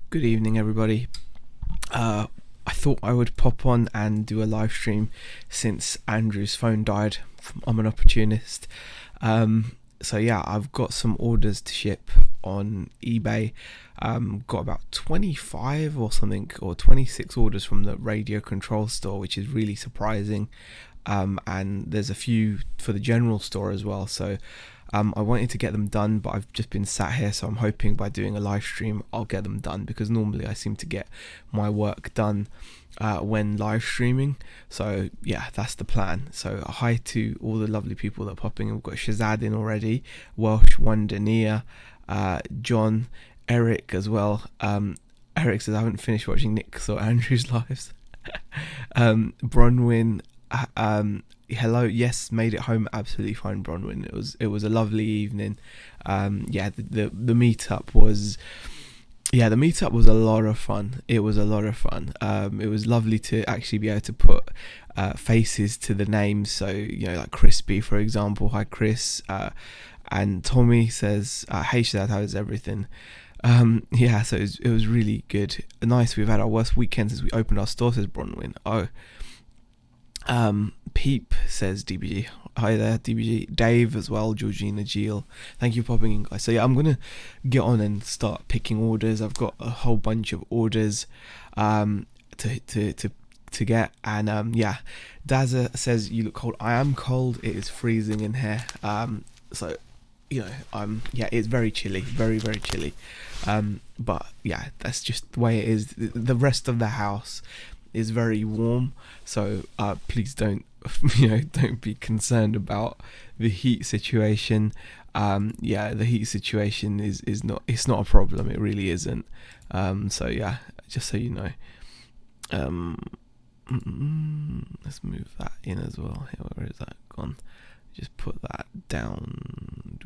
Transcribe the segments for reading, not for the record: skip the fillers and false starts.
Good evening, everybody. I thought I would pop on and do a live stream since Andrew's phone died. I'm an opportunist. So yeah, I've got some orders to ship on eBay. Got about 25 or something, or 26 orders from the radio control store, which is really surprising. And there's a few for the general store as well. So I wanted to get them done, but I've just been sat here, so I'm hoping by doing a live stream I'll get them done, because normally I seem to get my work done when live streaming. So yeah, that's the plan. So hi to all the lovely people that are popping in. We've got Shazad in already, Welsh Wonder, Nia, John, Eric as well. Eric says I haven't finished watching Nick's or Andrew's lives. Bronwyn, hello. Yes, made it home absolutely fine, Bronwyn. It was a lovely evening. The meetup was a lot of fun. It was a lot of fun. It was lovely to actually be able to put faces to the names. So, like Crispy, for example. Hi, Chris. And Tommy says, hey, Shad, how is everything? So it was really good. Nice. We've had our worst weekend since we opened our store, says Bronwyn. Peep, says DBG. Hi there, DBG. Dave as well, Georgina, Jill. Thank you for popping in, guys. So yeah, I'm gonna get on and start picking orders. I've got a whole bunch of orders to get, and Dazza says you look cold. I am cold. It is freezing in here. It's very chilly, very, very chilly. But yeah, that's just the way it is. The rest of the house is very warm, so please don't be concerned about the heat situation. The heat situation is not a problem. It really isn't. So yeah, just so you know. Let's move that in as well. Here, where is that gone? Just put that down.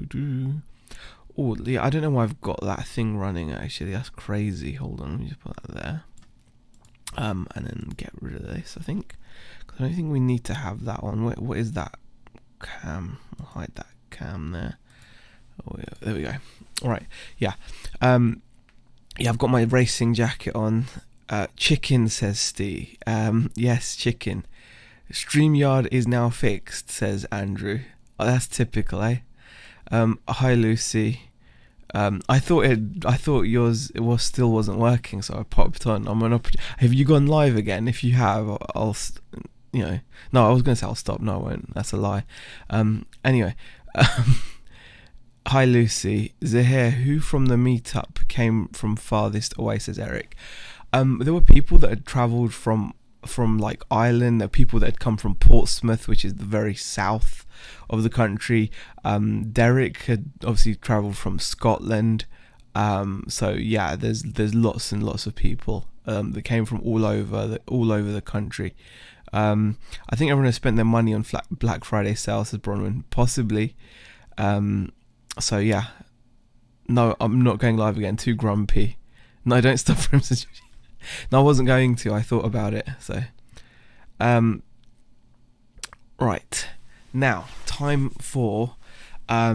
Oh yeah, I don't know why I've got that thing running. Actually, that's crazy. Hold on, let me just put that there. And then get rid of this, I think, because I don't think we need to have that on. What is that cam? I'll hide that cam there. Oh yeah, there we go. All right, yeah. I've got my racing jacket on. Chicken, says Steve. Yes, chicken. StreamYard is now fixed, says Andrew. Oh, that's typical, eh? Hi, Lucy. I thought yours still wasn't working, so I popped on. Have you gone live again? If you have, I'll no, I was going to say I'll stop. No, I won't. That's a lie. Anyway, hi, Lucy. Zahir, who from the meetup came from farthest away, says Eric. There were people that had travelled from like Ireland. There were people that had come from Portsmouth, which is the very south of the country. Derek had obviously travelled from Scotland. So yeah, there's lots and lots of people that came from all over the country. I think everyone has spent their money on Black Friday sales, says Bronwyn, possibly. So yeah, no, I'm not going live again. Too grumpy. No, don't stop from. No, I wasn't going to. I thought about it. So, right now, time for I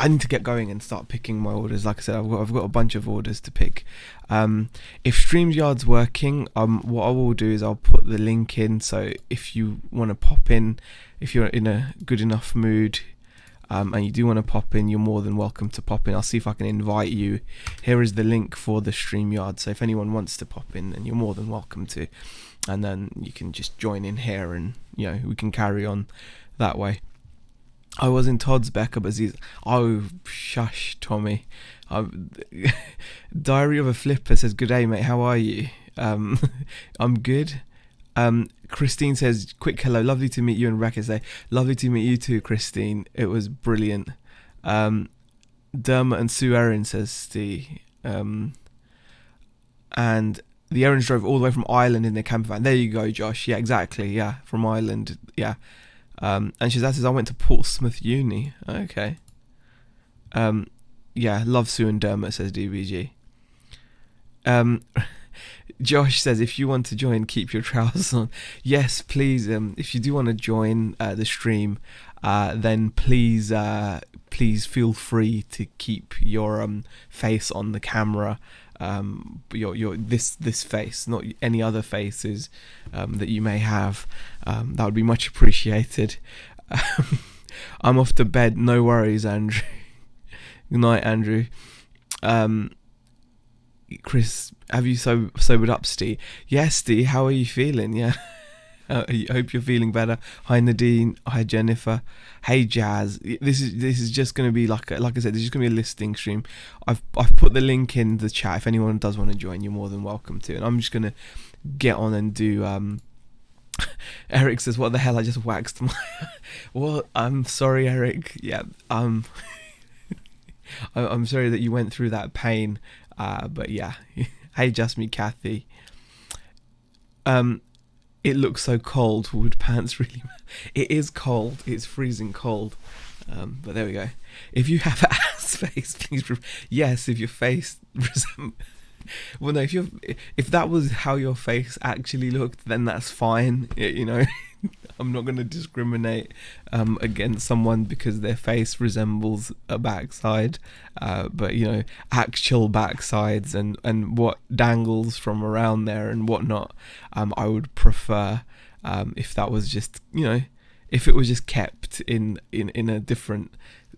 need to get going and start picking my orders. Like I said, I've got a bunch of orders to pick. If StreamYard's working, what I will do is I'll put the link in. So if you want to pop in, if you're in a good enough mood, and you do want to pop in, you're more than welcome to pop in. I'll see if I can invite you. Here is the link for the StreamYard. So if anyone wants to pop in, then you're more than welcome to. And then you can just join in here, and we can carry on that way. I was in Todd's Becca, but oh, shush, Tommy. Diary of a Flipper says, good day, mate. How are you? I'm good. Christine says, quick hello, lovely to meet you. And Rebecca says, lovely to meet you too, Christine. It was brilliant. Dermot and Sue Erin, says Steve. And the Erins drove all the way from Ireland in their camper van. There you go, Josh. Yeah, exactly. Yeah, from Ireland. Yeah. And Shazad says, I went to Portsmouth Uni. Okay. Love Sue and Dermot, says DBG. Josh says, if you want to join, keep your trousers on. Yes, please. If you do want to join the stream, then please feel free to keep your face on the camera. Your this face, not any other faces that you may have. That would be much appreciated. I'm off to bed. No worries, Andrew. Good night, Andrew. Chris, have you sobered up, Steve? Yes, Steve. How are you feeling? Yeah. I hope you're feeling better. Hi, Nadine. Hi, Jennifer. Hey, Jazz. This is just going to be like I said. This is going to be a listing stream. I've put the link in the chat. If anyone does want to join, you're more than welcome to. And I'm just going to get on and do. Eric says, "What the hell? I just waxed my." Well, I'm sorry, Eric. Yeah. I'm sorry that you went through that pain. But yeah. Hey, just me, Kathy. It looks so cold. Would pants really? It is cold. It's freezing cold. But there we go. If you have ass face, please. Yes, if your face well, no. If that was how your face actually looked, then that's fine. You know, I'm not going to discriminate against someone because their face resembles a backside. But you know, actual backsides and what dangles from around there and whatnot, I would prefer if that was just, you know, if it was just kept in a different,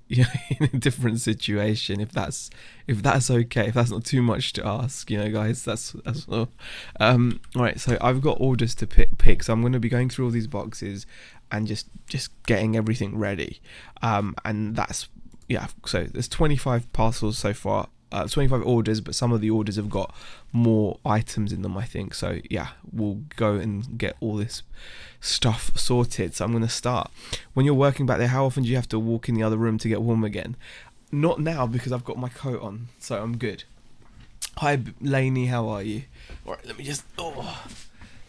you know, in a different situation. If that's okay, if that's not too much to ask, you know, guys, that's all. Right, so I've got orders to pick, so I'm going to be going through all these boxes and just getting everything ready. And that's, yeah, so there's 25 parcels so far, 25 orders, but some of the orders have got more items in them, I think. So yeah, we'll go and get all this stuff sorted. So I'm going to start. When you're working back there, how often do you have to walk in the other room to get warm again? Not now, because I've got my coat on, so I'm good. Hi, Lainey, how are you? All right, let me just, it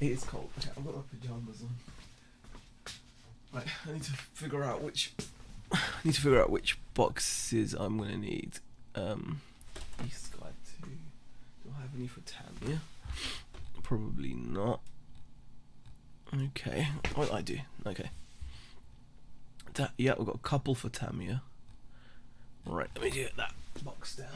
is cold. Okay, I've got my pajamas on. Right, I need to figure out which boxes I'm going to need. East Sky 2. Do I have any for Tanya? Probably not. Okay. Well, I do. Okay. Yeah, we've got a couple for Tamia. Right, let me get that box down.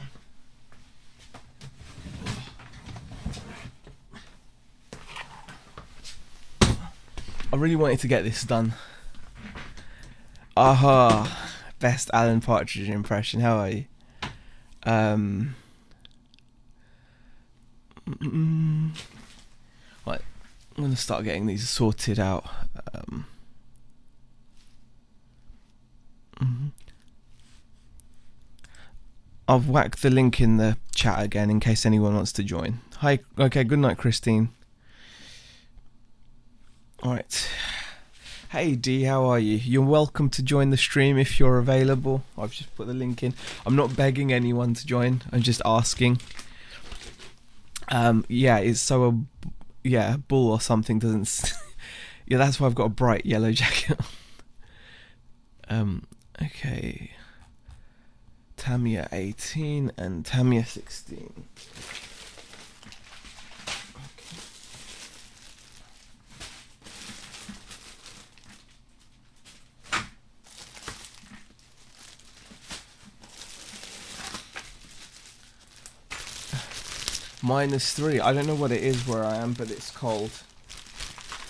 I really wanted to get this done. Aha! Best Alan Partridge impression. How are you? Right, I'm going to start getting these sorted out. I've whacked the link in the chat again in case anyone wants to join. Hi, okay, good night, Christine. Alright. Hey D, how are you? You're welcome to join the stream if you're available. I've just put the link in. I'm not begging anyone to join, I'm just asking. Yeah, it's so a bull or something doesn't yeah, that's why I've got a bright yellow jacket on. Okay. Tamia 18 and Tamia 16. -3. I don't know what it is where I am, but it's cold.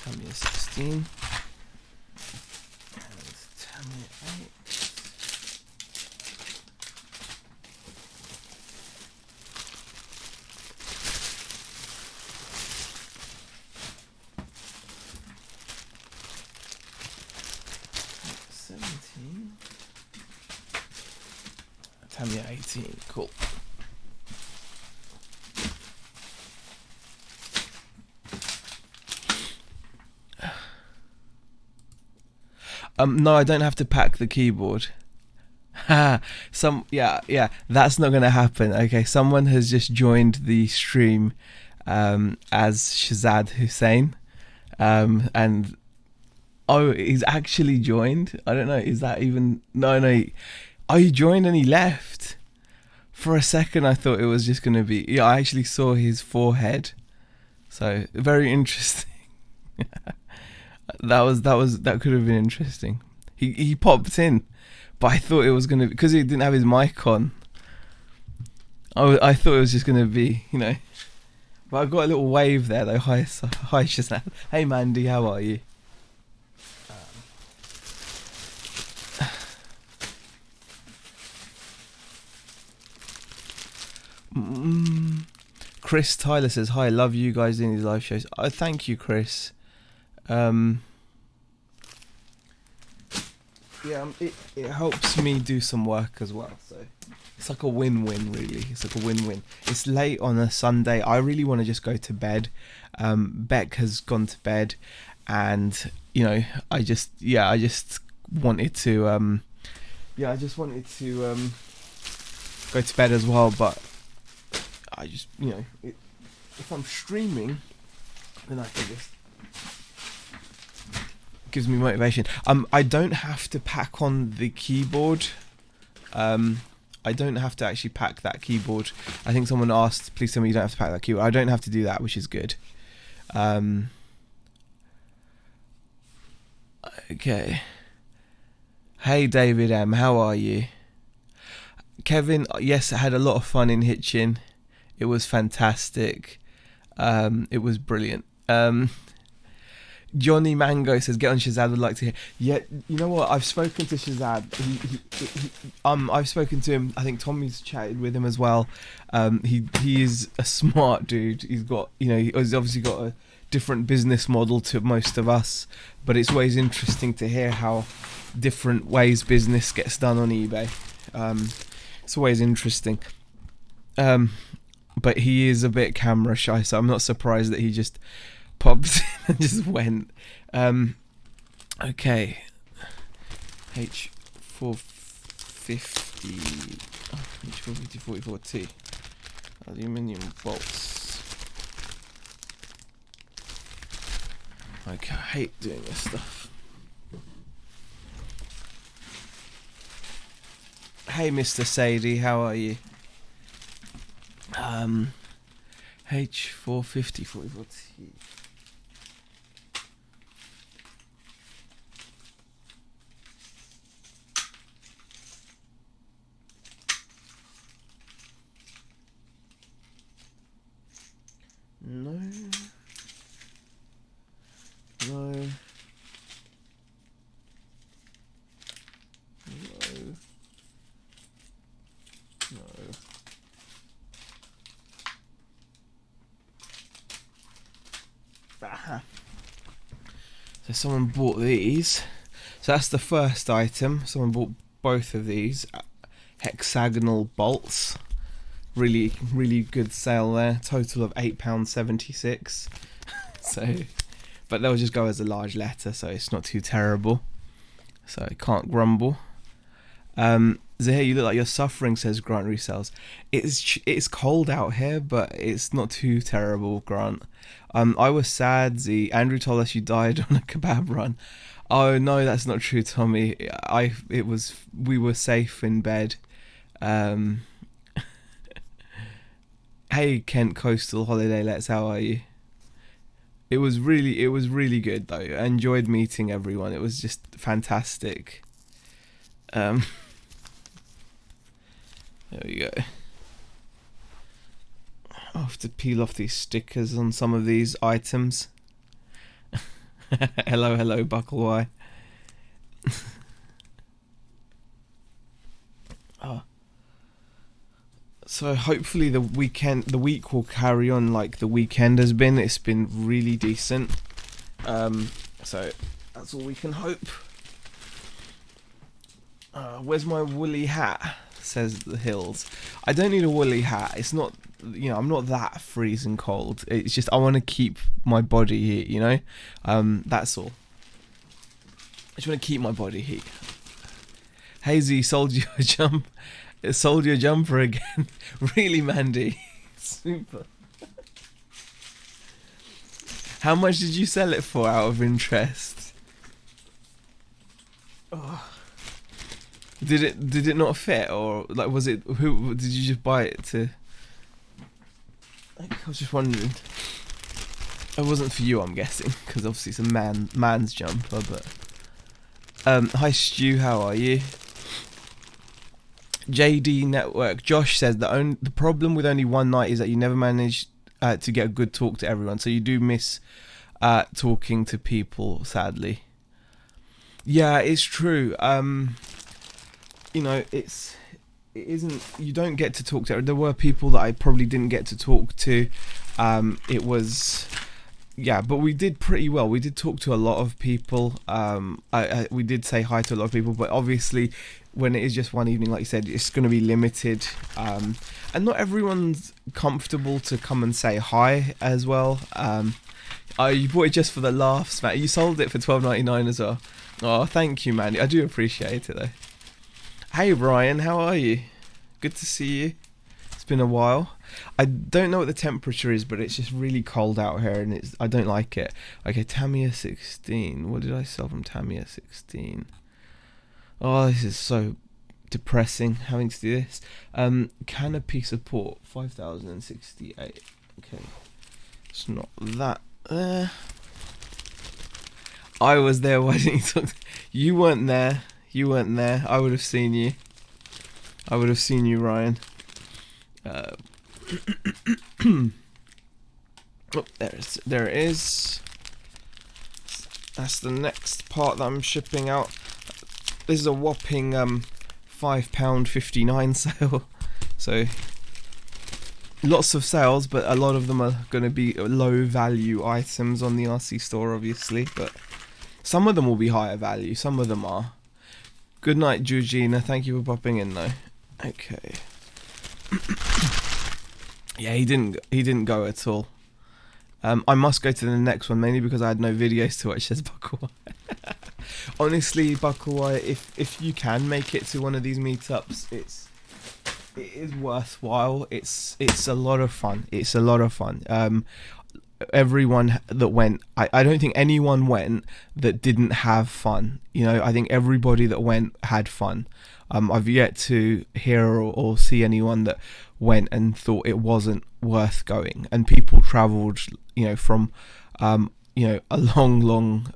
Tamia 16. And Tamia 8. Tamia 18, cool. No, I don't have to pack the keyboard. Yeah, that's not gonna happen. Okay, someone has just joined the stream as Shazad Hussein, and he's actually joined. I don't know. Is that even no? Oh, he joined and he left. For a second, I thought it was just gonna be. Yeah, I actually saw his forehead. So very interesting. That could have been interesting. He popped in, but I thought it was gonna, because he didn't have his mic on. I thought it was just gonna be, you know. But I got a little wave there though. Hi Shazam. Hey Mandy, how are you? Chris Tyler says, hi, love you guys doing these live shows. Oh, thank you, Chris. It helps me do some work as well, so it's like a win-win, really. It's like a win-win. It's late on a Sunday. I really want to just go to bed. Beck has gone to bed, and you know, I just wanted to go to bed as well, but I just, you know, if I'm streaming, then I can just, gives me motivation. I don't have to pack on the keyboard. I don't have to actually pack that keyboard. I think someone asked, please tell me you don't have to pack that keyboard. I don't have to do that, which is good. Okay. Hey David M, how are you? Kevin, yes, I had a lot of fun in Hitchin. It was fantastic. It was brilliant. Johnny Mango says, get on Shazad, would like to hear. Yeah, you know what? I've spoken to Shazad. I've spoken to him. I think Tommy's chatted with him as well. He is a smart dude. He's got, you know, he's obviously got a different business model to most of us, but it's always interesting to hear how different ways business gets done on eBay. It's always interesting. But he is a bit camera shy, so I'm not surprised that he just popped in and just went. Okay. H450 44T aluminium bolts. Okay, I hate doing this stuff. Hey Mr. Sadie, how are you? H450 44T. No. No. No. Aha. So someone bought these. So that's the first item. Someone bought both of these hexagonal bolts. Really, really good sale there. Total of £8.76. So, but they'll just go as a large letter, so it's not too terrible. So I can't grumble. Zahir, you look like you're suffering, says Grant Resells. It's cold out here, but it's not too terrible, Grant. I was sad, Z. Andrew told us you died on a kebab run. Oh no, that's not true, Tommy. We were safe in bed. Hey Kent Coastal Holiday Let's, how are you? It was really good though. I enjoyed meeting everyone. It was just fantastic. There we go. I'll have to peel off these stickers on some of these items. hello, Bucklewye. Oh. So hopefully the week will carry on like the weekend has been. It's been really decent. So that's all we can hope. Where's my woolly hat? Says the Hills. I don't need a woolly hat. It's not, you know, I'm not that freezing cold. It's just I want to keep my body heat, you know. That's all. I just want to keep my body heat. Hazy sold you a jumper again. Really, Mandy? Super. How much did you sell it for, out of interest? Oh. Did it not fit, or like was it? Who did you just buy it to? I was just wondering. It wasn't for you, I'm guessing, because obviously it's a man's jumper, but Hi Stu, how are you? JD Network. Josh says the problem with only one night is that you never manage to get a good talk to everyone, so you do miss talking to people, sadly. Yeah, it's true. You know, it isn't. You don't get to talk to. There were people that I probably didn't get to talk to. It was. Yeah, but we did pretty well. We did talk to a lot of people. We did say hi to a lot of people, but obviously, when it is just one evening, like you said, it's going to be limited. And not everyone's comfortable to come and say hi as well. You bought it just for the laughs, Matt. You sold it for $12.99 as well. Oh, thank you, man. I do appreciate it, though. Hey, Ryan, how are you? Good to see you. It's been a while. I don't know what the temperature is, but it's just really cold out here, and I don't like it. Okay, Tamiya 16. What did I sell from Tamiya 16? Oh, this is so depressing having to do this. Canopy support 5,068. Okay, it's not that. I was there. Why didn't you talk? You weren't there. You weren't there. I would have seen you. I would have seen you, Ryan. Oh, there it is. That's the next part that I'm shipping out. This is a whopping £5.59 sale. So lots of sales, but a lot of them are going to be low value items on the RC store, obviously. But some of them will be higher value. Some of them are. Good night, Georgina. Thank you for popping in, though. Okay. Yeah, he didn't go at all. I must go to the next one, mainly because I had no videos to watch, says Bucklewhite. Honestly, Bucklewhite, if you can make it to one of these meetups, it is worthwhile. It's a lot of fun. It's a lot of fun. Everyone that went, I don't think anyone went that didn't have fun. You know, I think everybody that went had fun. I've yet to hear or see anyone that went and thought it wasn't worth going. And people travelled, you know, from you know, a long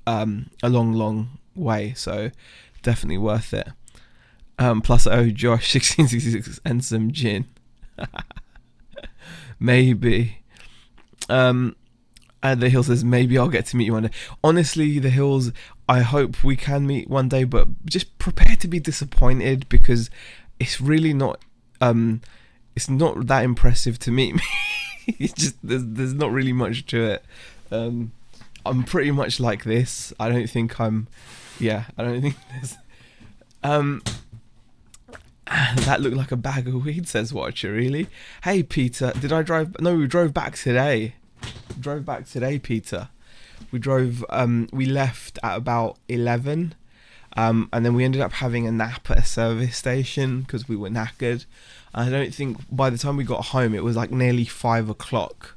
way. So definitely worth it. Plus, oh, Josh, 1666 and some gin. Maybe. And the Hill says, maybe I'll get to meet you one day. Honestly, the Hills, I hope we can meet one day, but just prepare to be disappointed, because it's really not, it's not that impressive to meet me. It's just, there's not really much to it. I'm pretty much like this. I don't think there's, that looked like a bag of weed, says Watcher, really? Hey, Peter, did I drive? No, we drove back today. Peter. We drove, we left at about 11, and then we ended up having a nap at a service station because we were knackered. I don't think by the time we got home it was like nearly 5 o'clock.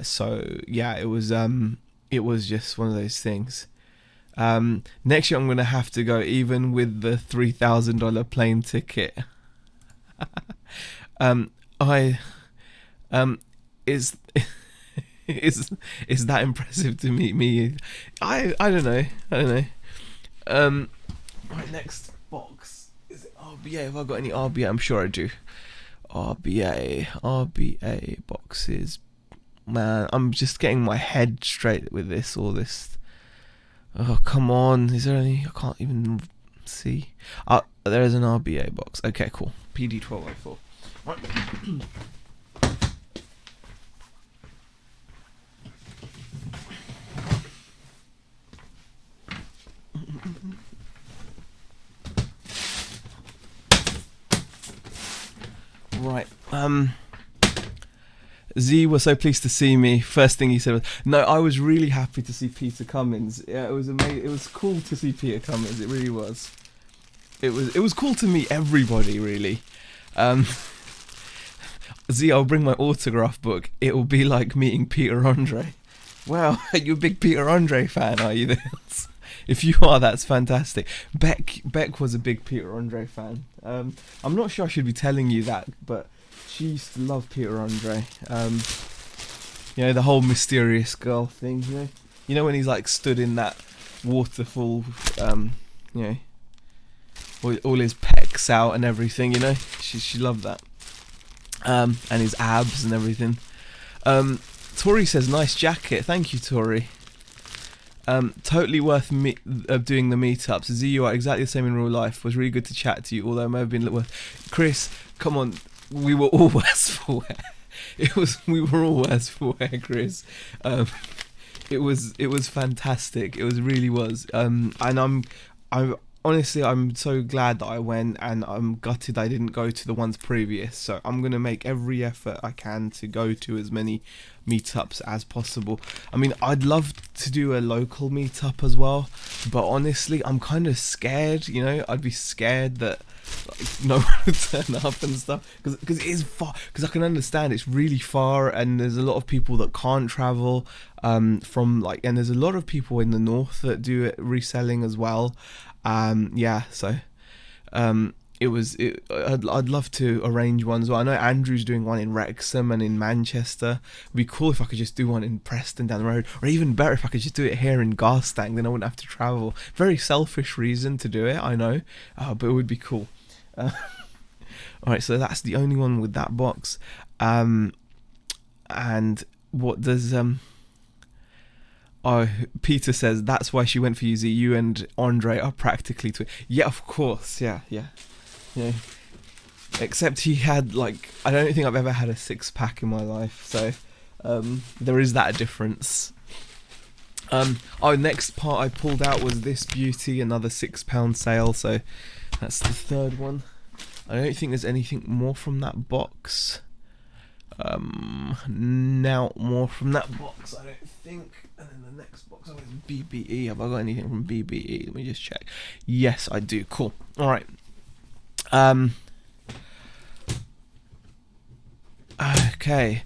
So yeah, it was just one of those things. Next year I'm gonna have to go, even with the $3,000 plane ticket. Is that impressive to meet me? I don't know. Right, next box. Is it RBA? Have I got any RBA? I'm sure I do. RBA boxes. Man, I'm just getting my head straight with all this. Oh, come on. Is there any? I can't even see. There is an RBA box. Okay, cool. PD1204. Right. Right. Z was so pleased to see me. First thing he said was, "No, I was really happy to see Peter Cummins. Yeah, it was amazing. It was cool to see Peter Cummins. It really was. It was cool to meet everybody, really." Z, I'll bring my autograph book. It will be like meeting Peter Andre. Wow, you're a big Peter Andre fan, are you? If you are, that's fantastic. Beck was a big Peter Andre fan. I'm not sure I should be telling you that, but she used to love Peter Andre. You know, the whole mysterious girl thing. You know when he's like stood in that waterfall you know, all his pecs out and everything, you know. She loved that. And his abs and everything. Tori says, nice jacket. Thank you, Tori. Totally worth doing the meetups. Z, you are exactly the same in real life. Was really good to chat to you, although I may have been a little worse. Chris, come on, we were all worse for wear. We were all worse for wear, Chris. It was fantastic. It really was. And I'm honestly, I'm so glad that I went, and I'm gutted I didn't go to the ones previous. So I'm going to make every effort I can to go to as many meetups as possible. I mean, I'd love to do a local meetup as well, but honestly, I'm kind of scared, you know. I'd be scared that no one would turn up and stuff, because it is far, because I can understand it's really far, and there's a lot of people that can't travel from like, and there's a lot of people in the north that do it reselling as well. So I'd love to arrange one as well. I know Andrew's doing one in Wrexham and in Manchester. It'd be cool if I could just do one in Preston down the road, or even better if I could just do it here in Garstang, then I wouldn't have to travel. Very selfish reason to do it, I know, but it would be cool. Alright, so that's the only one with that box. And what does Peter says, that's why she went for you, Z. You and Andre are practically twins. Yeah, of course. Yeah. Except he had, like, I don't think I've ever had a 6-pack in my life, so there is that difference. Next part I pulled out was this beauty, another £6 sale, so that's the third one. I don't think there's anything more from that box. Now more from that box, I don't think. And then the next box, is BBE. Have I got anything from BBE? Let me just check. Yes, I do. Cool. All right. Okay.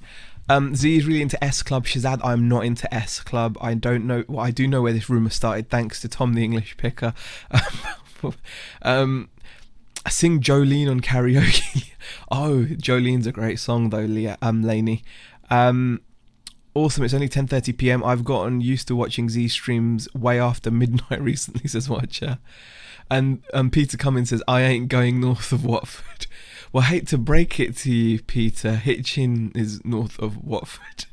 Z is really into S Club. Shazad, I'm not into S Club. I don't know. Well, I do know where this rumour started, thanks to Tom the English Picker. I sing Jolene on karaoke. Oh, Jolene's a great song though, Lainey. Awesome, it's only 10:30 PM. I've gotten used to watching Z streams way after midnight recently, says Watcher. And Peter Cummins says, I ain't going north of Watford. Well, I hate to break it to you, Peter. Hitchin is north of Watford.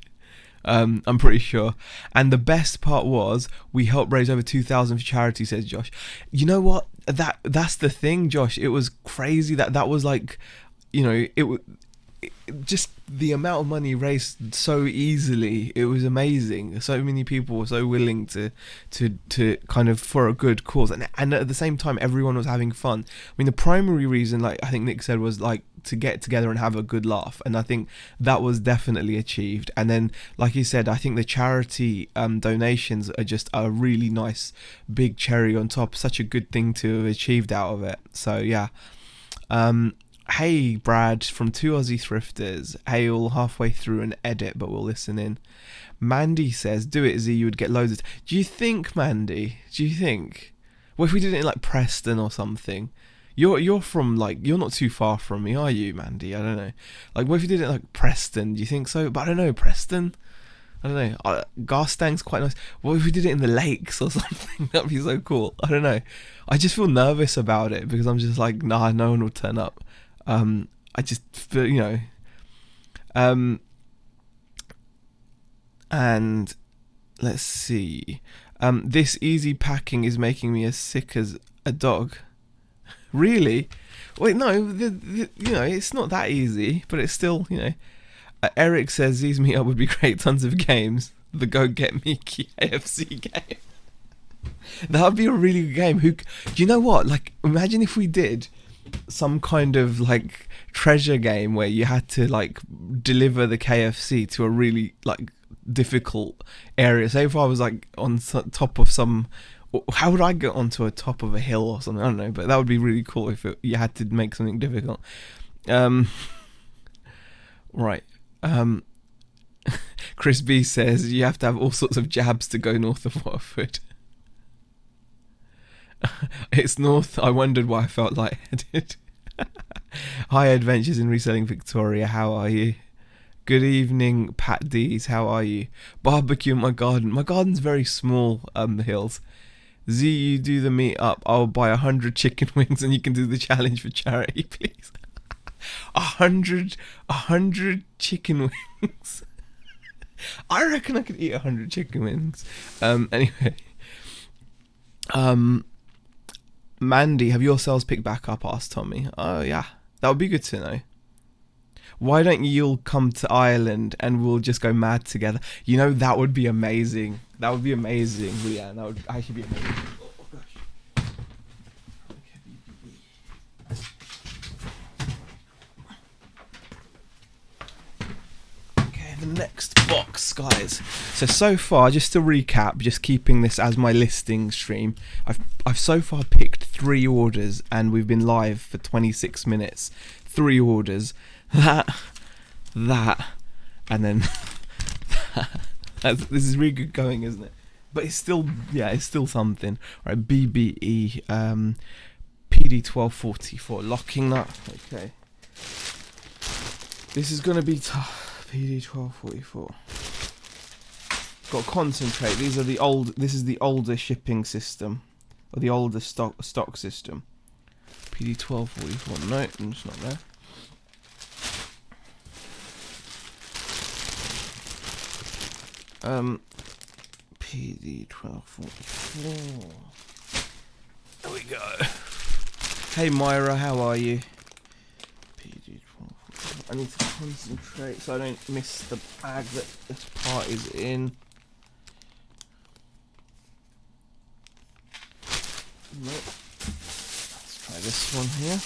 I'm pretty sure. And the best part was, we helped raise over 2,000 for charity, says Josh. You know what? That's the thing, Josh. It was crazy that was like, you know, just the amount of money raised so easily. It was amazing. So many people were so willing to kind of, for a good cause, and at the same time everyone was having fun. I mean, the primary reason, like I think Nick said, was like to get together and have a good laugh, and I think that was definitely achieved. And then, like he said, I think the charity donations are just a really nice big cherry on top. Such a good thing to have achieved out of it. So yeah. Hey Brad from 2 Aussie Thrifters. Hey, all halfway through an edit, but we'll listen in. Mandy says, do it, Z, you would get loads of... Do you think, Mandy? Do you think? What if we did it in like Preston or something? You're from, like, you're not too far from me, are you, Mandy? I don't know. Like, what if you did it like Preston? Do you think so? But I don't know, Preston? I don't know. Garstang's quite nice. What if we did it in the lakes or something? That'd be so cool. I don't know. I just feel nervous about it because I'm just like, nah, no one will turn up. I just feel, you know, and let's see, this easy packing is making me as sick as a dog. Really? Wait, no, you know, it's not that easy, but it's still, you know. Eric says, Z's meet up would be great, tons of games. The Go Get Me KFC game. That would be a really good game. Do you know what? Like, imagine if we did some kind of like treasure game where you had to like deliver the KFC to a really like difficult area. Say if I was like on top of some, how would I get onto a top of a hill or something? I don't know, but that would be really cool if you had to make something difficult. Right. Chris B says you have to have all sorts of jabs to go north of Watford. It's north. I wondered why I felt lightheaded. Hi, Adventures in Reselling Victoria. How are you? Good evening, Pat D's. How are you? Barbecue in my garden. My garden's very small. The hills. Z, you do the meetup. I'll buy 100 chicken wings and you can do the challenge for charity, please. 100 chicken wings. I reckon I could eat 100 chicken wings. Anyway. Mandy, have your sales picked back up? Asked Tommy. Oh yeah, that would be good to know. Why don't you all come to Ireland and we'll just go mad together? You know, that would be amazing. That would be amazing. Yeah, that would actually be amazing. Oh gosh. Okay, the next box, guys. So far, just to recap, just keeping this as my listing stream, I've so far picked 3 orders and we've been live for 26 minutes. 3 orders. That, and then this is really good going, isn't it? But it's still, yeah, it's still something. Right, BBE, PD1244, locking that. Okay, this is gonna be tough. PD1244. Got to concentrate. These are the old. This is the older shipping system, or the older stock system. PD1244. No, it's not there. PD1244. There we go. Hey Myra, how are you? PD1244. I need to concentrate so I don't miss the bag that this part is in. Nope. Let's try this one here.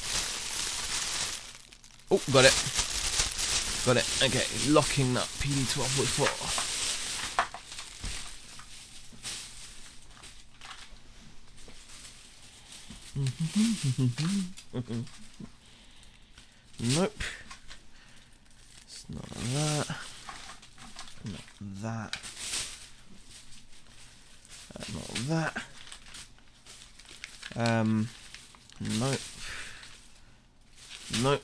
Oh, got it. Got it. Okay, locking up PD1244. Nope. It's not that. Not that. Not that. Nope. Nope.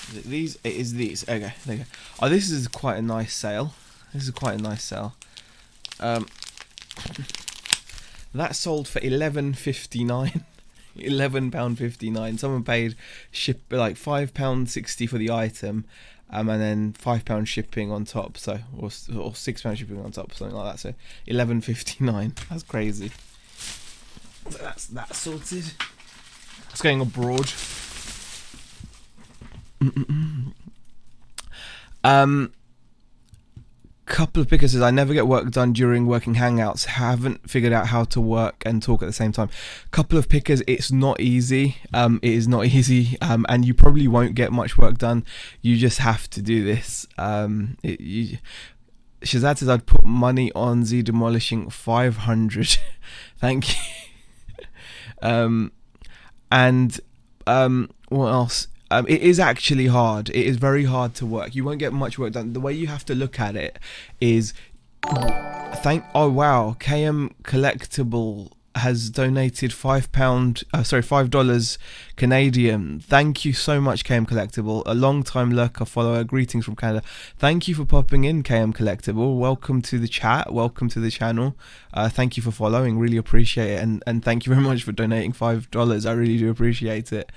Is it these? It is these. Okay, there you go. Oh, this is quite a nice sale. This is quite a nice sale. That sold for £11.59. £11.59. Someone paid like £5.60 for the item, and then £5 shipping on top. So or £6 shipping on top, something like that. So £11.59. That's crazy. So that's that sorted. It's going abroad. Couple of pickers says, I never get work done during working hangouts. Haven't figured out how to work and talk at the same time. Couple of pickers, it's not easy. It is not easy, and you probably won't get much work done. You just have to do this. Shazad says, I'd put money on Z demolishing 500. Thank you. And what else? It is actually hard. It is very hard to work. You won't get much work done. The way you have to look at it is, oh wow, KM Collectible has donated $5 Canadian. Thank you so much, KM Collectible, a long time lurker follower. Greetings from Canada. Thank you for popping in, KM Collectible. Welcome to the chat. Welcome to the channel. Thank you for following. Really appreciate it, and thank you very much for donating $5. I really do appreciate it.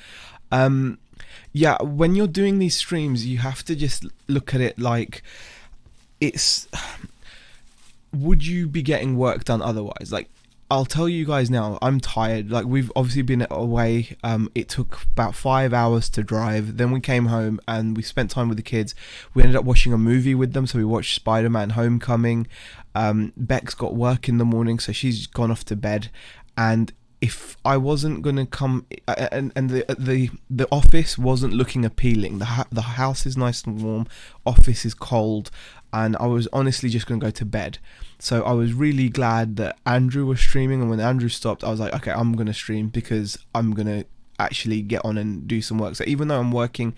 Yeah, when you're doing these streams, you have to just look at it like it's, would you be getting work done otherwise? Like, I'll tell you guys now, I'm tired. Like, we've obviously been away. It took about 5 hours to drive. Then we came home and we spent time with the kids. We ended up watching a movie with them. So we watched Spider-Man Homecoming. Beck's got work in the morning, so she's gone off to bed. And if I wasn't gonna come, and the office wasn't looking appealing. The house is nice and warm, office is cold, and I was honestly just gonna go to bed. So I was really glad that Andrew was streaming, and when Andrew stopped, I was like, okay, I'm gonna stream because I'm gonna actually get on and do some work. So even though I'm working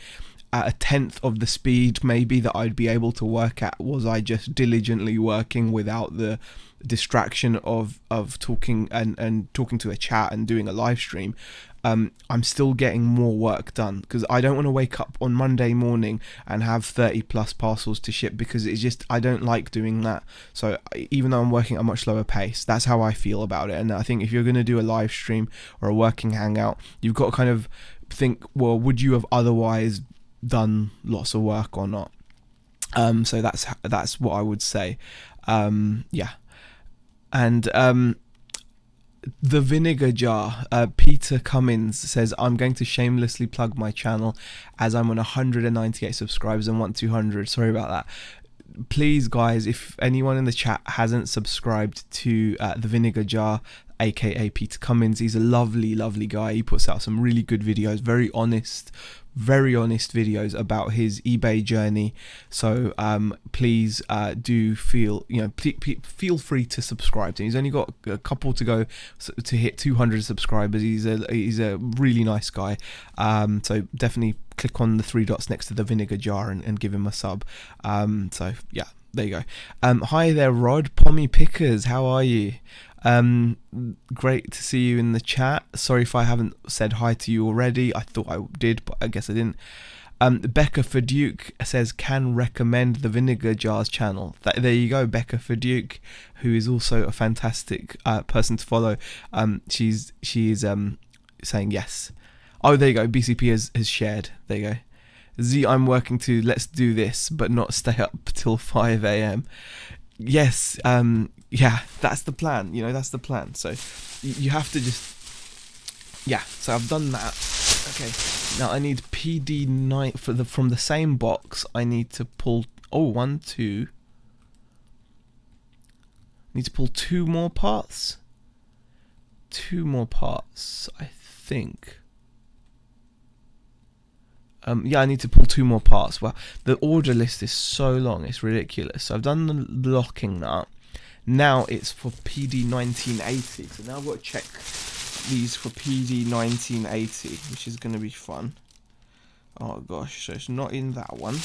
at a tenth of the speed maybe that I'd be able to work at was I just diligently working without the distraction of talking and talking to a chat and doing a live stream. I'm still getting more work done, because I don't want to wake up on Monday morning and have 30 plus parcels to ship, because it's just, I don't like doing that. So even though I'm working at a much slower pace, that's how I feel about it. And I think if you're going to do a live stream or a working hangout, you've got to kind of think, well, would you have otherwise done lots of work or not? So that's what I would say. Yeah. And the vinegar jar, Peter Cummins says, I'm going to shamelessly plug my channel as I'm on 198 subscribers and want 200. Sorry about that. Please guys, if anyone in the chat hasn't subscribed to the vinegar jar, aka Peter Cummins, he's a lovely guy. He puts out some really good videos, very honest videos about his eBay journey. So please do feel free to subscribe to him. He's only got a couple to go to hit 200 subscribers. He's a really nice guy. So definitely click on the 3 dots next to the vinegar jar and give him a sub. So yeah, there you go. Hi there, Rod Pommy Pickers, how are you? Great to see you in the chat. Sorry if I haven't said hi to you already. I thought I did, but I guess I didn't. Becca Faduke says, can recommend the Vinegar Jars channel. There you go, Becca Faduke, who is also a fantastic person to follow. She is saying yes. Oh, there you go. BCP has shared. There you go. Z, I'm working to let's do this, but not stay up till 5 a.m. Yes, yeah, that's the plan. That's the plan. So you have to just, yeah. So I've done that. Okay, now I need PD9 from the same box. I need to pull one, two. Need to pull 2 more parts. 2 more parts, I think. Yeah, I need to pull 2 more parts. Well, the order list is so long, it's ridiculous. So I've done the locking nut. Now it's for PD1980. So now I've got to check these for PD1980, which is going to be fun. Oh gosh, so it's not in that one.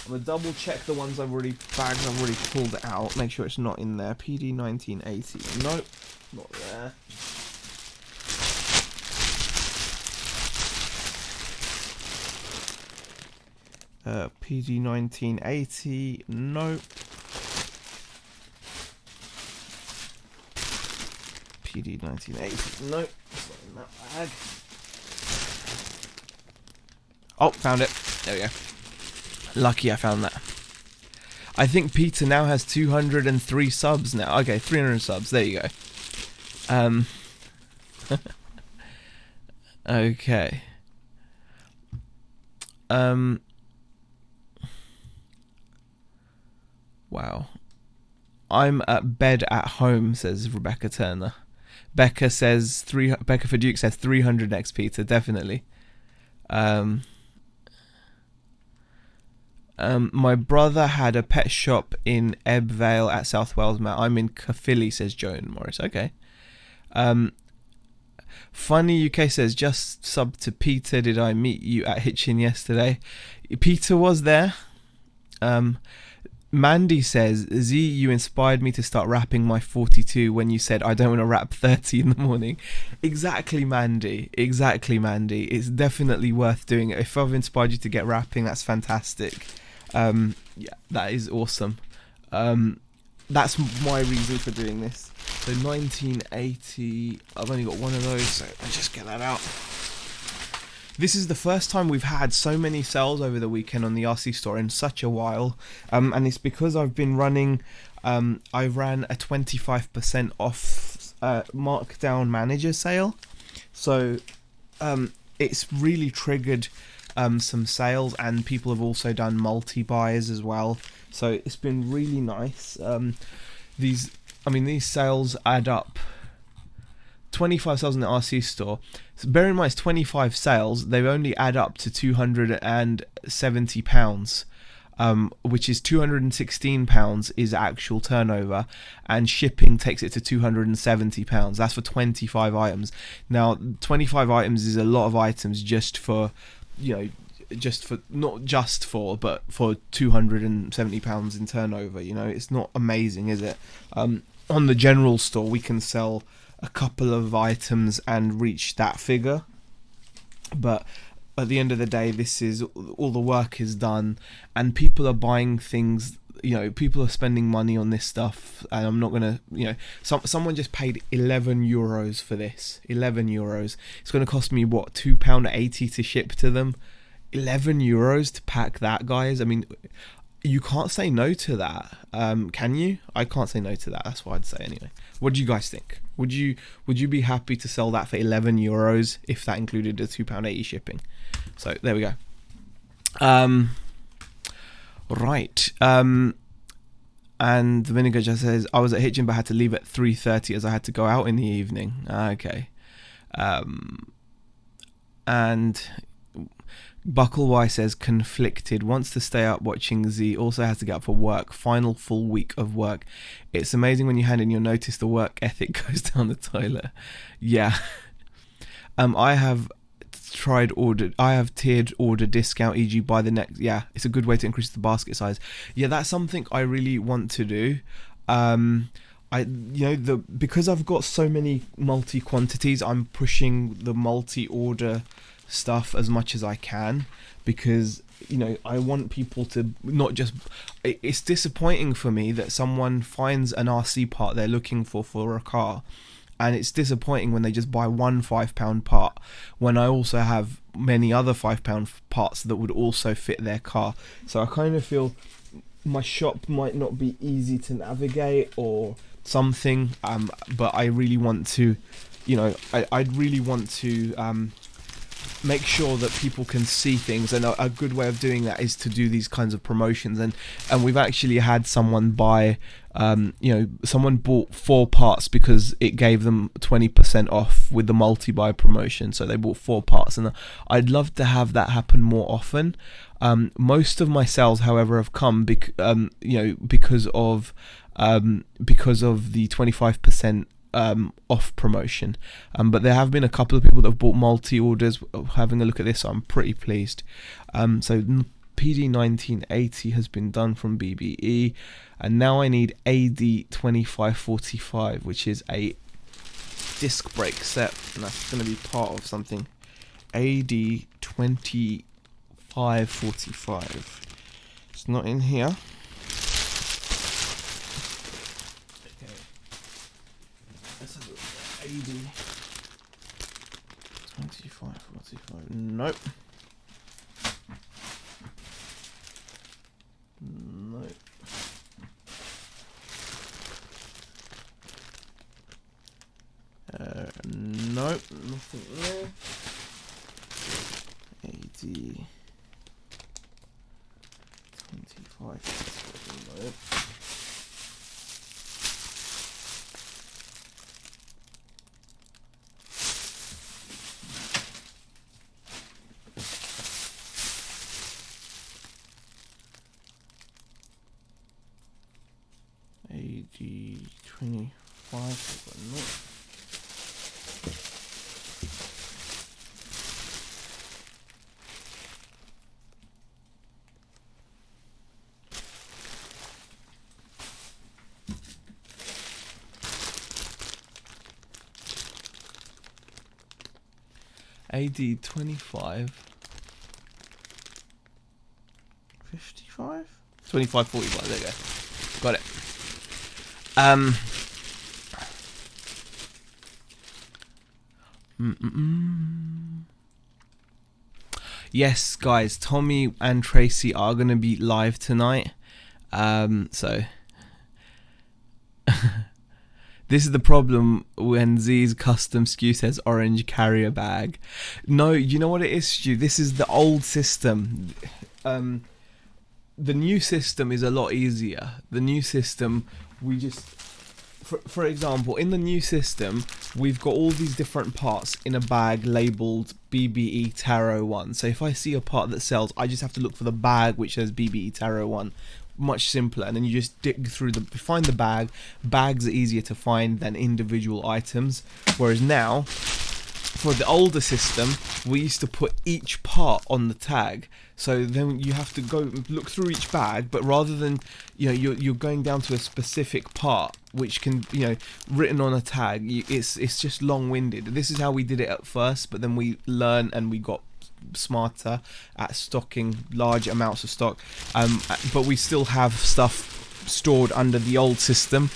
I'm going to double check the ones I've already pulled out. Make sure it's not in there. PD1980. Nope, not there. PD1980, nope. PD1980, nope. It's not in that bag. Oh, found it. There we go. Lucky I found that. I think Peter now has 203 subs now. Okay, 300 subs. There you go. Okay. Wow. I'm at bed at home, says Rebecca Turner. Becca Faduke says 300 next, Peter, definitely. My brother had a pet shop in Ebb Vale at South Wales. I'm in Caerphilly, says Joan Morris. Okay. Funny UK says, just sub to Peter. Did I meet you at Hitchin yesterday? Peter was there. Mandy says, Z, you inspired me to start rapping my 42 when you said I don't want to rap 30 in the morning. Exactly, Mandy. It's definitely worth doing it. If I've inspired you to get rapping, that's fantastic. Yeah, that is awesome. That's my reason for doing this. So 1980, I've only got one of those, so I'll just get that out. This is the first time we've had so many sales over the weekend on the RC store in such a while, and it's because I've been running, I ran a 25% off markdown manager sale, so it's really triggered some sales, and people have also done multi-buys as well, so it's been really nice. These sales add up. 25 sales in the RC store. So bear in mind, it's 25 sales. They only add up to £270, which is £216 is actual turnover, and shipping takes it to £270. That's for 25 items. Now, 25 items is a lot of items just for, just for not just for but for £270 in turnover. You know, it's not amazing, is it? On the general store we can sell a couple of items and reach that figure, but at the end of the day, this is all the work is done, and people are buying things. You know, people are spending money on this stuff, and I'm not gonna. You know, someone just paid €11 for this. €11. It's gonna cost me what, £2.80 to ship to them. €11 to pack that, guys. I mean, you can't say no to that, can you? I can't say no to that. That's what I'd say anyway. What do you guys think? Would you be happy to sell that for €11 if that included the £2.80 shipping? So there we go. Right. And the Vinegar just says, I was at Hitchin but had to leave at 3:30 as I had to go out in the evening. Okay. And Buckleby says, conflicted, wants to stay up watching Z, also has to get up for work, final full week of work. It's amazing when you hand in your notice, the work ethic goes down the toilet. Yeah. I have tiered order discount, e.g. buy the next. Yeah, it's a good way to increase the basket size. Yeah, that's something I really want to do. Because I've got so many multi quantities, I'm pushing the multi-order stuff as much as I can, because I want people to not just. It's disappointing for me that someone finds an RC part they're looking for a car, and it's disappointing when they just buy one £5 part, when I also have many other £5 parts that would also fit their car. So I kind of feel my shop might not be easy to navigate or something, but I really want to, I'd really want to make sure that people can see things, and a good way of doing that is to do these kinds of promotions. And we've actually had someone buy, someone bought 4 parts because it gave them 20% off with the multi-buy promotion. So they bought 4 parts, and I'd love to have that happen more often. Most of my sales, however, have come because of the 25% off promotion, but there have been a couple of people that have bought multi-orders. Having a look at this, so I'm pretty pleased. So PD1980 has been done from BBE, and now I need AD2545, which is a disc brake set, and that's going to be part of something. AD2545. It's not in here. AD 2545. Nope. Nope. Nope. Nothing there. AD 25. Nope. AD25. AD25 55 2545. There you go. Got it. Yes, guys, Tommy and Tracy are going to be live tonight. So this is the problem when Z's custom SKU says orange carrier bag. No, you know what it is, Stu? This is the old system. The new system is a lot easier. The new system, we just... For example, in the new system, we've got all these different parts in a bag labelled BBE Tarot 1. So if I see a part that sells, I just have to look for the bag which says BBE Tarot 1. Much simpler. And then you just dig through find the bag. Bags are easier to find than individual items. Whereas now, for the older system, we used to put each part on the tag. So then you have to go look through each bag, but rather than, you're going down to a specific part, which can, written on a tag, it's just long-winded. This is how we did it at first, but then we learned and we got smarter at stocking large amounts of stock. But we still have stuff stored under the old system,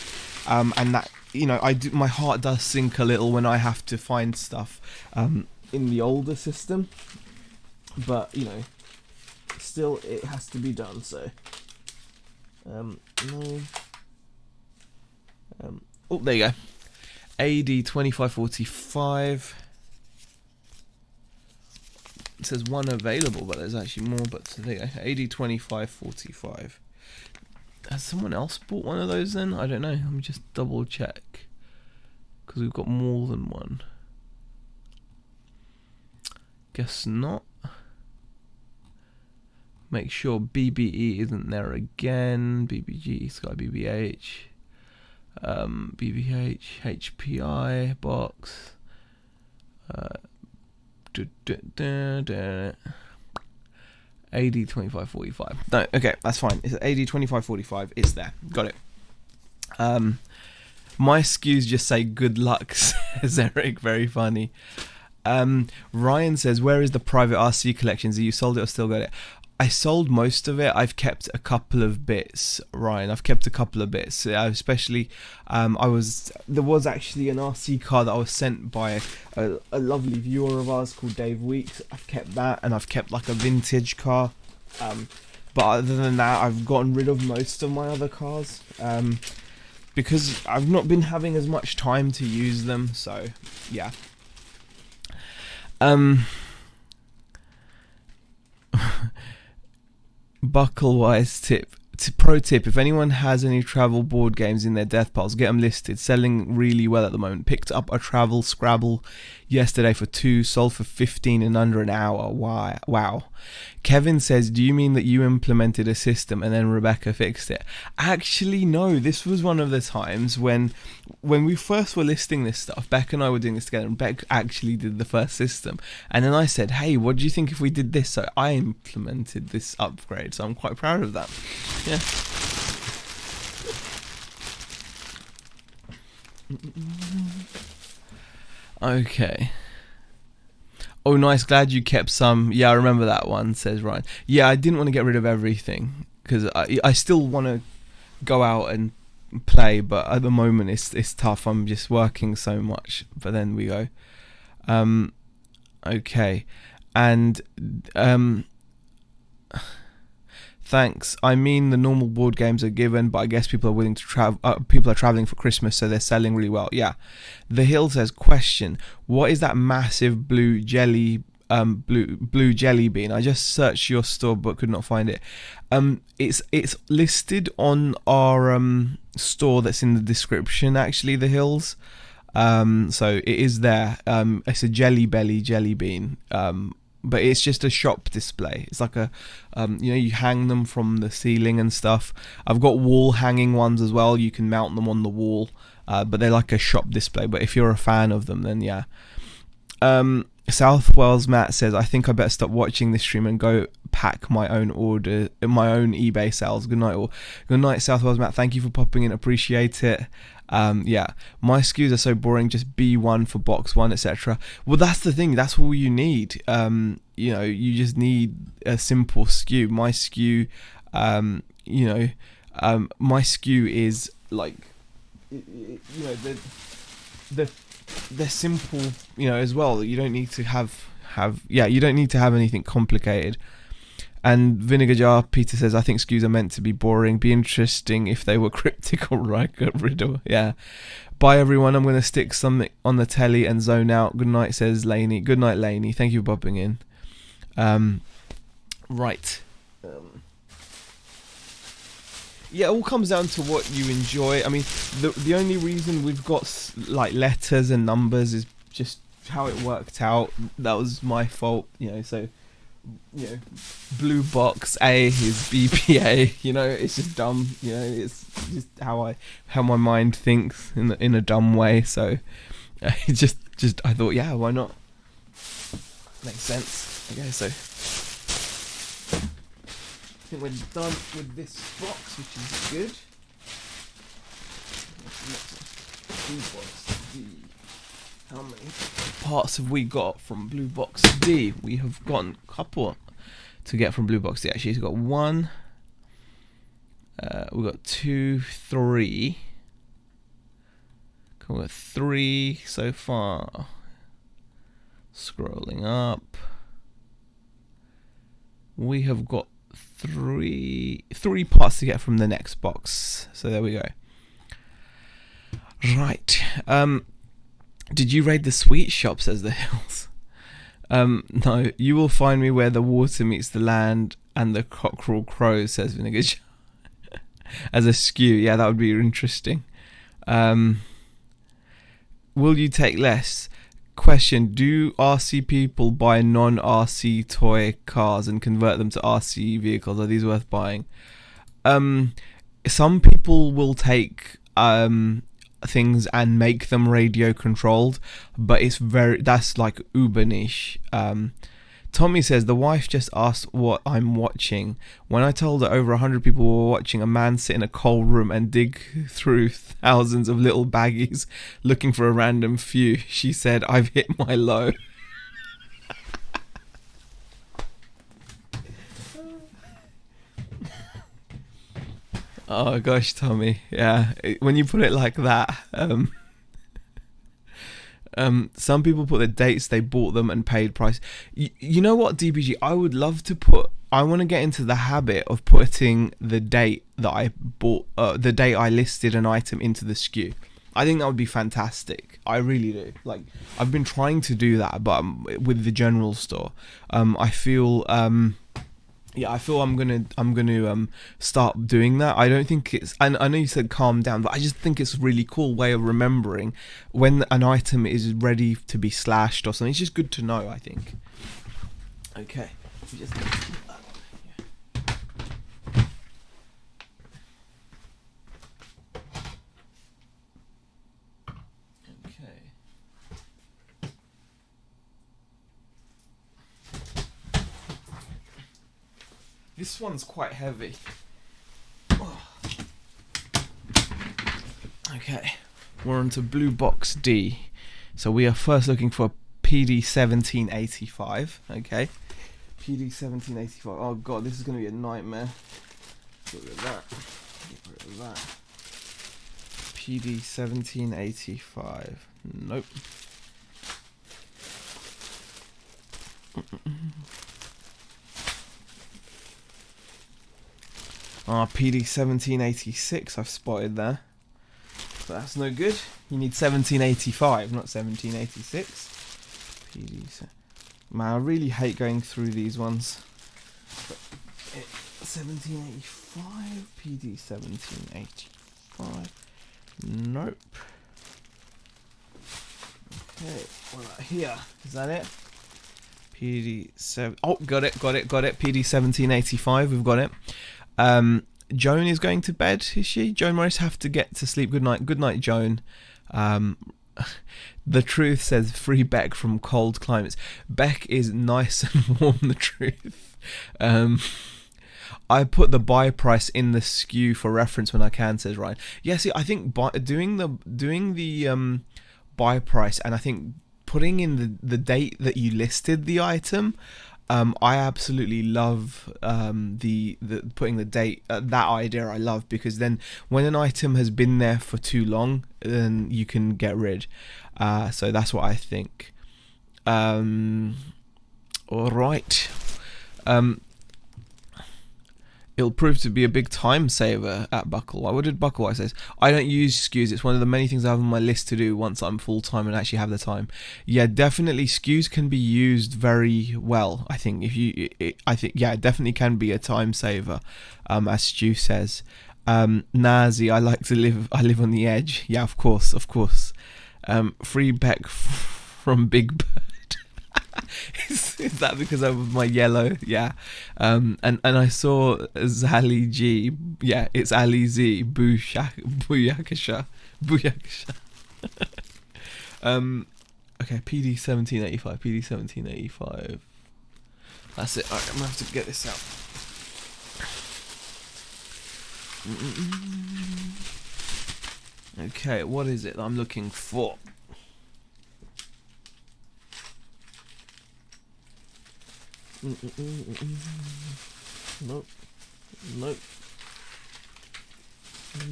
and that, my heart does sink a little when I have to find stuff in the older system, but still it has to be done. So no. Oh, there you go. AD 2545. It says one available, but there's actually more. But there you go. AD 2545. Has someone else bought one of those then? I don't know. Let me just double check, because we've got more than one. Guess not. Make sure BBE isn't there again. BBG, Sky BBH, BBH, HPI box. AD 2545. No, okay, that's fine. It's AD 2545. It's there. Got it. My SKUs just say good luck, says Eric. Very funny. Ryan says, where is the private RC collections? Have you sold it or still got it? I sold most of it. I've kept a couple of bits, Ryan. I've kept a couple of bits. Especially, there was actually an RC car that I was sent by a lovely viewer of ours called Dave Weeks. I've kept that, and I've kept like a vintage car. But other than that, I've gotten rid of most of my other cars, because I've not been having as much time to use them. So, yeah. Buckle-wise pro tip: if anyone has any travel board games in their death piles, get them listed. Selling really well at the moment. Picked up a travel Scrabble yesterday for 2, sold for 15 in under an hour. Wow. Kevin says, do you mean that you implemented a system and then Rebecca fixed it? Actually, no. This was one of the times when we first were listing this stuff, Beck and I were doing this together, and Beck actually did the first system. And then I said, hey, what do you think if we did this? So I implemented this upgrade. So I'm quite proud of that. Yeah. Okay. Oh, nice. Glad you kept some. Yeah, I remember that one, says Ryan. Yeah, I didn't want to get rid of everything, because I still want to go out and play, but at the moment it's tough. I'm just working so much. But then we go. Okay. And thanks. I mean, the normal board games are given, but I guess people are willing to travel. People are traveling for Christmas, so they're selling really well. Yeah. The Hill says, question: what is that massive blue jelly bean? I just searched your store but could not find it. It's listed on our store that's in the description. Actually, The Hills. So it is there. It's a jelly belly jelly bean. But it's just a shop display. It's like a, you hang them from the ceiling and stuff. I've got wall hanging ones as well. You can mount them on the wall, but they're like a shop display. But if you're a fan of them, then yeah. South Wales Matt says, I think I better stop watching this stream and go pack my own eBay sales. Good night all. Good night, South Wales Matt. Thank you for popping in. Appreciate it. Yeah, my SKUs are so boring. Just B1 for box 1, etc. Well, that's the thing. That's all you need. You just need a simple SKU. My SKU, my SKU is like, they're simple, as well. You don't need to have you don't need to have anything complicated. And Vinegar Jar Peter says, I think SKUs are meant to be boring. Be interesting if they were cryptic or riddle. Yeah. Bye everyone. I'm going to stick something on the telly and zone out. Good night, says Laney. Good night, Laney. Thank you for popping in. Right. Yeah, it all comes down to what you enjoy. I mean, the only reason we've got like letters and numbers is just how it worked out. That was my fault, so blue box A is BPA, it's just dumb, it's just how my mind thinks in a dumb way. So it just I thought, yeah, why not Makes sense. Okay, so I think we're done with this box, which is good. Blue box D. How many parts have we got from Blue Box D? We have got a couple to get from Blue Box D. Actually, we've got one. We've got 2, 3. We've got 3 so far. Scrolling up. We have got three parts to get from the next box. So there we go. Right. Did you raid the sweet shop, says the Hills? No, you will find me where the water meets the land and the cockerel crows, says Vinegar. As a skew, yeah, that would be interesting. Will you take less? Question: do RC people buy non-RC toy cars and convert them to RC vehicles? Are these worth buying? Some people will take things and make them radio controlled, but that's like uber niche. Tommy says, the wife just asked what I'm watching. When I told her over 100 people were watching a man sit in a cold room and dig through thousands of little baggies looking for a random few, she said, I've hit my low. Oh gosh, Tommy. Yeah, when you put it like that, some people put the dates they bought them and paid price. You know what, DBG? I would love to I want to get into the habit of putting the date that I bought, the date I listed an item into the SKU. I think that would be fantastic. I really do. Like, I've been trying to do that, but with the general store, I feel I'm gonna start doing that. I don't think it's. I know you said calm down, but I just think it's a really cool way of remembering when an item is ready to be slashed or something. It's just good to know, I think. Okay. This one's quite heavy. Okay, we're on to Blue Box D. So we are first looking for PD1785. Okay, PD1785. Oh god, this is going to be a nightmare. Get rid of that. Get rid of that. PD1785. Nope. PD1786 I've spotted there. But that's no good. You need 1785, not 1786. Man, I really hate going through these ones. But 1785, PD1785. Nope. Okay, what about here? Is that it? PD7. Oh, got it. PD1785, we've got it. Joan is going to bed, is she? Joan Morris have to get to sleep. Good night, Joan. The truth says free Beck from cold climates. Beck is nice and warm, the truth. I put the buy price in the SKU for reference when I can, says Ryan. Yeah, see, I think doing the buy price, and I think putting in the date that you listed the item, I absolutely love the putting the date. That idea I love, because then when an item has been there for too long, then you can get rid. So that's what I think. All right. It'll prove to be a big time saver at Buckle. What did Bucklewise says? I don't use SKUs. It's one of the many things I have on my list to do once I'm full time and actually have the time. Yeah, definitely SKUs can be used very well. I think it definitely can be a time saver. As Stu says. Nazi, I live on the edge. Yeah, of course. Free Beck from Big Bird. Is that because of my yellow? Yeah. And I saw Zali G. Yeah, it's Ali Z. Booyakasha. Okay, PD 1785. PD 1785. That's it. Alright, I'm gonna have to get this out. Okay, what is it that I'm looking for? Nope. Nope.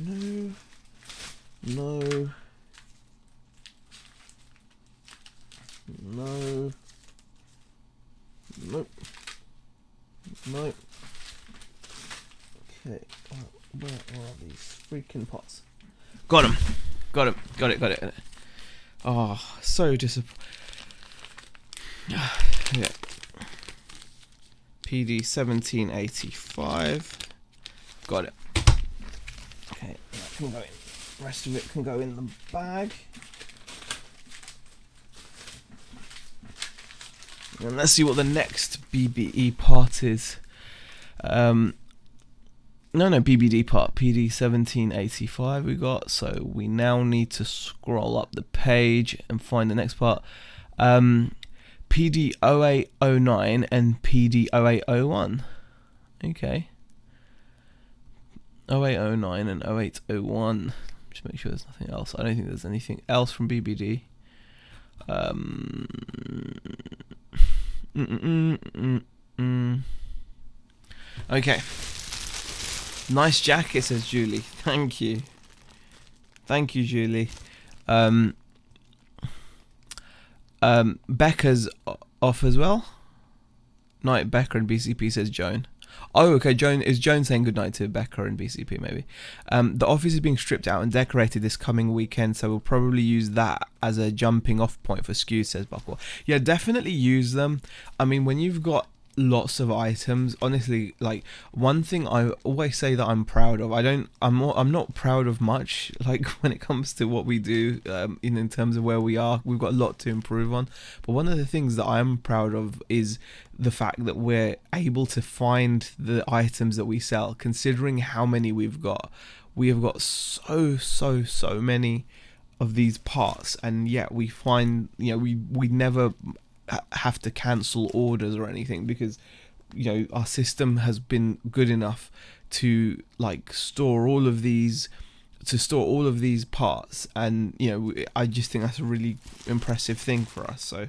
No. No. No. Nope. Nope. Okay. Where are these freaking pots? Got him. Got him. Got it. Oh, so disappointing. Yeah. PD 1785. Got it. Okay, that can go in. The rest of it can go in the bag. And let's see what the next BBE part is. BBD part. PD 1785 we got. So we now need to scroll up the page and find the next part. PD 0809 and PD 0801. Okay. 0809 and 0801. Just make sure there's nothing else. I don't think there's anything else from BBD. Okay. Nice jacket, says Julie. Thank you. Thank you, Julie. Becca's off as well. Night, Becca and BCP, says Joan. Oh, okay. Is Joan saying goodnight to Becca and BCP, maybe? The office is being stripped out and decorated this coming weekend, so we'll probably use that as a jumping off point for SKUs, says Buckle. Yeah, definitely use them. I mean, when you've got lots of items, honestly, like, one thing I always say that I'm proud of, I'm not proud of much, like, when it comes to what we do, in terms of where we are. We've got a lot to improve on, but one of the things that I'm proud of is the fact that we're able to find the items that we sell, considering how many we've got. We have got so many of these parts, and yet we find, we never have to cancel orders or anything, because our system has been good enough to store all of these parts, and I just think that's a really impressive thing for us. So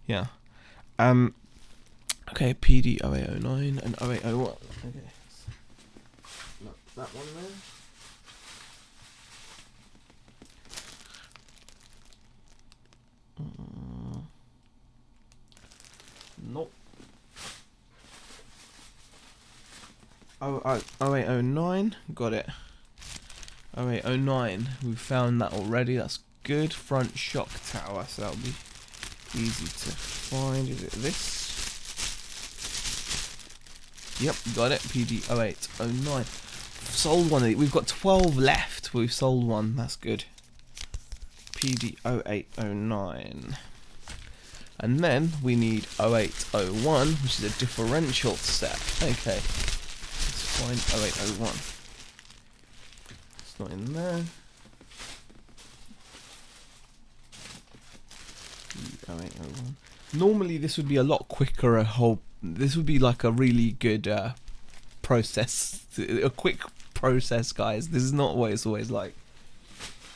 yeah. Okay, PD 0809 and 0801. Okay, that one there. Nope. 0809, got it. 0809, we found that already. That's good. Front shock tower, so that'll be easy to find. Is it this? Yep, got it. PD 0809. Sold one of these. We've got 12 left. We've sold one. That's good. PD 0809. And then we need 0801, which is a differential set. Okay, let's find 0801. It's not in there. 0801. Normally this would be a lot quicker. This would be like a really good process, a quick process, guys. This is not what it's always like.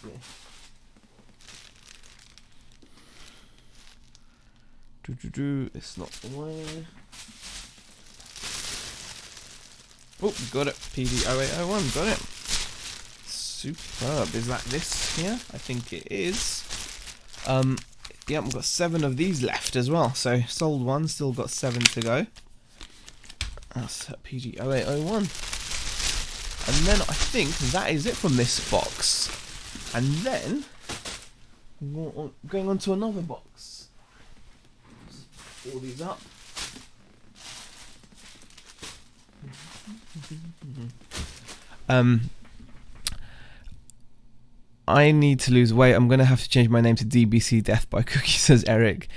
Yeah. It's not the way. Oh, got it. PD 0801, got it. Superb. Is that this here? I think it is. Yeah, we've got 7 of these left as well. So sold one, still got 7 to go. That's PD 0801. And then I think that is it from this box. And then going on to another box. All these up. I need to lose weight. I'm going to have to change my name to DBC Death by Cookie, says Eric.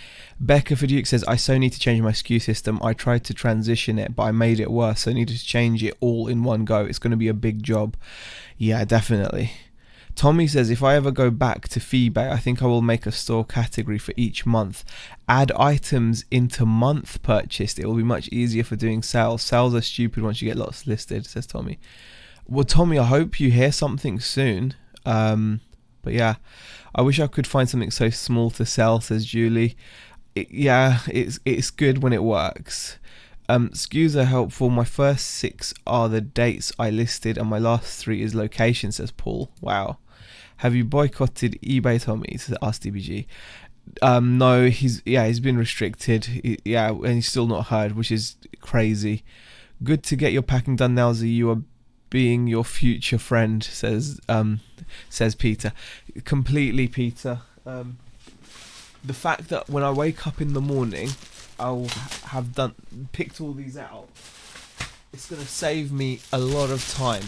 Becca Faduke says, I so need to change my SKU system. I tried to transition it, but I made it worse. So I need to change it all in one go. It's going to be a big job. Yeah, definitely. Tommy says, if I ever go back to eBay, I think I will make a store category for each month. Add items into month purchased. It will be much easier for doing sales. Sales are stupid once you get lots listed, says Tommy. Well, Tommy, I hope you hear something soon. But yeah, I wish I could find something so small to sell, says Julie. It's good when it works. SKUs are helpful. My first 6 are the dates I listed, and my last 3 is location, says Paul. Wow. Have you boycotted eBay, Tommy? Says RSDBG. No, he's been restricted. And he's still not heard, which is crazy. Good to get your packing done now, Z. You are being your future friend, says Peter. Completely, Peter. The fact that when I wake up in the morning, I'll have picked all these out, it's going to save me a lot of time.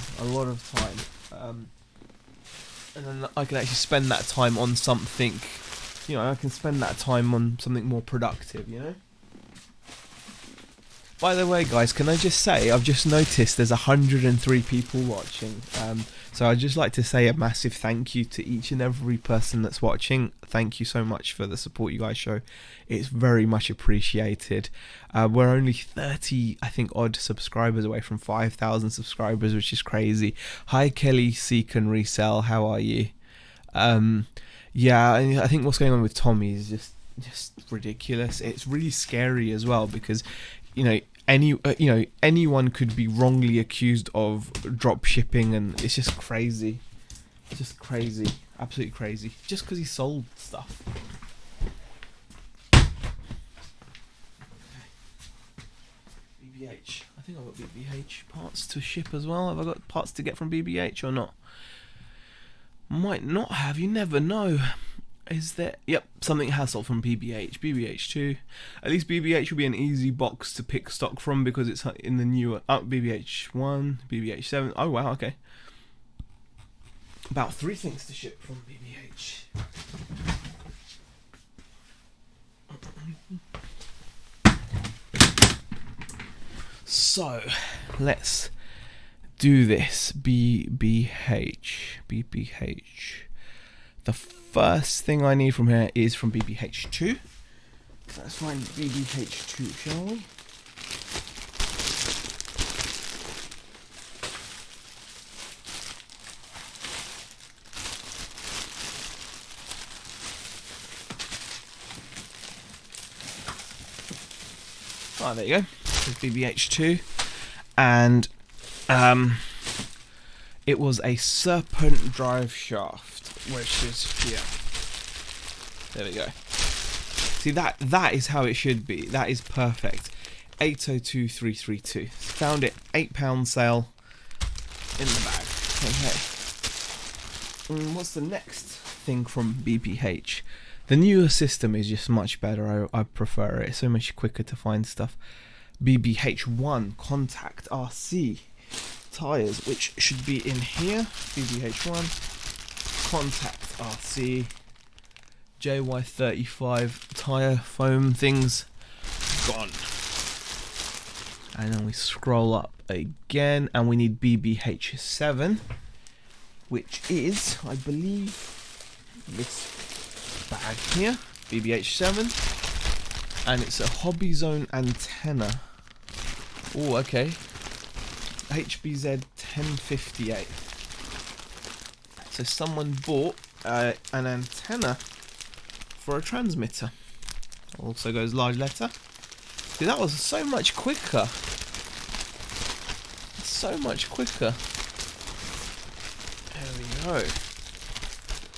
And then I can actually spend that time on something, I can spend that time on something more productive, By the way, guys, can I just say, I've just noticed there's 103 people watching. So I'd just like to say a massive thank you to each and every person that's watching. Thank you so much for the support you guys show. It's very much appreciated. We're only 30, I think, odd subscribers away from 5,000 subscribers, which is crazy. Hi, Kelly Seek and Resell. How are you? Yeah, and I think what's going on with Tommy is just ridiculous. It's really scary as well because, anyone could be wrongly accused of drop shipping, and it's just crazy. Absolutely crazy. Just because he sold stuff. BBH. I think I've got BBH parts to ship as well. Have I got parts to get from BBH or not? Might not have. You never know. Is there? Yep, something has sold from BBH. BBH2. At least BBH will be an easy box to pick stock from because it's in the newer BBH1, BBH7. Oh wow, okay. About 3 things to ship from BBH. So let's do this. BBH. The first thing I need from here is from BBH2. Let's find BBH2, shall we? Oh, there you go. There's BBH2. And it was a serpent drive shaft, which is here. There we go. See, that is how it should be. That is perfect. 802332. Found it. £8 sale in the bag. Okay. What's the next thing from BPH? The newer system is just much better. I prefer it. It's so much quicker to find stuff. BBH1 Contact RC tires, which should be in here. BBH1 Contact RC JY35 tire foam things gone. And then we scroll up again, and we need BBH7, which is, I believe, this bag here. BBH7, and it's a Hobby Zone antenna. Oh, okay. HBZ 1058. So someone bought an antenna for a transmitter. Also goes large letter. See, that was so much quicker. So much quicker. There we go.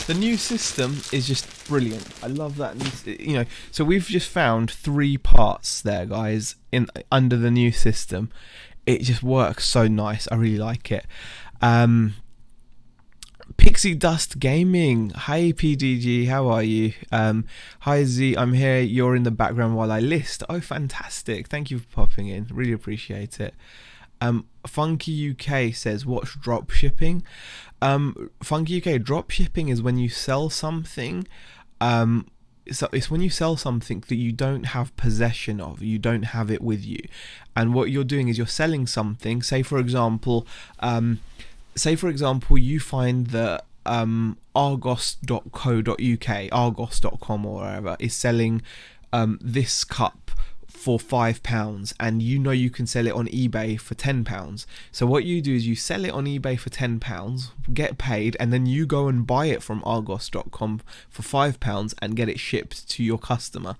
The new system is just brilliant. I love that. So we've just found 3 parts there, guys, under the new system. It just works so nice. I really like it. Pixie Dust Gaming. Hi PDG, how are you? Hi Z, I'm here. You're in the background while I list. Oh, fantastic. Thank you for popping in. Really appreciate it. Funky UK says, what's drop shipping? Funky UK, drop shipping is when you sell something. So it's when you sell something that you don't have possession of, you don't have it with you, and what you're doing is you're selling something. Say for example, you find that argos.co.uk, argos.com or wherever, is selling this cup for £5, and you know you can sell it on eBay for £10. So what you do is you sell it on eBay for £10, get paid, and then you go and buy it from argos.com for £5 and get it shipped to your customer.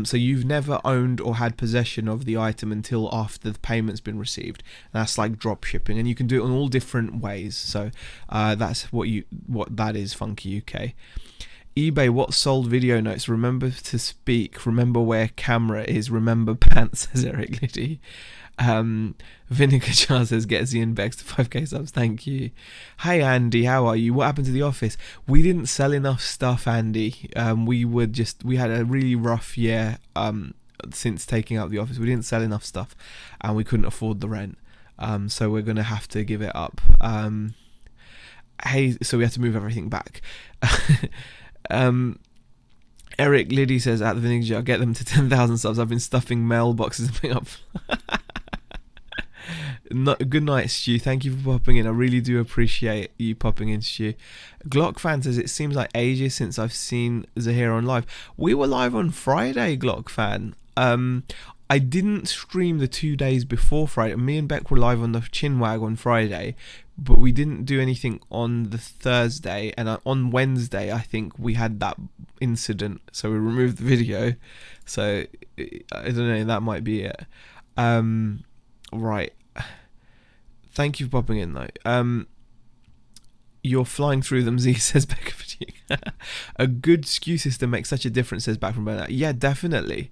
So you've never owned or had possession of the item until after the payment's been received. And that's like drop shipping, and you can do it in all different ways. So that's what that is, Funky UK. eBay, what sold video notes? Remember to speak. Remember where camera is. Remember pants, says Eric Liddy. Vinegar Jar says, get Z and Bex to 5k subs. Thank you. Hey Andy, how are you? What happened to the office? We didn't sell enough stuff, Andy. We had a really rough year since taking out the office. We didn't sell enough stuff, and we couldn't afford the rent. So we're gonna have to give it up. So we have to move everything back. Eric Liddy says, at the Vinegar Jar, get them to 10,000 subs. I've been stuffing mailboxes and picking up. Good night, Stu. Thank you for popping in. I really do appreciate you popping in, Stu. Glock fan says, it seems like ages since I've seen Zahir on live. We were live on Friday, Glock fan. I didn't stream the 2 days before Friday. Me and Beck were live on the Chinwag on Friday, but we didn't do anything on the Thursday. And on Wednesday, I think we had that incident, so we removed the video. So I don't know, that might be it. Right. Thank you for popping in, though. You're flying through them, Z, says Beck. A good SKU system makes such a difference, says Back from Burnout. Yeah, definitely.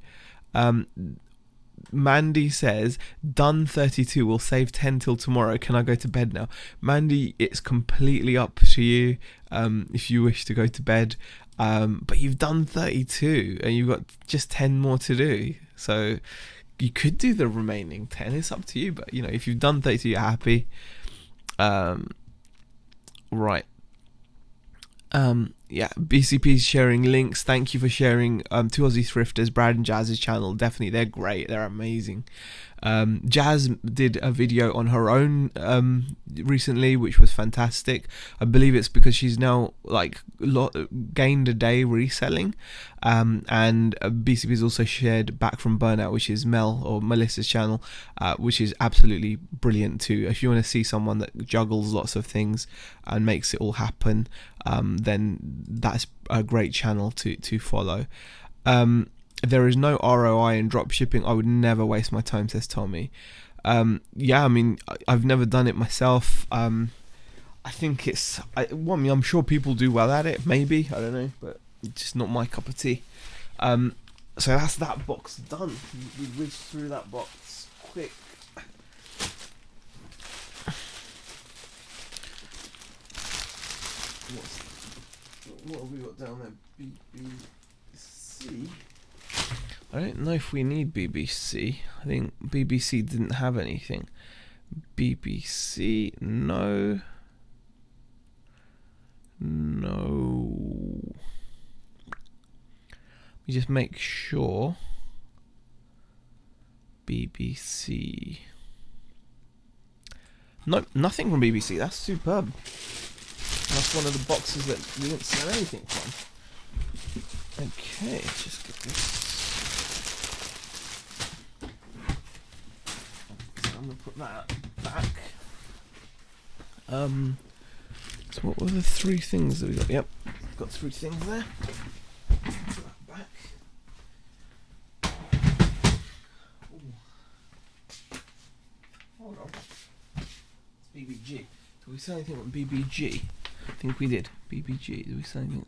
Mandy says, done 32, will save 10 till tomorrow. Can I go to bed now? Mandy, it's completely up to you if you wish to go to bed. But you've done 32 and you've got just 10 more to do. So you could do the remaining 10. It's up to you. But, you know, if you've done 32, you're happy. Right. Yeah, BCP's sharing links. Thank you for sharing Two Aussie Thrifters, Brad and Jazz's channel. Definitely, they're great. They're amazing. Jazz did a video on her own recently, which was fantastic. I believe it's because she's now gained a day reselling. And BCP's also shared Back from Burnout, which is Melissa's channel, which is absolutely brilliant too. If you want to see someone that juggles lots of things and makes it all happen, then that's a great channel to follow. There is no ROI in drop shipping. I would never waste my time, says Tommy. Yeah, I mean, I've never done it myself. I think I'm sure people do well at it, maybe, I don't know, but it's just not my cup of tea. So that's that box done. We whizzed through that box quick. What have we got down there? BBC. I don't know if we need BBC. I think BBC didn't have anything. BBC, no. Let me just make sure. BBC. Nope, nothing from BBC. That's superb. That's one of the boxes that we didn't sell anything from. Okay, let's just get this. I'm gonna put that back. So what were the three things that we got? Yep, got three things there. Put that back. Ooh. Hold on. It's BBG. Did we say anything about BBG? I think we did. BBG. Did we say anything?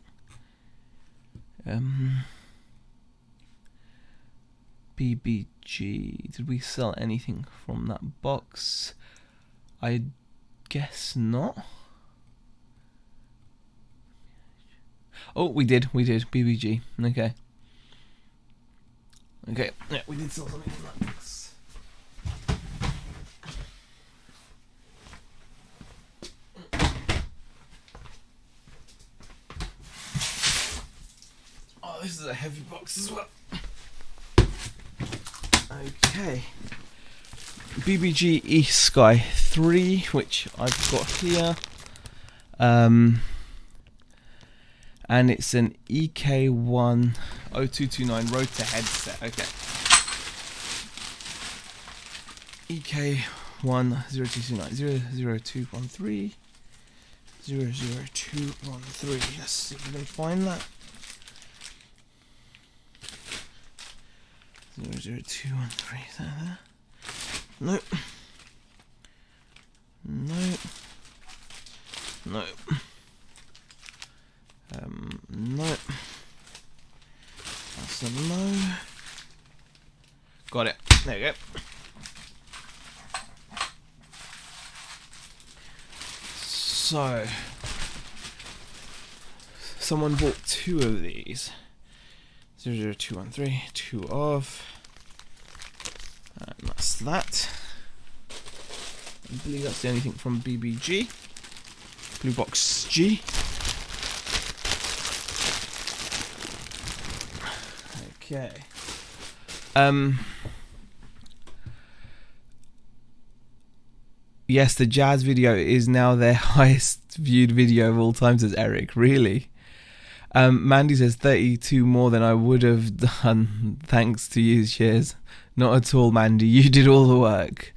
BBG. Did we sell anything from that box? I guess not. Oh, we did. BBG. Okay. Yeah, we did sell something from that box. Oh, this is a heavy box as well. Okay. BBG East Sky 3, which I've got here. and it's an EK1 0229 Rotor headset. Okay. EK1 0229 00213. Let's see if we can find that. 00213. Is that there? Nope. Nope. Nope. Nope. That's a no. Got it. There you go. So, someone bought 2 of these. 00213, 2 of. And that's that. I believe that's the only thing from BBG. Blue Box G. Okay. Yes, the jazz video is now their highest viewed video of all time, says Eric. Really? Mandy says 32 more than I would have done thanks to you, shares. Not at all, Mandy. You did all the work.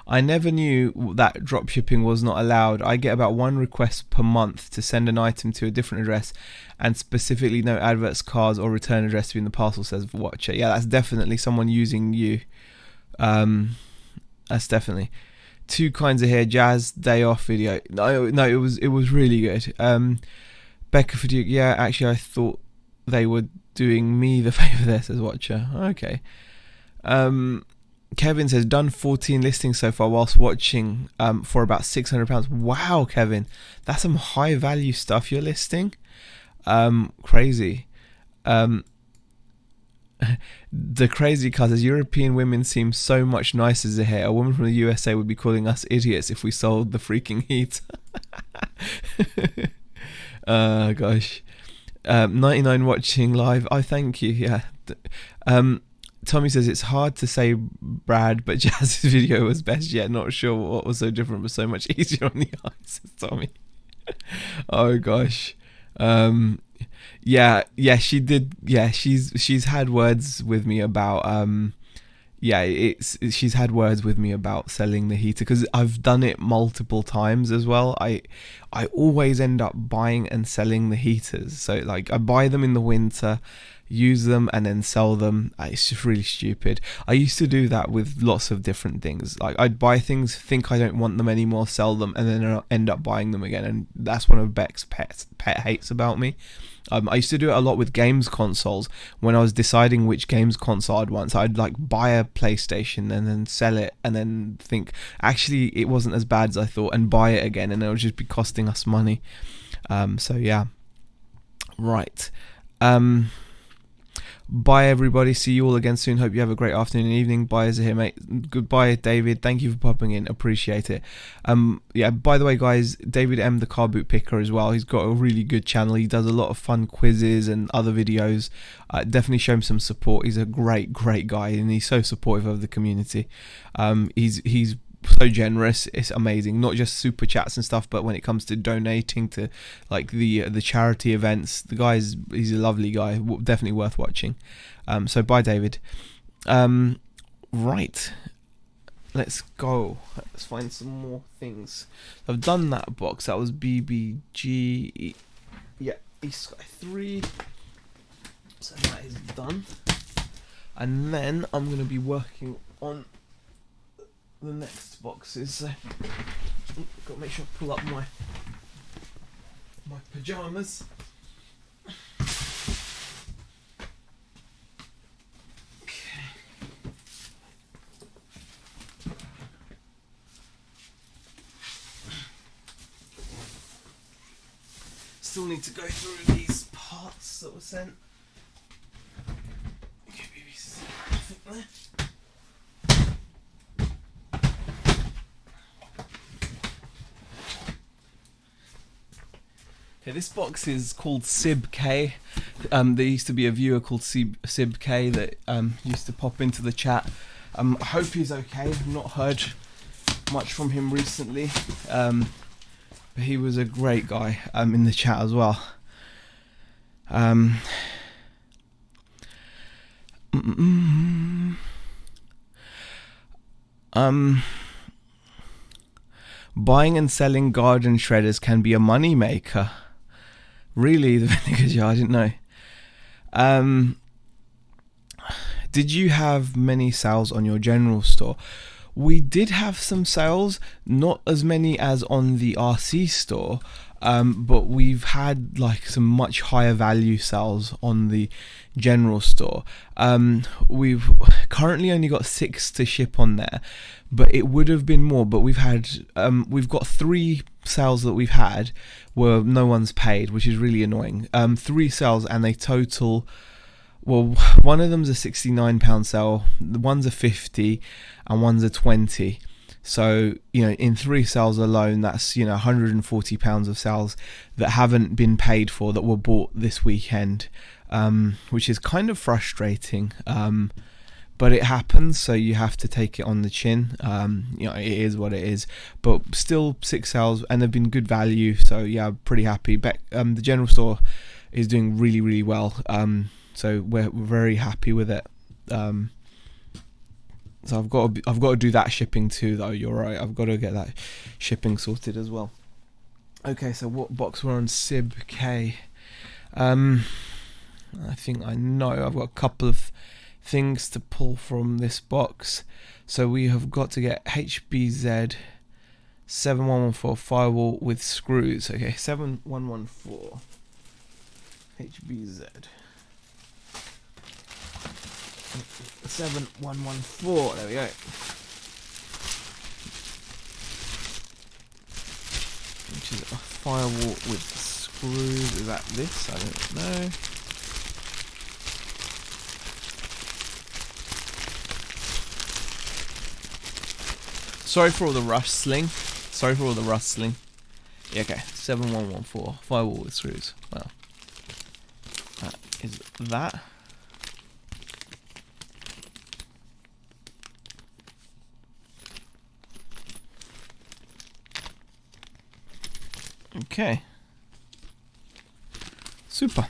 I never knew that dropshipping was not allowed. I get about 1 request per month to send an item to a different address and specifically no adverts, cards or return address to be in the parcel, says Watcher. Yeah, that's definitely someone using you. That's definitely. 2 kinds of hair, jazz day off video. No, it was really good. Becca for Duke, yeah, actually I thought they were doing me the favour there, says Watcher. Okay. Kevin says done 14 listings so far whilst watching for about £600. Wow, Kevin, that's some high value stuff you're listing. Crazy. The crazy cuz says European women seem so much nicer here. A woman from the USA would be calling us idiots if we sold the freaking heat. Gosh. 99 watching live. Oh, thank you. Yeah. Tommy says it's hard to say Brad, but Jazz's video was best yet. Not sure what was so different, but so much easier on the eyes, says Tommy. Oh gosh. Yeah, she did. Yeah, she's had words with me about she's had words with me about selling the heater because I've done it multiple times as well. I always end up buying and selling the heaters. So like I buy them in the winter, use them and then sell them. It's just really stupid. I used to do that with lots of different things. Like I'd buy things, think I don't want them anymore, sell them, and then I'll end up buying them again. And that's one of Beck's pet hates about me. I used to do it a lot with games consoles. When I was deciding which games console I'd want, so I'd like buy a PlayStation and then sell it and then think actually it wasn't as bad as I thought and buy it again, and it would just be costing us money. So yeah, right. Bye everybody, see you all again soon. Hope you have a great afternoon and evening. Bye Zahir, mate. Goodbye David, thank you for popping in, appreciate it. Yeah, by the way guys, David M, the car boot picker as well, he's got a really good channel. He does a lot of fun quizzes and other videos. Definitely show him some support. He's a great guy and he's so supportive of the community. He's so generous, it's amazing. Not just super chats and stuff, but when it comes to donating to like the charity events, he's a lovely guy, definitely worth watching. So bye David. Right, let's go, let's find some more things. I've done that box, that was BBG, yeah, East Sky 3, so that is done. And then I'm going to be working on the next boxes. So got to make sure I pull up my pajamas. Okay. Still need to go through these parts that were sent. Okay, babies. Nothing there. Okay, this box is called Sib K. There used to be a viewer called Sib K that used to pop into the chat. I hope he's okay. I've not heard much from him recently, but he was a great guy in the chat as well. Buying and selling garden shredders can be a money maker. Really, the vinegar jar, I didn't know. Did you have many sales on your general store? We did have some sales, not as many as on the RC store, but we've had like some much higher value sales on the general store. We've currently only got 6 to ship on there, but it would have been more. But we've got 3 sales that we've had where no one's paid, which is really annoying. 3 sales, and they total. Well, one of them's a £69 sale, one's a 50, and one's a 20. So, in 3 sales alone, that's, £140 of sales that haven't been paid for, that were bought this weekend, which is kind of frustrating. But it happens, so you have to take it on the chin. It is what it is. But still 6 sales, and they've been good value. So yeah, pretty happy. The general store is doing really, really well. So we're very happy with it. So I've got to do that shipping too, though. You're right. I've got to get that shipping sorted as well. Okay, so what box we're on? Sib K. I think I know. I've got a couple of things to pull from this box. So we have got to get HBZ 7114 firewall with screws. Okay, 7114 HBZ 7114. There we go. Which is a firewall with screws. Is that this? I don't know. Sorry for all the rustling. Yeah, okay, 7114 firewall with screws. Well, that is that. Okay. Super.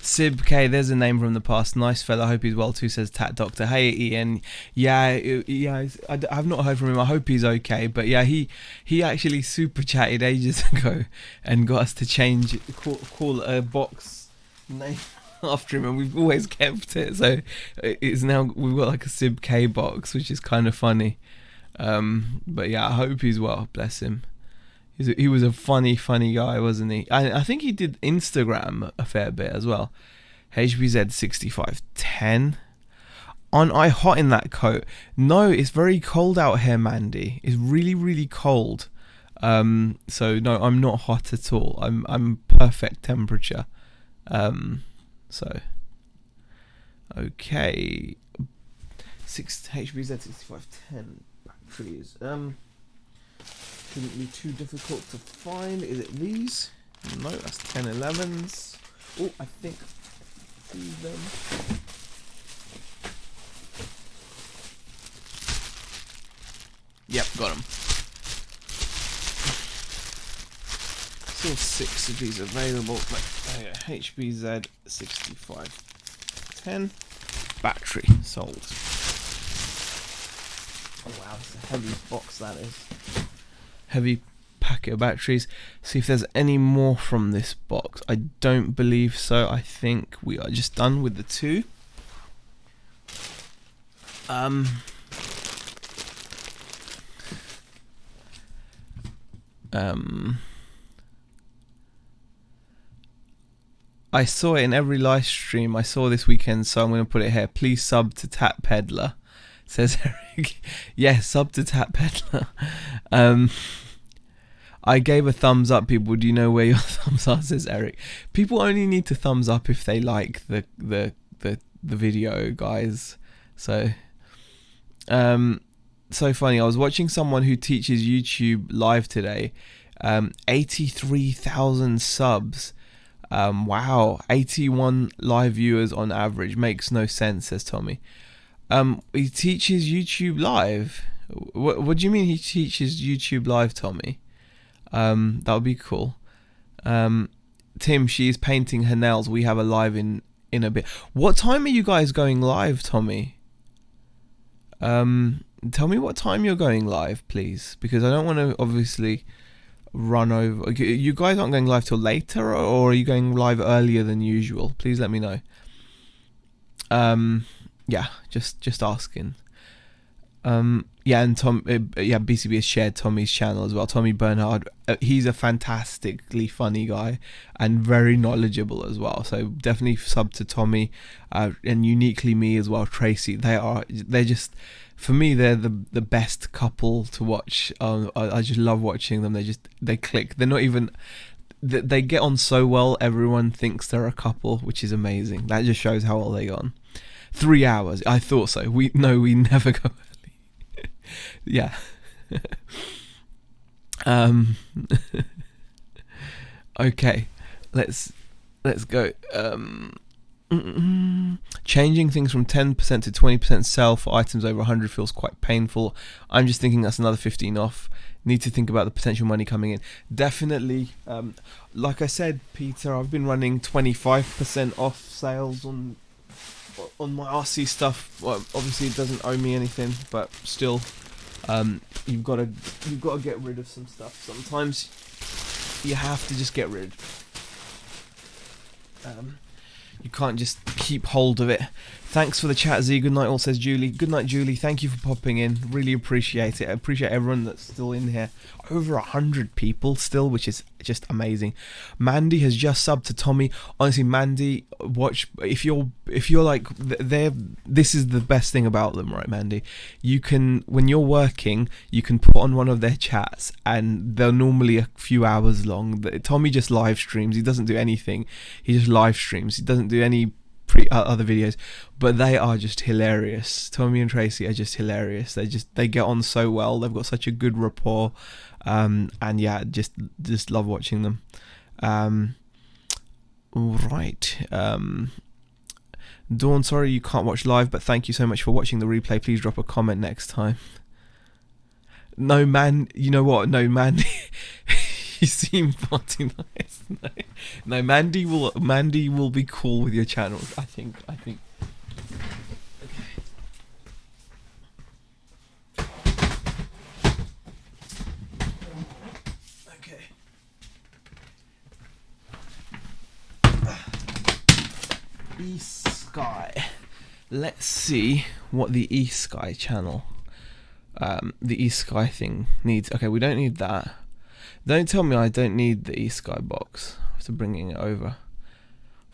Sib K, there's a name from the past. Nice fella. Hope he's well too, says Tat Doctor. Hey Ian. Yeah. I've not heard from him. I hope he's okay. But yeah, he actually super chatted ages ago and got us to call a box name after him, and we've always kept it. So it's now we've got like a Sib K box, which is kind of funny. But yeah, I hope he's well. Bless him. He was a funny guy, wasn't he? I think he did Instagram a fair bit as well. HBZ 6510. Aren't I hot in that coat? No, it's very cold out here, Mandy. It's really, really cold. So no, I'm not hot at all. I'm perfect temperature. So okay. HBZ 6510 batteries. Shouldn't be too difficult to find. Is it these? No, that's 1011s. Oh, I think these them. Yep, got them. Still 6 of these available. HBZ 6510 battery sold. Oh wow, it's a heavy box that is. Heavy packet of batteries. See if there's any more from this box. I don't believe so. I think we are just done with the 2. I saw it in every live stream I saw this weekend, so I'm going to put it here. Please sub to Tap Peddler, says Eric. Yes, sub to Tap Peddler. I gave a thumbs up, people. Do you know where your thumbs are, says Eric. People only need to thumbs up if they like the video, guys. So so funny. I was watching someone who teaches YouTube live today, 83,000 subs. Wow, 81 live viewers on average. Makes no sense, says Tommy. He teaches YouTube live. What do you mean he teaches YouTube live, Tommy? That would be cool. Tim, she's painting her nails. We have a live in a bit. What time are you guys going live, Tommy? Tell me what time you're going live, please, because I don't want to obviously run over. You guys aren't going live till later, or are you going live earlier than usual? Please let me know. Yeah, just asking. Yeah, and BCB has shared Tommy's channel as well. Tommy Bernhard, he's a fantastically funny guy and very knowledgeable as well. So definitely sub to Tommy, and uniquely me as well, Tracy. They're just, for me, they're the best couple to watch. I just love watching them. They click. They're not even. They get on so well. Everyone thinks they're a couple, which is amazing. That just shows how well they got on. 3 hours. I thought so. We never go early. Yeah. Okay. Let's go. Changing things from 10% to 20% sell for items over 100 feels quite painful. I'm just thinking that's another 15 off. Need to think about the potential money coming in. Definitely. Like I said, Peter, I've been running 25% off sales on my RC stuff. Well, obviously it doesn't owe me anything, but still, you've got to get rid of some stuff. Sometimes you have to just get rid. You can't just keep hold of it. Thanks for the chat, Z. Good night, all, says Julie. Good night, Julie. Thank you for popping in. Really appreciate it. I appreciate everyone that's still in here. Over 100 people still, which is just amazing. Mandy has just subbed to Tommy. Honestly, Mandy, watch. If you're like, this is the best thing about them, right, Mandy? You can, when you're working, you can put on one of their chats, and they're normally a few hours long. Tommy just live streams. He doesn't do anything. He just live streams. He doesn't do any other videos, but they are just hilarious. Tommy and Tracy are just hilarious. They get on so well. They've got such a good rapport, and yeah, just love watching them. Right. Dawn, sorry you can't watch live, but thank you so much for watching the replay. Please drop a comment next time. No, man, you know what? No, man. You seem far too nice. No, Mandy will be cool with your channel. I think. Okay. Okay. East Sky. Let's see what the East Sky channel, the East Sky thing needs. Okay, we don't need that. Don't tell me I don't need the East Sky box after bringing it over.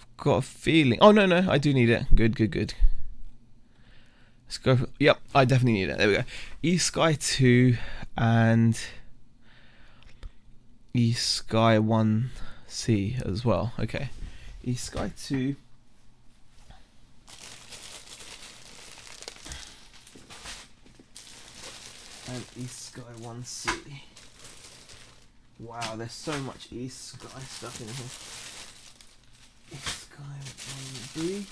I've got a feeling. Oh, no, I do need it. Good. Let's go. Yep, I definitely need it. There we go. East Sky 2 and East Sky 1C as well. Okay. East Sky 2. And East Sky 1C. Wow, there's so much East Sky stuff in here. East Sky 1B.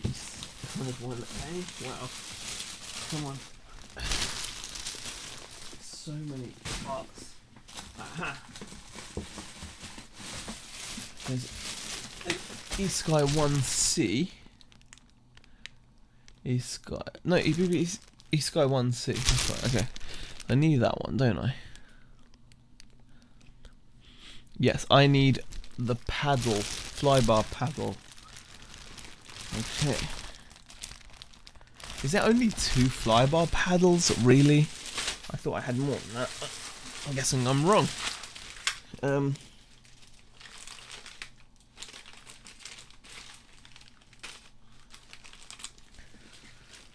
East Sky 1A. Wow. Come on. So many parts. Aha. There's East Sky 1C. East Sky. No, East Sky 1C. That's right. Okay. I need that one, don't I? Yes, I need the paddle. Flybar paddle. Okay. Is there only 2 flybar paddles? Really? I thought I had more than that. I'm guessing I'm wrong.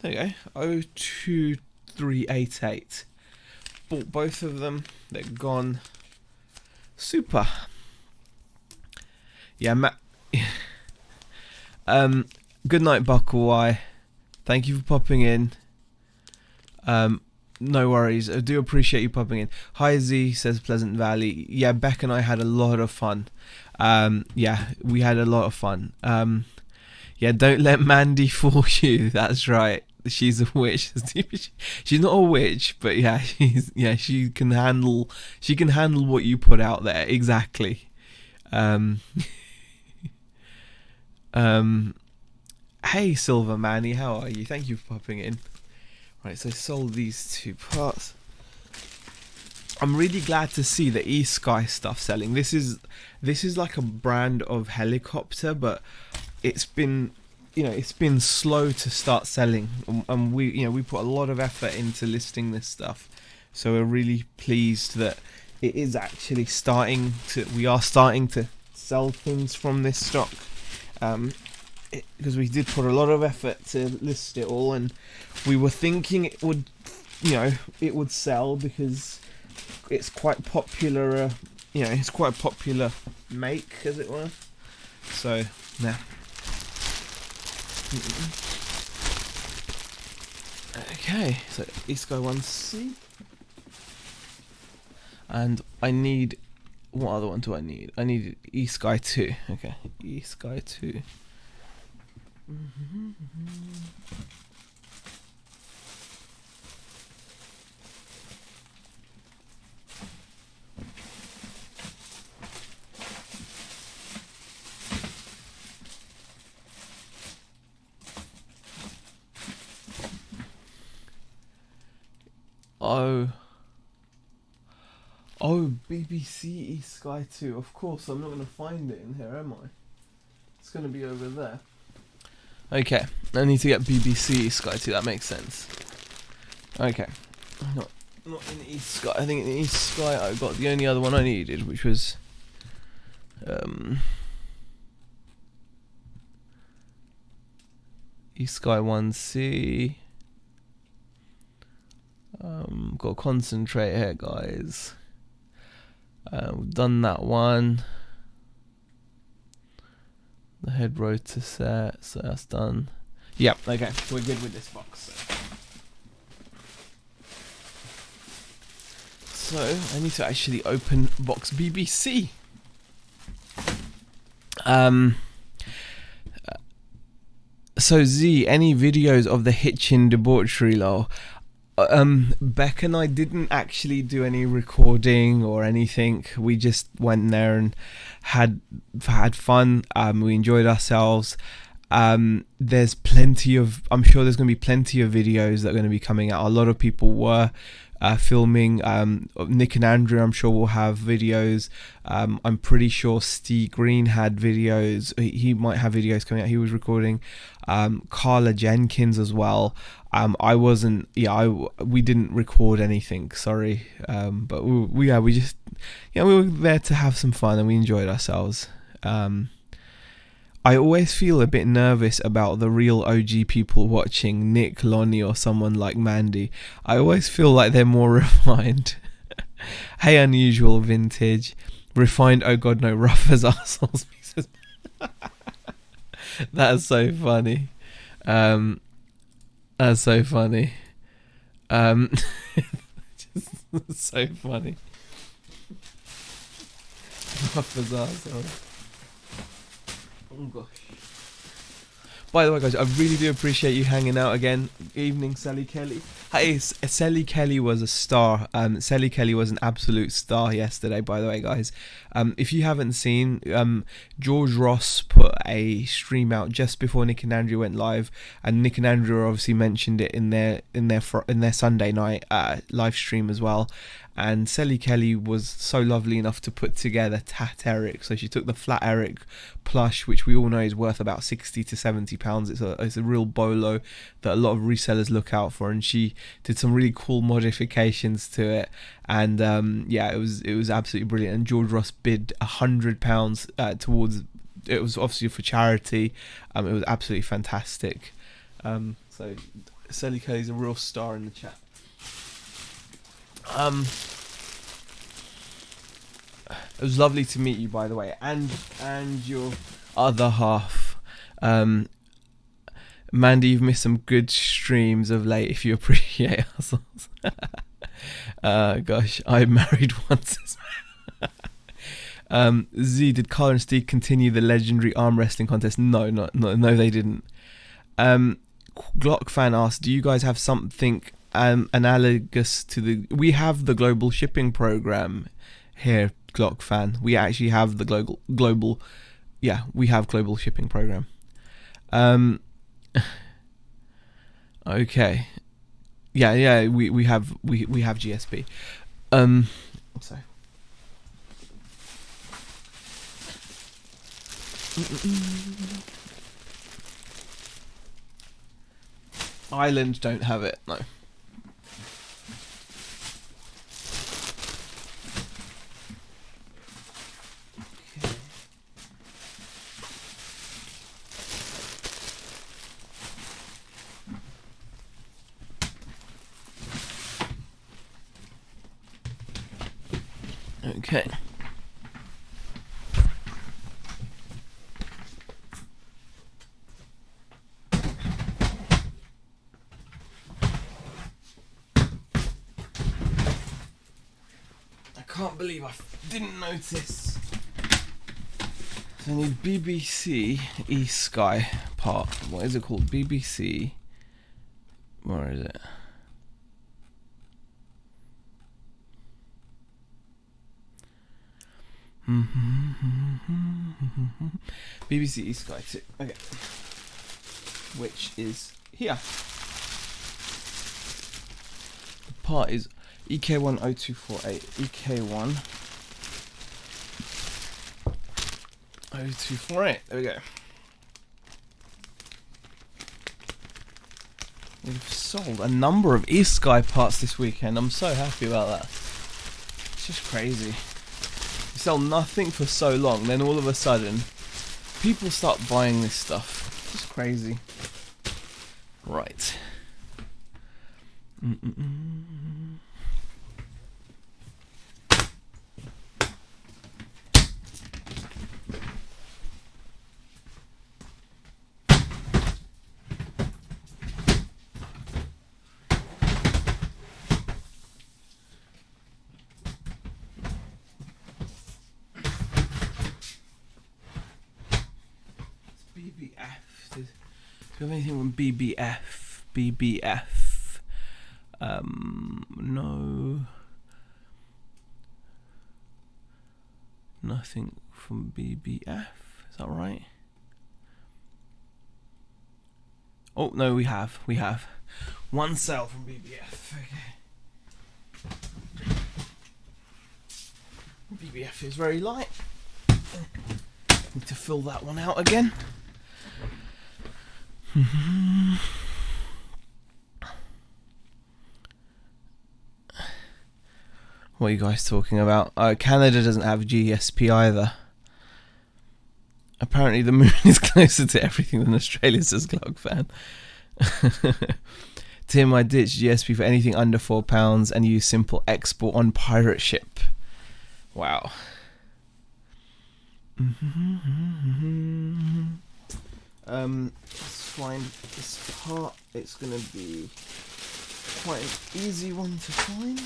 There you go. 02388. Bought both of them. They're gone. Super. Yeah, good night, Bucklewye. Thank you for popping in. No worries. I do appreciate you popping in. Hi Z says Pleasant Valley. Yeah, Beck and I had a lot of fun. Yeah, we had a lot of fun. Yeah, don't let Mandy fool you. That's right. She's a witch. She's not a witch, but yeah, she can handle what you put out there. Exactly. Hey Silver Manny, how are you? Thank you for popping in. Right, so I sold these 2 parts. I'm really glad to see the eSky stuff selling. This is like a brand of helicopter, but it's been slow to start selling, and we put a lot of effort into listing this stuff, so we're really pleased that it is actually we are starting to sell things from this stock, because we did put a lot of effort to list it all, and we were thinking it would sell because it's quite popular, it's quite a popular make, as it were. So yeah. Okay, so eSky 1C, and I need, what other one do I need? I need eSky 2. Okay, eSky 2. Oh, BBC eSky 2. Of course, I'm not going to find it in here, am I? It's going to be over there. Okay, I need to get BBC eSky 2. That makes sense. Okay, not in eSky. I think in eSky I got the only other one I needed, which was eSky 1C. Got to concentrate here, guys. We've done that one. The head rotor set, so that's done. Yep, okay, we're good with this box. So I need to actually open box BBC. So Z, any videos of the Hitchin debauchery lol? Beck and I didn't actually do any recording or anything. We just went there and had fun. We enjoyed ourselves. There's plenty of, I'm sure there's going to be plenty of videos that are going to be coming out. A lot of people were filming. Nick and Andrew, I'm sure, will have videos. I'm pretty sure Steve Green had videos. He might have videos coming out. He was recording. Carla Jenkins as well. I wasn't. Yeah, we didn't record anything. Sorry. But we were there to have some fun, and we enjoyed ourselves. I always feel a bit nervous about the real OG people watching, Nick, Lonnie, or someone like Mandy. I always feel like they're more refined. Hey, unusual vintage. Refined, oh god, no, rough as arseholes. That's so funny. That's so funny. Just so funny. Rough as arseholes. Oh gosh. By the way, guys, I really do appreciate you hanging out again. Evening, Sally Kelly. Hey, Sally Kelly was a star. Sally Kelly was an absolute star yesterday, by the way, guys. If you haven't seen, George Ross put a stream out just before Nick and Andrew went live, and Nick and Andrew obviously mentioned it in their Sunday night live stream as well. And Sally Kelly was so lovely enough to put together Tat Eric. So she took the Flat Eric plush, which we all know is worth about £60 to £70. It's a real bolo that a lot of resellers look out for, and she did some really cool modifications to it. And yeah, it was absolutely brilliant. And George Ross bid £100 towards. It was obviously for charity. It was absolutely fantastic. So Sally Kelly's a real star in the chat. It was lovely to meet you, by the way, and your other half, Mandy, you've missed some good streams of late if you appreciate hustles. Gosh, I married once. Z, did Carl and Steve continue the legendary arm wrestling contest? No, no, they didn't. Glock fan asked, do you guys have something analogous to the... We have the global shipping program here, Glock fan. We actually have the global... Yeah, we have global shipping program. Okay. Yeah, we have GSP. Sorry. Ireland don't have it, no. Okay. I can't believe I didn't notice. So I need BBC eSky part. What is it called? BBC. Where is it? BBC eSky 2. Okay. Which is here. The part is EK10248. EK1 0248. There we go. We've sold a number of eSky parts this weekend. I'm so happy about that. It's just crazy. We sell nothing for so long, then all of a sudden, people start buying this stuff. It's just crazy. Right. BBF. Do you have anything from BBF? BBF. No. Nothing from BBF. Is that right? Oh no, we have. One sale from BBF. Okay. BBF is very light. Need to fill that one out again. What are you guys talking about? Canada doesn't have GSP either. Apparently the moon is closer to everything than Australia, says Glog fan. Tim, I ditched GSP for anything under £4 and use simple export on pirate ship. Wow. Let's find this part. It's gonna be quite an easy one to find.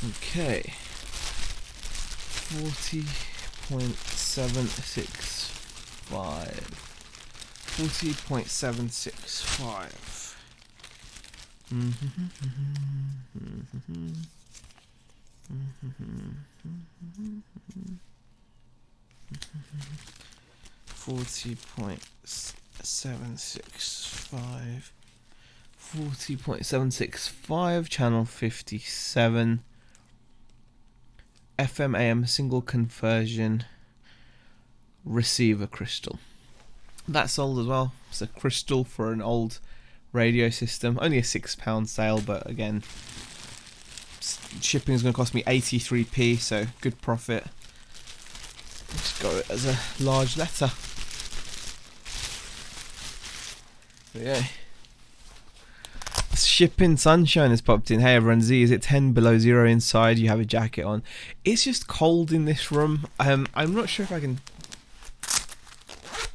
Okay. 40.765. 40.765. 40.765. 40.765. Channel 57. FM AM single conversion receiver crystal. That's sold as well. It's a crystal for an old radio system. Only a £6 sale, but again, shipping is going to cost me 83p, so good profit. Let's go as a large letter. So yeah, Shipping Sunshine has popped in. Hey everyone, Z, is it 10 below zero inside? You have a jacket on. It's just cold in this room. I'm not sure if I can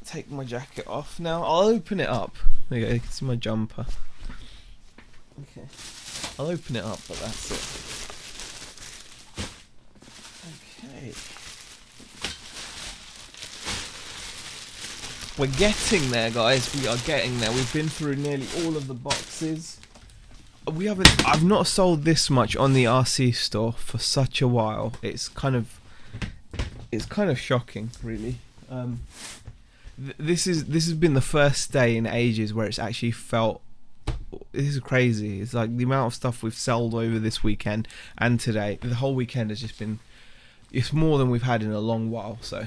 take my jacket off now. I'll open it up. There you go, you can see my jumper. Okay. I'll open it up, but that's it. Okay. We're getting there, guys. We are getting there. We've been through nearly all of the boxes. I've not sold this much on the RC store for such a while. It's kind of shocking, really. This has been the first day in ages where it's actually felt. This is crazy. It's like the amount of stuff we've sold over this weekend and today. The whole weekend has just been. It's more than we've had in a long while. So.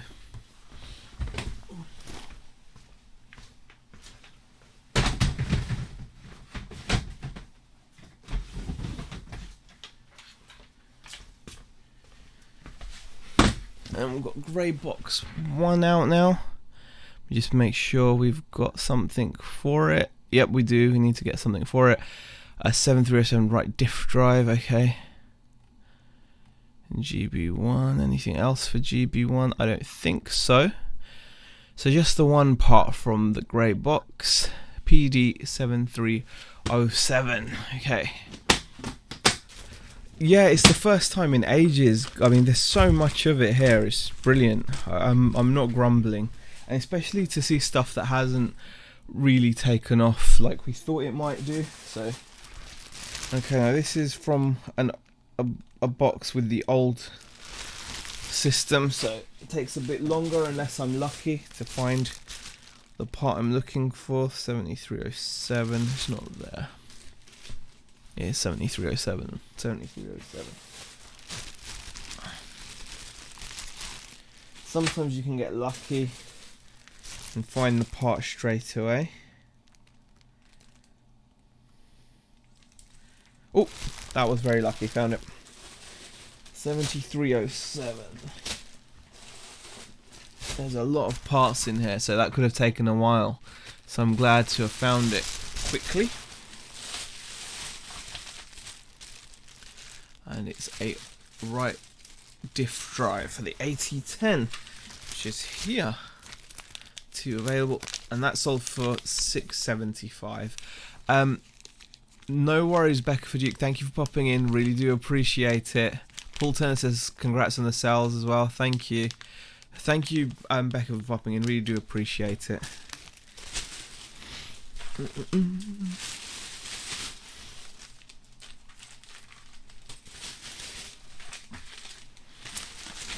And we've got grey box 1 out now. Just make sure we've got something for it. Yep, we do. We need to get something for it. A 7307 right diff drive. Okay. And GB1. Anything else for GB1? I don't think so. So just the one part from the grey box. PD7307. Okay. Yeah, it's the first time in ages. I mean, there's so much of it here. It's brilliant. I'm not grumbling, and especially to see stuff that hasn't really taken off like we thought it might do. So, okay, now this is from a box with the old system, so it takes a bit longer unless I'm lucky to find the part I'm looking for. 7307. It's not there. Yeah, 7307. 7307. Sometimes you can get lucky and find the part straight away. Oh, that was very lucky. Found it. 7307. There's a lot of parts in here, so that could have taken a while. So I'm glad to have found it quickly. And it's a right diff drive for the AT10, which is here. 2 available, and that sold for $675. No worries, Becca for Duke. Thank you for popping in. Really do appreciate it. Paul Turner says congrats on the sales as well. Thank you. Thank you, Becca, for popping in. Really do appreciate it.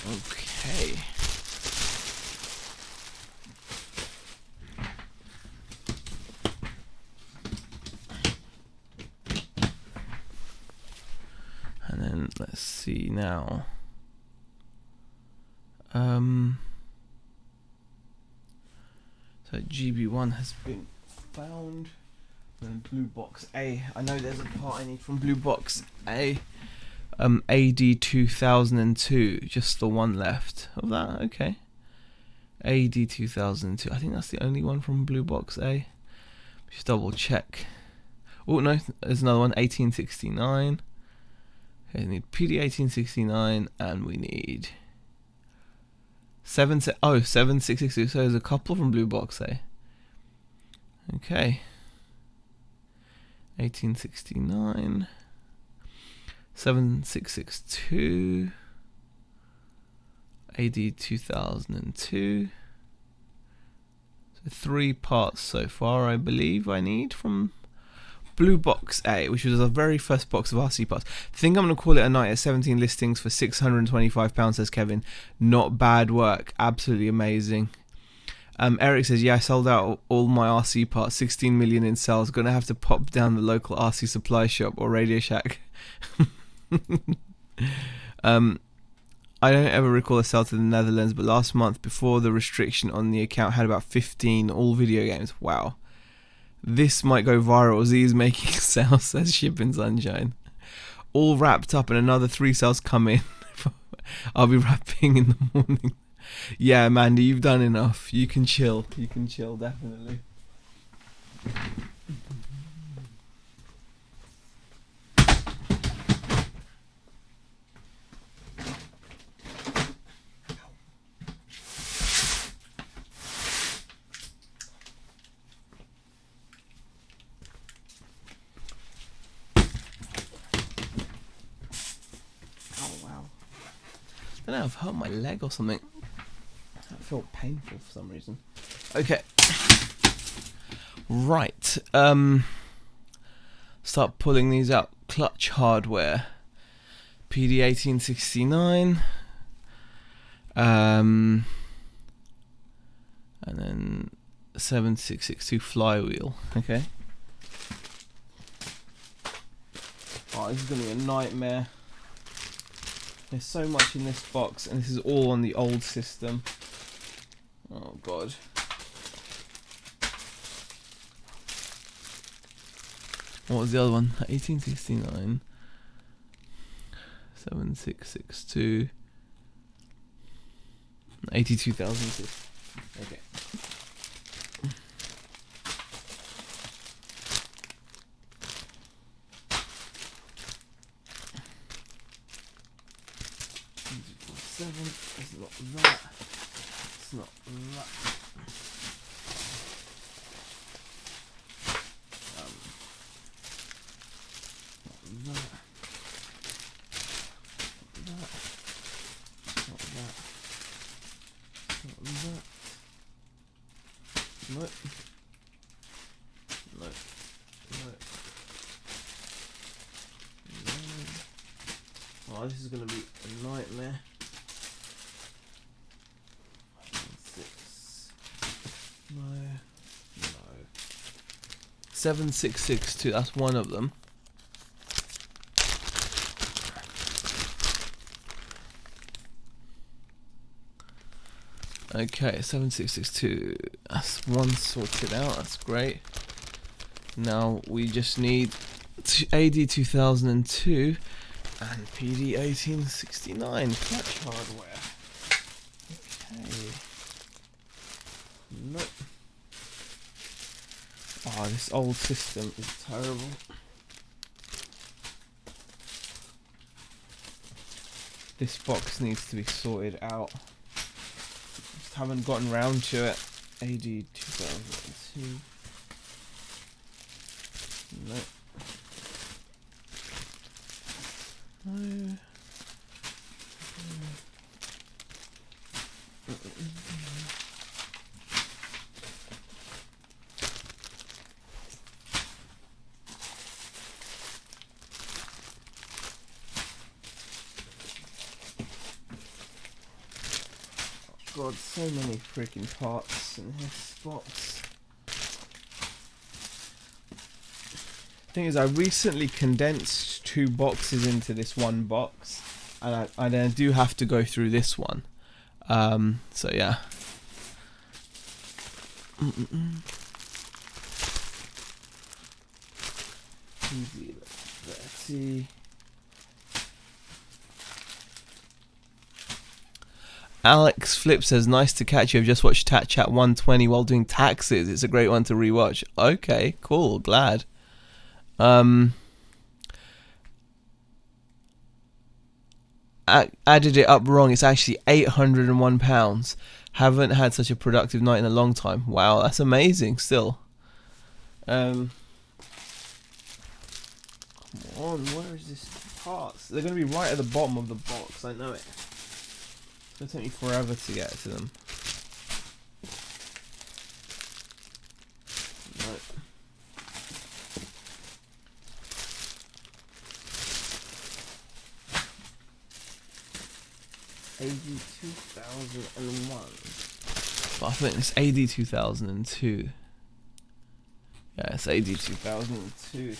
Okay. And then let's see now. So GB1 has been found. And Blue Box A. I know there's a part I need from Blue Box A. AD 2002, just the one left of that. Okay. AD 2002. I think that's the only one from Blue Box A. Just double check. Oh no, there's another one. 1869. Okay, we need PD 1869, and we need 7662. So there's a couple from Blue Box A. Okay. 1869. 7662. AD 2002. So 3 parts so far, I believe I need from Blue Box A, which was the very first box of RC parts. I think I'm going to call it a night at 17 listings for £625, says Kevin. Not bad work. Absolutely amazing. Eric says, yeah, I sold out all my RC parts, 16 million in sales. Gonna have to pop down the local RC supply shop or Radio Shack. I don't ever recall a sale to the Netherlands, but last month, before the restriction on the account, had about 15 all video games. Wow. This might go viral. Z is making sales, says Shipping Sunshine. All wrapped up and another 3 sales come in. I'll be wrapping in the morning. Yeah, Mandy, you've done enough. You can chill. You can chill, definitely. don't know, I've hurt my leg or something. That felt painful for some reason. Okay. Right. Start pulling these out. Clutch hardware. PD1869. And then 7662 flywheel. Okay. Oh, this is gonna be a nightmare. There's so much in this box, and this is all on the old system. Oh god. What was the other one? 1869. 7662. 82,000. Okay. It's not that. It's not that. Not that. Not that. Not that. No. No. No. No. Oh, this is gonna be a nightmare. 7662, that's one of them. Okay, 7662, that's one sorted out, that's great. Now we just need AD 2002 and PD 1869 clutch hardware. Okay. Nope. Oh, this old system is terrible. This box needs to be sorted out. Just haven't gotten round to it. AD 2002. Nope. No. God, so many freaking parts in this box. Thing is, I recently condensed 2 boxes into this one box, and I do have to go through this one. So yeah. Easy, 30. Alex Flip says, nice to catch you. I've just watched Tat Chat 120 while doing taxes. It's a great one to rewatch. Okay, cool, glad. Added it up wrong. It's actually £801. Haven't had such a productive night in a long time. Wow, that's amazing still. Come on, where is this parts? They're going to be right at the bottom of the box, I know it. It's going to take me forever to get to them. Nope. AD 2001. But I think it's AD 2002. Yeah, it's AD 2002.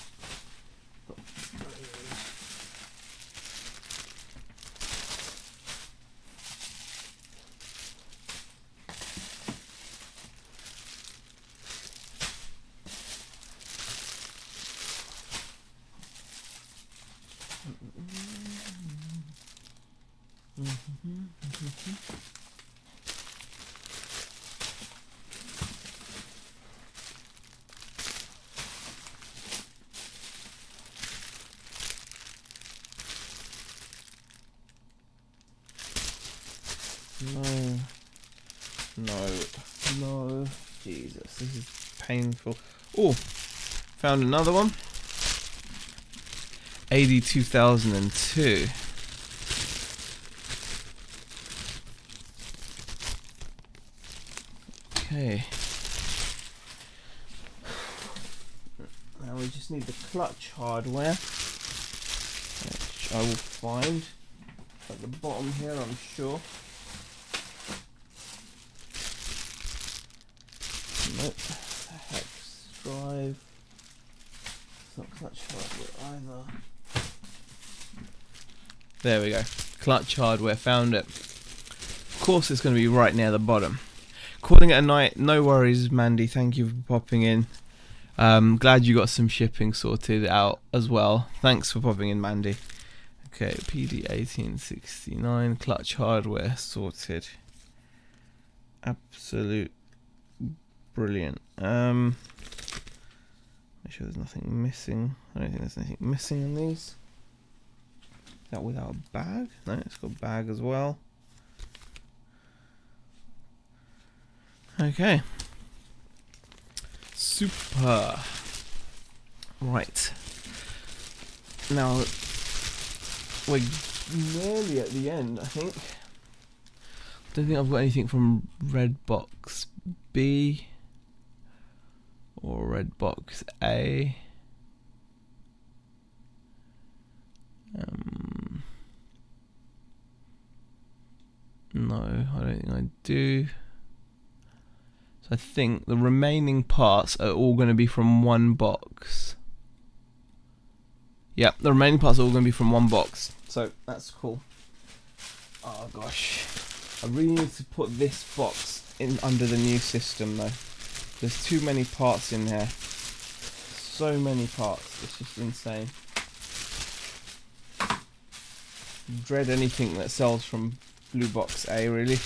No. Jesus, this is painful. Oh, found another one. AD 2002. Okay. Now we just need the clutch hardware, which I will find at the bottom here, I'm sure. Nope. The hex drive. It's not clutch hardware either. There we go. Clutch hardware, found it. Of course it's going to be right near the bottom. Calling it a night, no worries Mandy, thank you for popping in. Glad you got some shipping sorted out as well. Thanks for popping in, Mandy. Okay, PD1869, clutch hardware sorted. Absolute brilliant. Make sure there's nothing missing. I don't think there's anything missing in these. Is that without a bag? No, it's got a bag as well. Okay. Super. Right. Now we're nearly at the end, I think. Don't think I've got anything from Red Box B or Red Box A. No, I don't think I do. So I think the remaining parts are all going to be from one box. Yeah, the remaining parts are all going to be from one box. So that's cool. Oh gosh. I really need to put this box in under the new system though. There's too many parts in here. So many parts. It's just insane. Dread anything that sells from Blue Box A, really.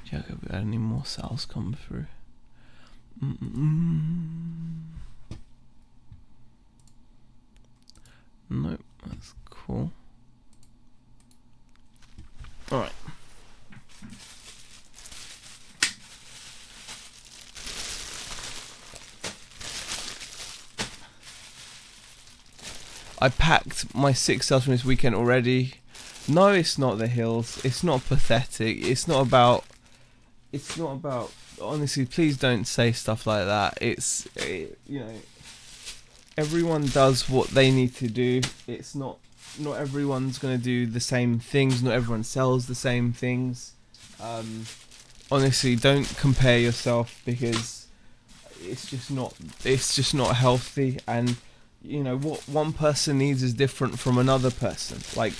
Check if we had any more sales come through. Nope, that's cool. Alright. I packed my 6 sales from this weekend already. No, it's not the hills. It's not pathetic. It's not about. Honestly, please don't say stuff like that. You know, everyone does what they need to do. It's not everyone's gonna do the same things. Not everyone sells the same things. Honestly, don't compare yourself because it's just not healthy. And you know what one person needs is different from another person. Like,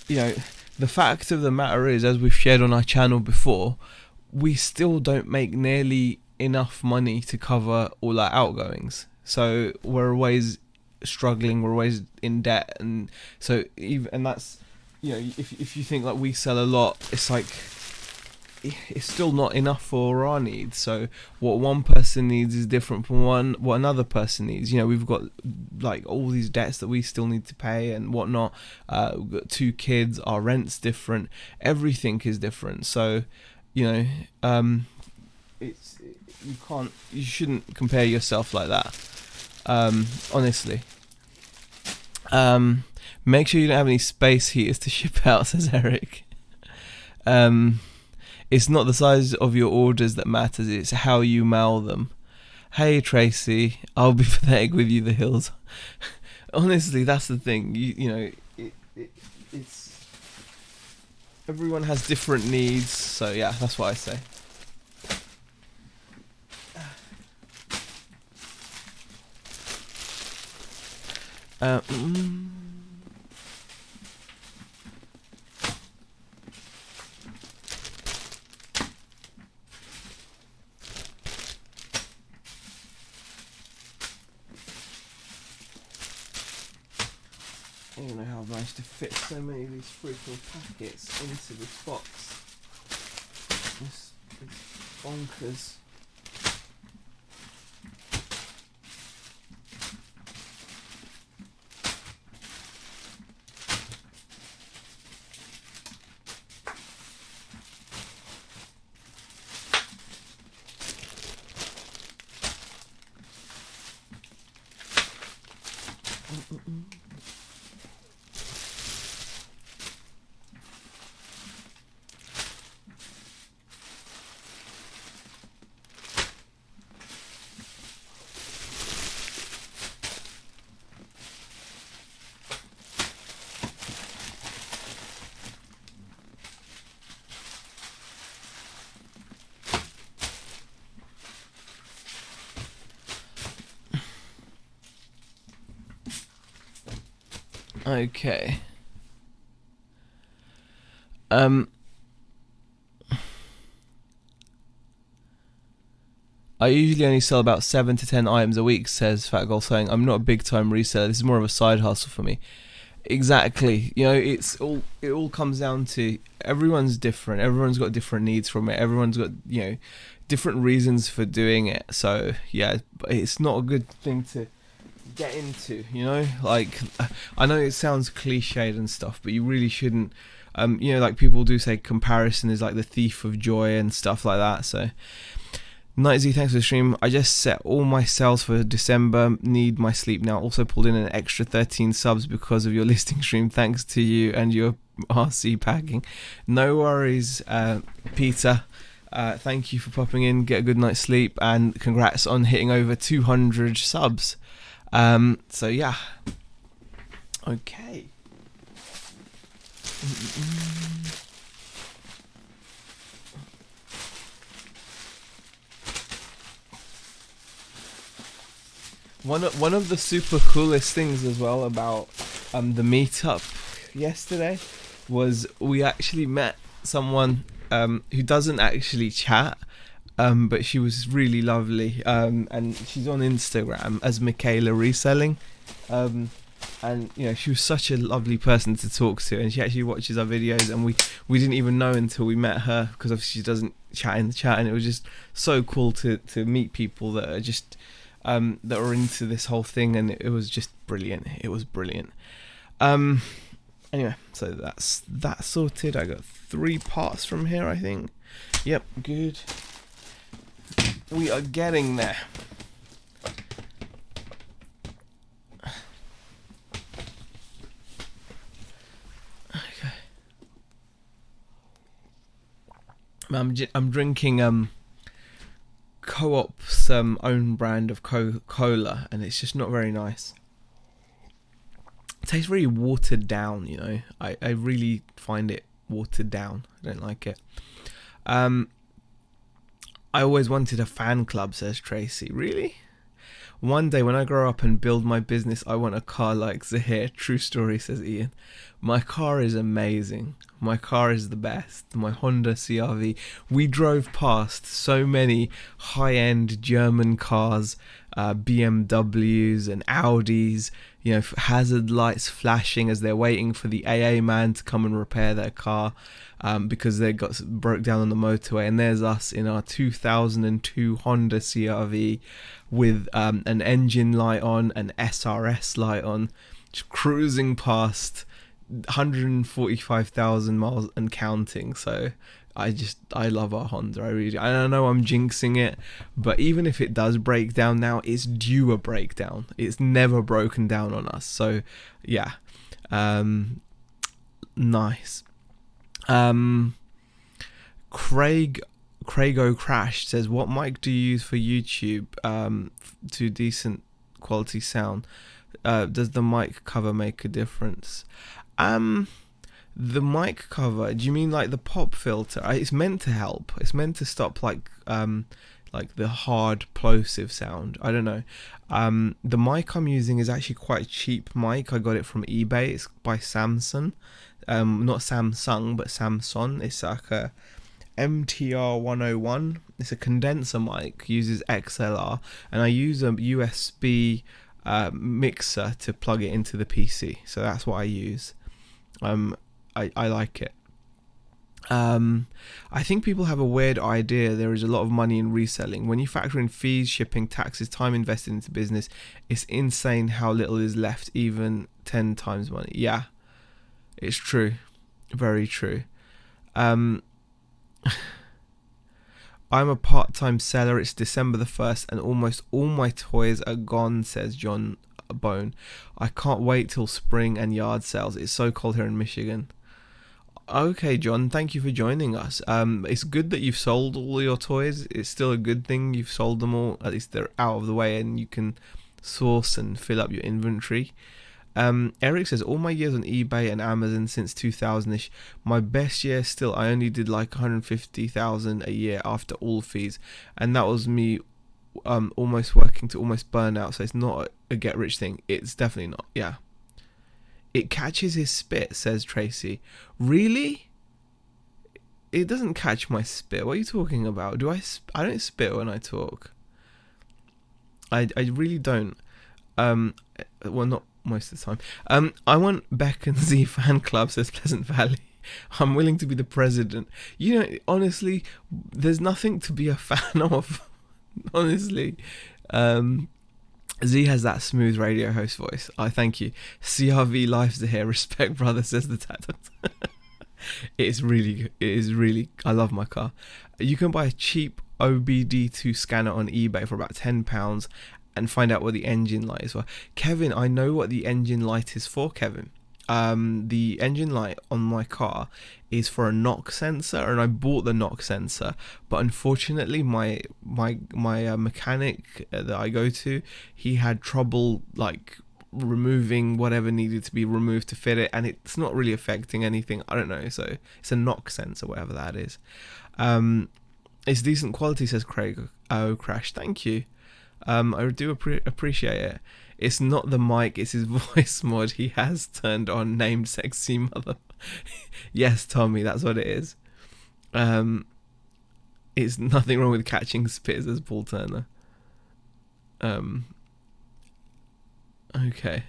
you know, the fact of the matter is, as we've shared on our channel before, we still don't make nearly enough money to cover all our outgoings. So we're always struggling, we're always in debt, and so that's, you know, if you think like we sell a lot, it's like it's still not enough for our needs. So what one person needs is different from what another person needs. You know, we've got like all these debts that we still need to pay and whatnot. We've got 2 kids, our rent's different, everything is different. So, you know, you shouldn't compare yourself like that. Honestly. Make sure you don't have any space heaters to ship out, says Eric. It's not the size of your orders that matters, it's how you mail them. Hey Tracy, I'll be pathetic with you, the hills. Honestly, that's the thing. You know, it's everyone has different needs, so yeah, that's what I say. I don't know how I've managed to fit so many of these freaking packets into this box. It's bonkers. Okay. Um, I usually only sell about 7 to 10 items a week, says Fat Goal, saying, I'm not a big time reseller. This is more of a side hustle for me. Exactly. It all comes down to everyone's different. Everyone's got different needs from it. Everyone's got, different reasons for doing it. So, yeah, it's not a good thing to get into, like, I know it sounds cliched and stuff, but you really shouldn't. Like people do say comparison is like the thief of joy and stuff like that. So Nighty, thanks for the stream. I just set all my sales for December. Need my sleep now. Also pulled in an extra 13 subs because of your listing stream. Thanks to you and your RC packing. No worries, Peter. Thank you for popping in. Get a good night's sleep and congrats on hitting over 200 subs. So yeah. Okay. One of the super coolest things as well about the meetup yesterday was we actually met someone who doesn't actually chat, but she was really lovely, and she's on Instagram as Michaela Reselling, and she was such a lovely person to talk to, and she actually watches our videos, and we didn't even know until we met her, because obviously she doesn't chat in the chat, and it was just so cool to meet people that are just that are into this whole thing, and it was just brilliant. It was brilliant. Anyway, so that's that sorted. I got 3 parts from here, I think. Yep, good. We are getting there. Okay. I'm drinking Co-op's own brand of Coca-Cola, and it's just not very nice. It tastes really watered down, I really find it watered down. I don't like it. I always wanted a fan club, says Tracy. Really? One day when I grow up and build my business, I want a car like Zahir. True story, says Ian. My car is amazing. My car is the best. My Honda CR-V. We drove past so many high-end German cars, BMWs and Audis, hazard lights flashing as they're waiting for the AA man to come and repair their car, because they broke down on the motorway. And there's us in our 2002 Honda CR-V with an engine light on, an SRS light on, just cruising past 145,000 miles and counting. So I love our Honda. I know I'm jinxing it, but even if it does break down now, it's due a breakdown. It's never broken down on us. So yeah, nice. Craigo Crash says, what mic do you use for YouTube to decent quality sound? Does the mic cover make a difference? The mic cover, do you mean like the pop filter? It's meant to help. It's meant to stop like the hard plosive sound. I don't know. The mic I'm using is actually quite a cheap mic. I got it from eBay. It's by Samsung. Not Samsung, but Samsung. It's like a MTR 101. It's a condenser mic, uses XLR, and I use a USB mixer to plug it into the PC. So that's what I use. I like it. I think people have a weird idea there is a lot of money in reselling. When you factor in fees, shipping, taxes, time invested into business, it's insane how little is left, even 10 times money. Yeah, it's true. Very true. I'm a part-time seller. It's December the 1st and almost all my toys are gone, says John Bone. I can't wait till spring and yard sales. It's so cold here in Michigan. Okay, John, thank you for joining us. It's good that you've sold all your toys. It's still a good thing you've sold them all. At least they're out of the way and you can source and fill up your inventory. Eric says, all my years on eBay and Amazon since 2000ish, my best year still, I only did like 150,000 a year after all fees, and that was me almost working to almost burn out. So it's not a get rich thing. It's definitely not. Yeah, It catches his spit, says Tracy. Really? It doesn't catch my spit. What are you talking about? I don't spit when I talk. I really don't. Well, not most of the time. I want Beck and Z fan club, says Pleasant Valley. I'm willing to be the president. You know, honestly, there's nothing to be a fan of. Honestly. Z has that smooth radio host voice. I thank you. CRV lives are here. Respect, brother, says the tattoo. It is really. I love my car. You can buy a cheap OBD2 scanner on eBay for about £10 and find out what the engine light is for. Kevin, I know what the engine light is for, Kevin. The engine light on my car is for a knock sensor, and I bought the knock sensor, but unfortunately my mechanic that I go to, he had trouble like removing whatever needed to be removed to fit it, and it's not really affecting anything. I don't know, so it's a knock sensor, whatever that is. It's decent quality, says Craig. Oh, Crash, thank you. I do appreciate it. It's not the mic, it's his voice mod he has turned on, named Sexy Mother. Yes, Tommy, that's what it is. It's nothing wrong with catching spit, says Paul Turner. Okay.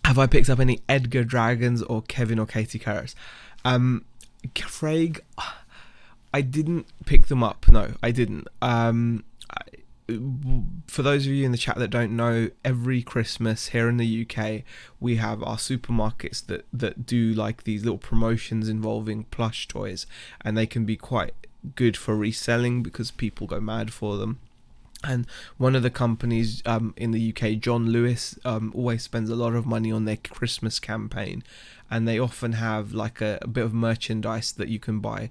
Have I picked up any Edgar Dragons or Kevin or Katie Carrots? Craig, I didn't pick them up. No, I didn't. For those of you in the chat that don't know, every Christmas here in the UK we have our supermarkets that do like these little promotions involving plush toys, and they can be quite good for reselling because people go mad for them. And one of the companies in the UK, John Lewis, always spends a lot of money on their Christmas campaign, and they often have like a bit of merchandise that you can buy,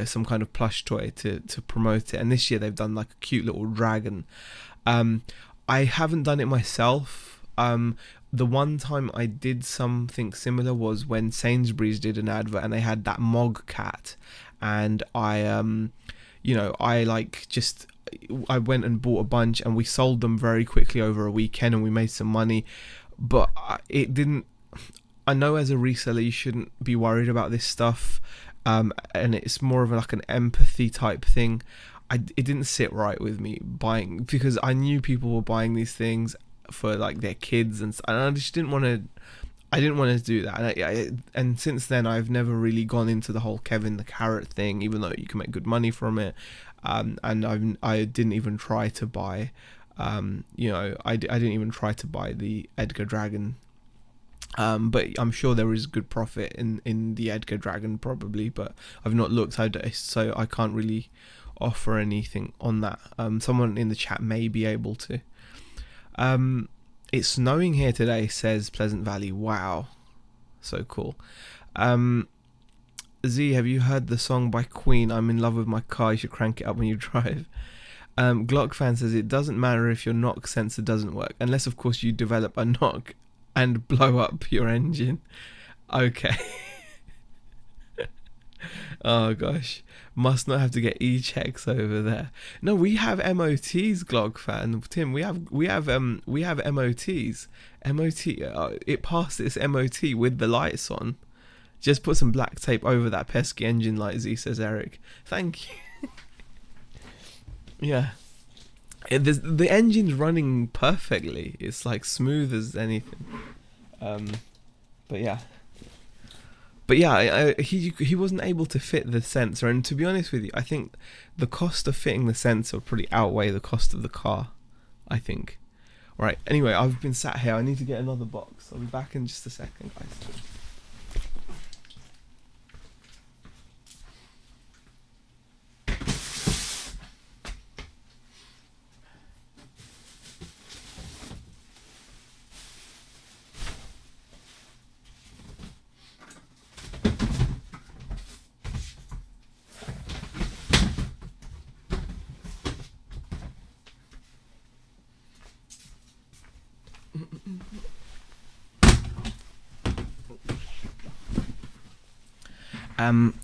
some kind of plush toy to promote it. And this year they've done like a cute little dragon. I haven't done it myself. The one time I did something similar was when Sainsbury's did an advert and they had that Mog cat, and I went and bought a bunch and we sold them very quickly over a weekend and we made some money, but it didn't. I know as a reseller you shouldn't be worried about this stuff, and it's more of like an empathy type thing. It didn't sit right with me buying, because I knew people were buying these things for like their kids, and I just didn't want to. I didn't want to do that, and since then I've never really gone into the whole Kevin the Carrot thing, even though you can make good money from it. And I didn't even try to buy, I didn't even try to buy the Edgar Dragon. But I'm sure there is good profit in the Edgar Dragon probably, but I've not looked, so I can't really offer anything on that. Someone in the chat may be able to. It's snowing here today, says Pleasant Valley. Wow, so cool. Z, have you heard the song by Queen, I'm in love with my car, you should crank it up when you drive? Glock fan says it doesn't matter if your knock sensor doesn't work, unless of course you develop a knock and blow up your engine. Okay. Oh gosh, must not have to get e-checks over there. No, we have MOTs, Glock fan. Tim, we have MOTs. It passed its MOT with the lights on. Just put some black tape over that pesky engine light, Z, says Eric. Thank you. Yeah. The engine's running perfectly. It's like smooth as anything. But yeah. He wasn't able to fit the sensor. And to be honest with you, I think the cost of fitting the sensor probably outweigh the cost of the car, I think. Right, anyway, I've been sat here. I need to get another box. I'll be back in just a second, guys.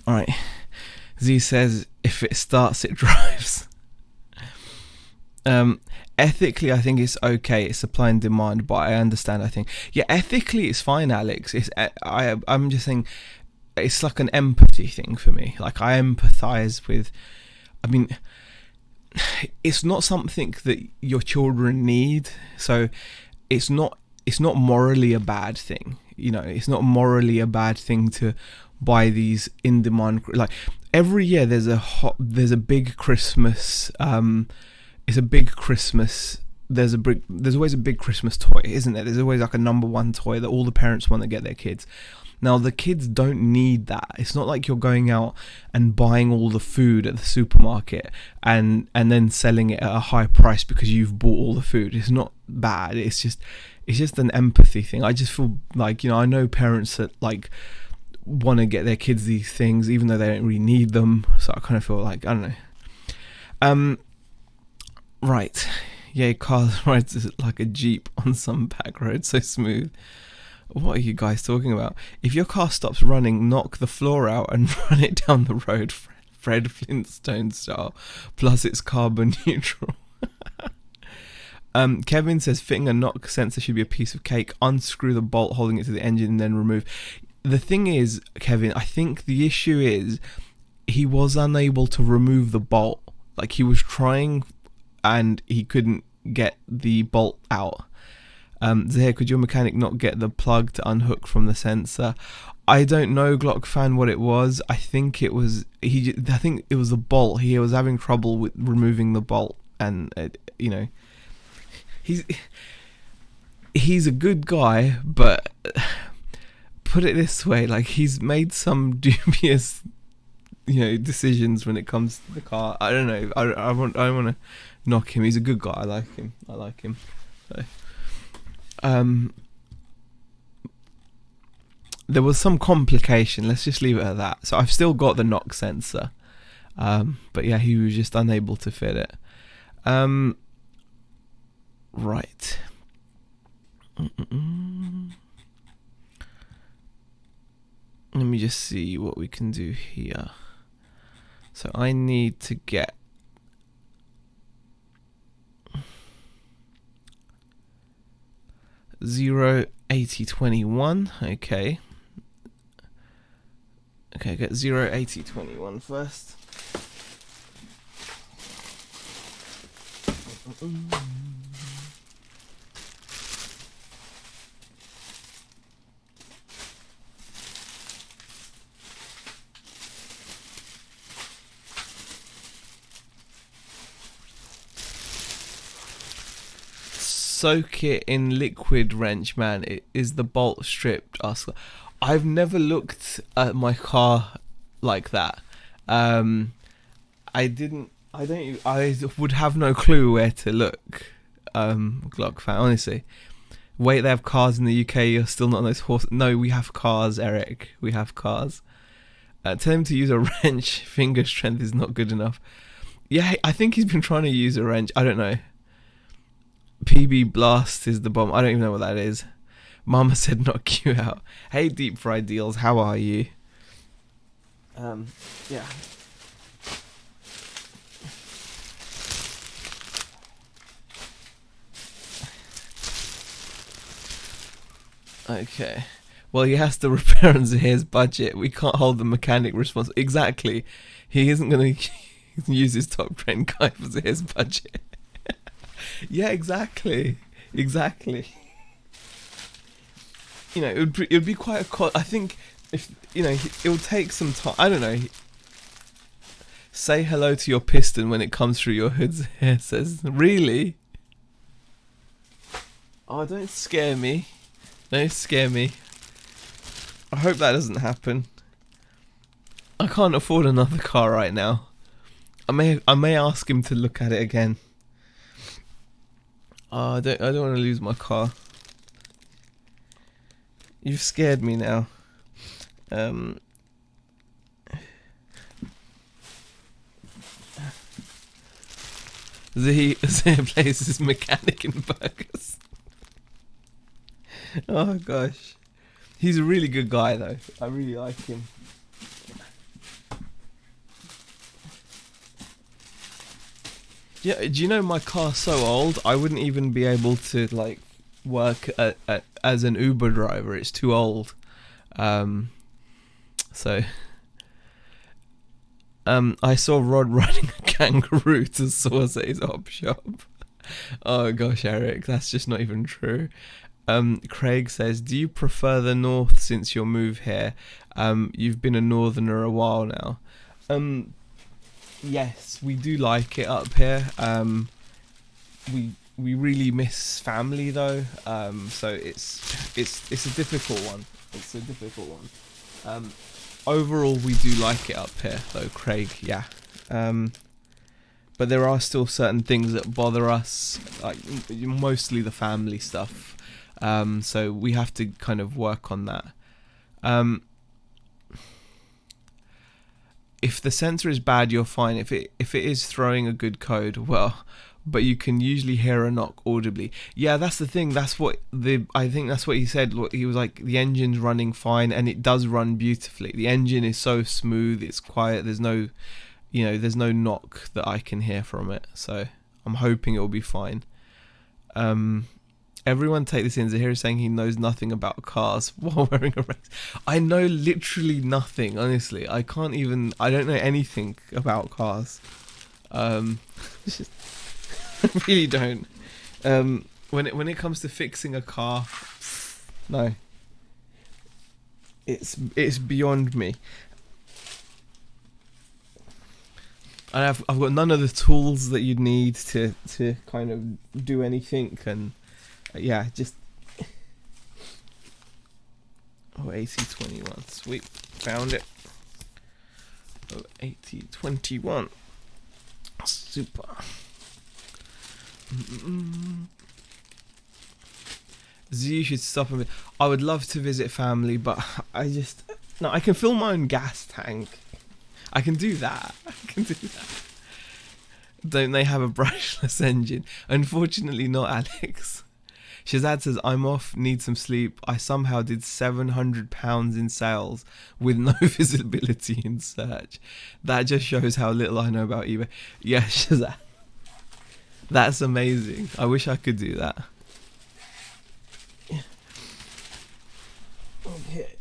Alright. Z says, if it starts, it drives. Ethically, I think it's okay. It's supply and demand, but I understand. I think, yeah, ethically, it's fine, Alex. I'm just saying, it's like an empathy thing for me. Like, I empathize with. I mean, it's not something that your children need, so it's not morally a bad thing. You know, it's not morally a bad thing to buy these in demand. Like, every year there's a big Christmas. It's a big Christmas. There's always a big Christmas toy, isn't there? There's always like a number one toy that all the parents want to get their kids. Now, the kids don't need that. It's not like you're going out and buying all the food at the supermarket and then selling it at a high price because you've bought all the food. It's not bad. It's just an empathy thing. I just feel like, I know parents that like want to get their kids these things even though they don't really need them. So I kind of feel like, I don't know. Right. Yeah, cars rides like a Jeep on some back road, so smooth. What are you guys talking about? If your car stops running, knock the floor out and run it down the road, Fred Flintstone style. Plus, it's carbon neutral. Kevin says fitting a knock sensor should be a piece of cake. Unscrew the bolt holding it to the engine and then remove. The thing is, Kevin, I think the issue is he was unable to remove the bolt. Like, he was trying and he couldn't get the bolt out. Zahir, could your mechanic not get the plug to unhook from the sensor? I don't know, Glock fan, what it was. I think it was the bolt. He was having trouble with removing the bolt, and he's a good guy, but put it this way, like, he's made some dubious decisions when it comes to the car. I don't know. I want to knock him. He's a good guy. I like him. So. There was some complication, let's just leave it at that. So I've still got the knock sensor, but yeah, he was just unable to fit it. Right. Let me just see what we can do here. So I need to get 08021. Okay, get 08021 first. Soak it in liquid wrench, man. Is the bolt stripped? I've never looked at my car like that. I would have no clue where to look. Glock fan, honestly. Wait, they have cars in the UK. You're still not on those horses. No, we have cars, Eric. We have cars. Tell him to use a wrench. Finger strength is not good enough. Yeah, I think he's been trying to use a wrench. I don't know. PB Blast is the bomb. I don't even know what that is. Mama said knock you out. Hey, Deep Fried Deals, how are you? Yeah. Okay. Well, he has to repair on his budget. We can't hold the mechanic responsible. Exactly. He isn't going to use his top trained guy for his budget. Yeah, exactly. It would be quite a I think if it will take some time. I don't know. Say hello to your piston when it comes through your hood's hair. Says, really? Oh, don't scare me. Don't scare me. I hope that doesn't happen. I can't afford another car right now. I may ask him to look at it again. Oh, I don't want to lose my car. You've scared me now. Zahir plays mechanic in burgers. Oh gosh. He's a really good guy though. I really like him. Yeah, do you know my car's so old? I wouldn't even be able to like work as an Uber driver. It's too old. So I saw Rod riding a kangaroo to source at his op shop. Oh gosh, Eric, that's just not even true. Craig says, do you prefer the north since your move here? You've been a northerner a while now. Yes, we do like it up here. We really miss family though. So it's a difficult one. It's a difficult one. Overall, we do like it up here though, Craig. Yeah. But there are still certain things that bother us, like mostly the family stuff. So we have to kind of work on that. If the sensor is bad, you're fine. If it is throwing a good code, well, but you can usually hear a knock audibly. Yeah, that's the thing. I think that's what he said. He was like, the engine's running fine, and it does run beautifully. The engine is so smooth, it's quiet. There's no knock that I can hear from it. So I'm hoping it will be fine. Everyone take this in. Zahir is saying he knows nothing about cars while wearing a race. I know literally nothing, honestly. I don't know anything about cars. I really don't. When it comes to fixing a car, no. It's beyond me. And I've got none of the tools that you'd need to kind of do anything, and yeah, just AC21, sweet, found it. 8021, super. You should stop a bit. I would love to visit family, but I can fill my own gas tank. I can do that. Don't they have a brushless engine? Unfortunately not, Alex. Shazad says, I'm off, need some sleep. I somehow did £700 in sales with no visibility in search. That just shows how little I know about eBay. Yeah, Shazad. That's amazing. I wish I could do that. Okay.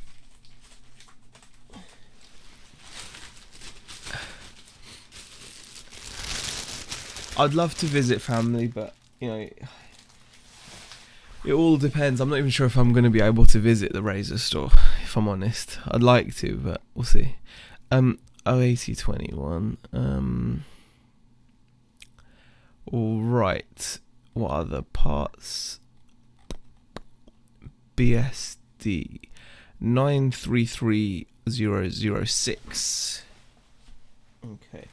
I'd love to visit family, but it all depends. I'm not even sure if I'm going to be able to visit the razor store, if I'm honest. I'd like to, but we'll see. 8021. All right. What other parts? BSD 933006. Okay.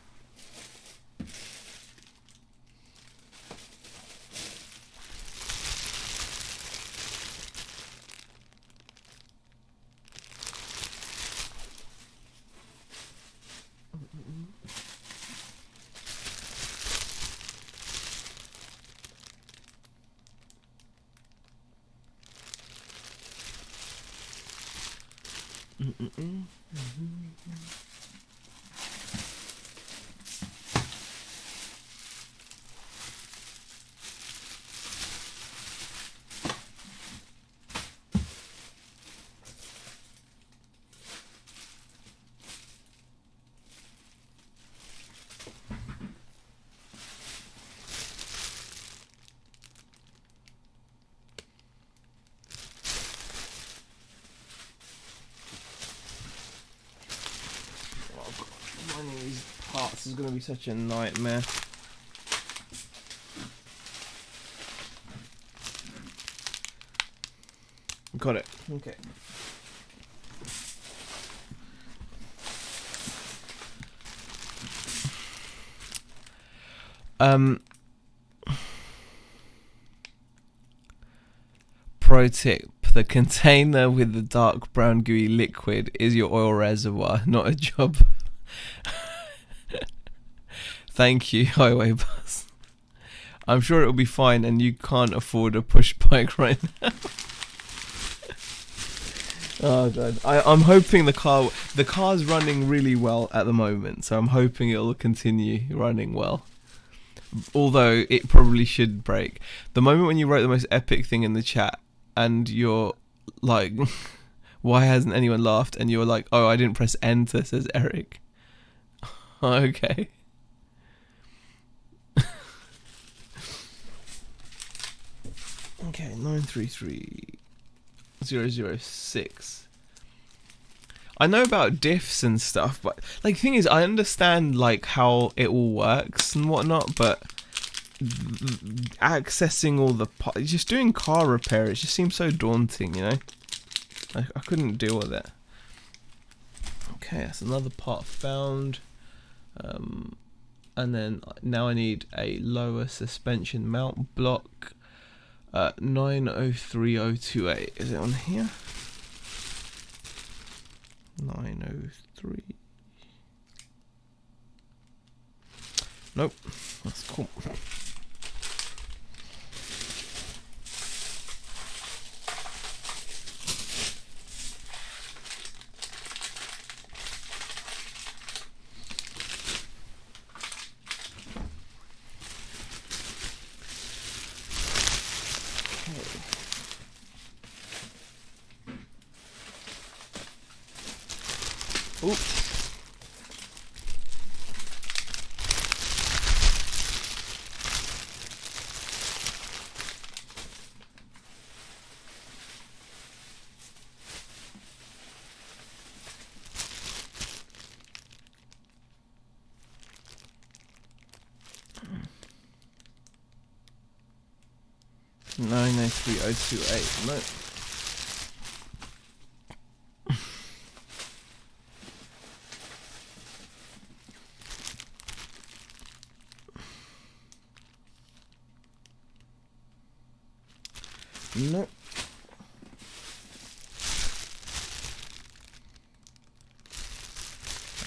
Finding these parts is going to be such a nightmare. Got it. Okay. Pro tip: the container with the dark brown gooey liquid is your oil reservoir, not a job. Thank you, Highway Bus. I'm sure it'll be fine, and you can't afford a push bike right now. Oh god, I'm hoping the car's running really well at the moment, so I'm hoping it'll continue running well. Although it probably should break. The moment when you wrote the most epic thing in the chat and you're like, why hasn't anyone laughed? And you're like, oh, I didn't press enter, says Eric. Okay. Okay, 933006. I know about diffs and stuff, but like the thing is, I understand like how it all works and whatnot, but accessing all the just doing car repair, it just seems so daunting, you know. I couldn't deal with it. Okay, that's another part found. And then now I need a lower suspension mount block. 903028. Is it on here? 903. Nope. That's cool. Oops. Nine 93028. No. No.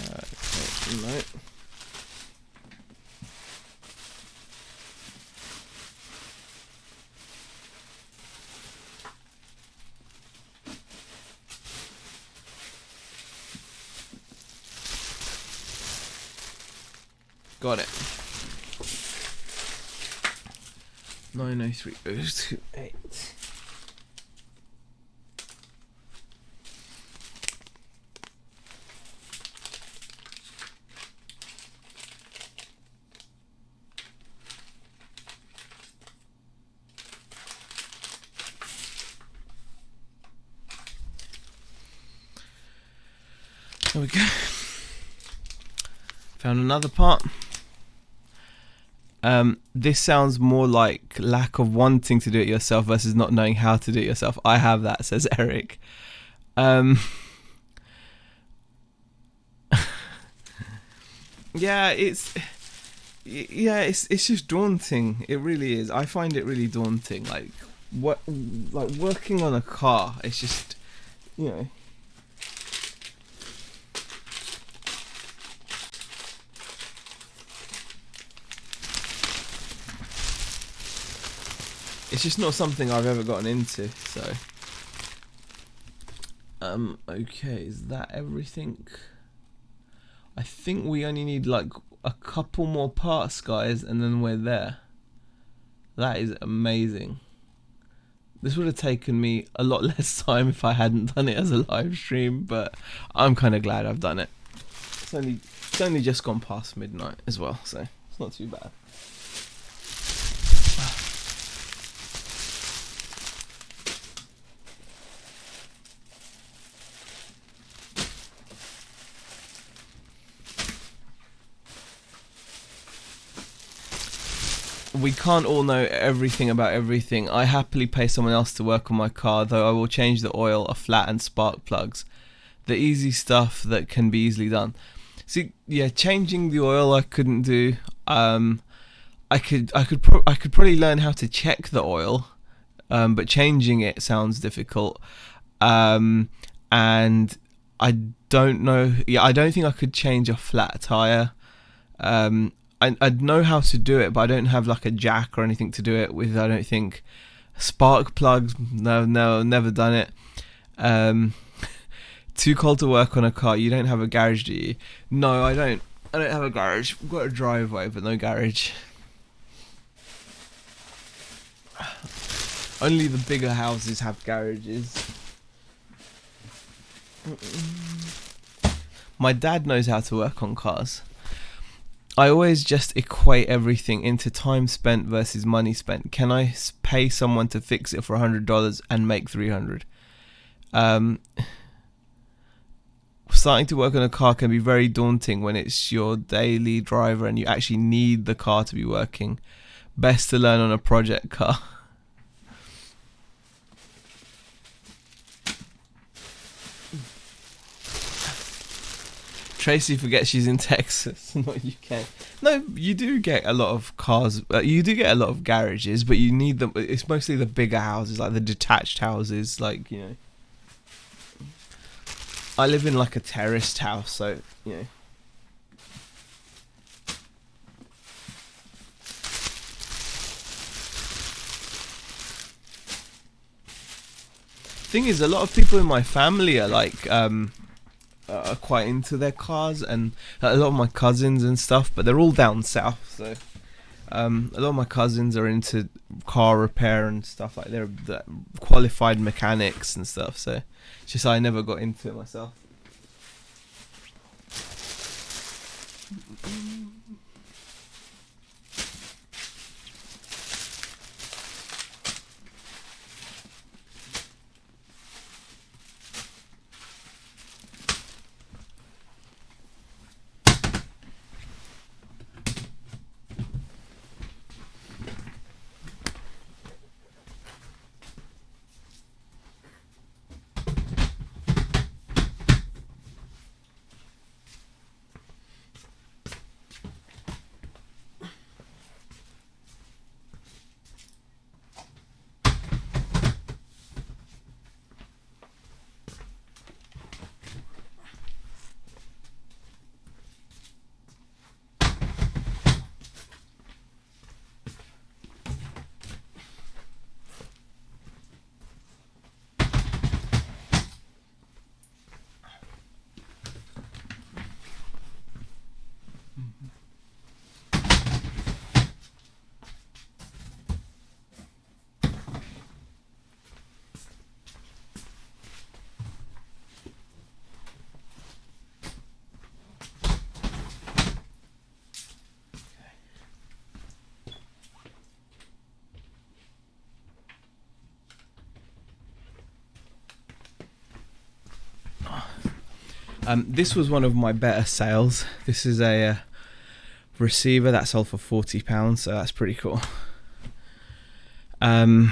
Okay, no. Got it. 903028. There we go. Found another part. This sounds more like lack of wanting to do it yourself versus not knowing how to do it yourself. I have that, says Eric. Yeah, it's just daunting. It really is. I find it really daunting. Like working on a car. It's just, you know. It's just not something I've ever gotten into, so. Okay, is that everything? I think we only need like a couple more parts, guys, and then we're there. That is amazing. This would have taken me a lot less time if I hadn't done it as a live stream, but I'm kind of glad I've done it. It's only just gone past midnight as well, so it's not too bad. We can't all know everything about everything. I happily pay someone else to work on my car, though I will change the oil, a flat and spark plugs. The easy stuff that can be easily done. See, yeah, changing the oil I couldn't do. I could probably learn how to check the oil, but changing it sounds difficult. And I don't know. Yeah, I don't think I could change a flat tire. I'd know how to do it, but I don't have like a jack or anything to do it with. I don't think. Spark plugs, no, never done it. Too cold to work on a car. You don't have a garage, do you? No, I don't have a garage. I've got a driveway, but no garage. Only the bigger houses have garages. My dad knows how to work on cars. I always just equate everything into time spent versus money spent. Can I pay someone to fix it for $100 and make $300? Starting to work on a car can be very daunting when it's your daily driver and you actually need the car to be working. Best to learn on a project car. Tracy forgets she's in Texas, not UK. No, you do get a lot of cars. You do get a lot of garages, but you need them. It's mostly the bigger houses, like the detached houses. Like, you know, I live in like a terraced house, so you know. Thing is, a lot of people in my family are like are quite into their cars, and a lot of my cousins and stuff, but they're all down south, so a lot of my cousins are into car repair and stuff. Like they're qualified mechanics and stuff, so it's just I never got into it myself. This was one of my better sales. This is a receiver that sold for £40, so that's pretty cool. My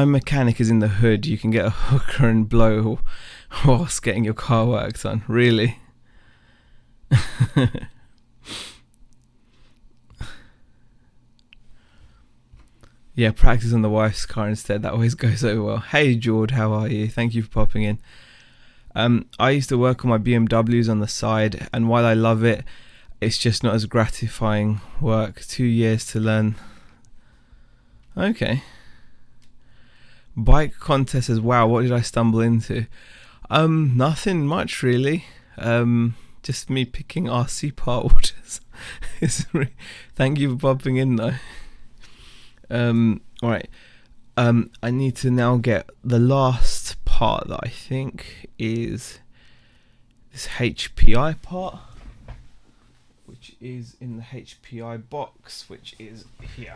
mechanic is in the hood. You can get a hooker and blow whilst getting your car worked on. Really? Yeah, practice on the wife's car instead. That always goes over well. Hey, George, how are you? Thank you for popping in. I used to work on my BMWs on the side, and while I love it, it's just not as gratifying work. 2 years to learn. Okay. Bike contest as wow. What did I stumble into? Nothing much really. Just me picking RC part orders. Thank you for popping in though. Alright. I need to now get the last part that I think is this HPI part, which is in the HPI box, which is here.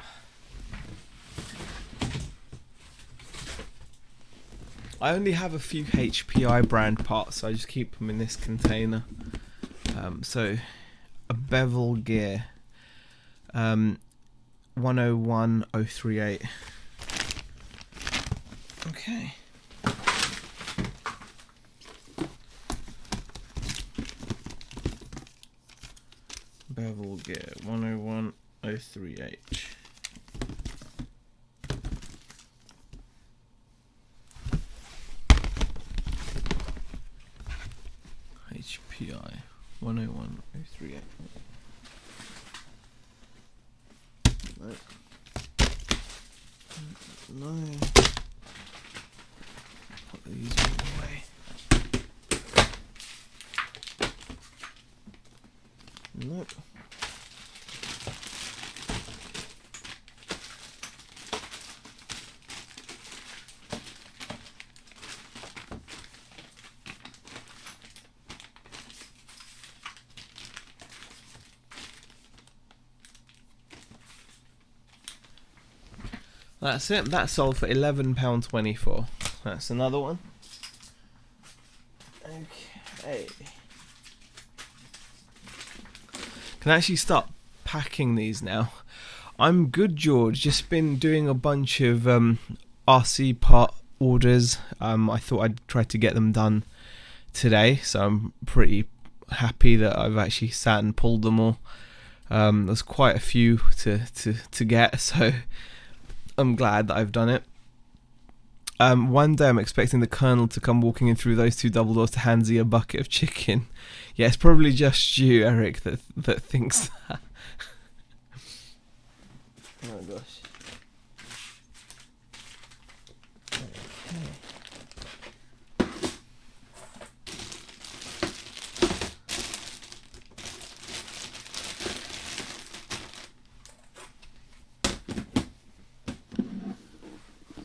I only have a few HPI brand parts, so I just keep them in this container. So a bevel gear, 101038. Okay. Bevel gear 101038. HPI 101038. No. Put these away. Nope. That's it. That sold for £11.24. That's another one. Okay. Can actually start packing these now. I'm good, George. Just been doing a bunch of RC part orders. I thought I'd try to get them done today, so I'm pretty happy that I've actually sat and pulled them all. There's quite a few to get, so I'm glad that I've done it. One day I'm expecting the Colonel to come walking in through those two double doors to hand Z a bucket of chicken. Yeah, it's probably just you, Eric, that thinks that. Oh gosh.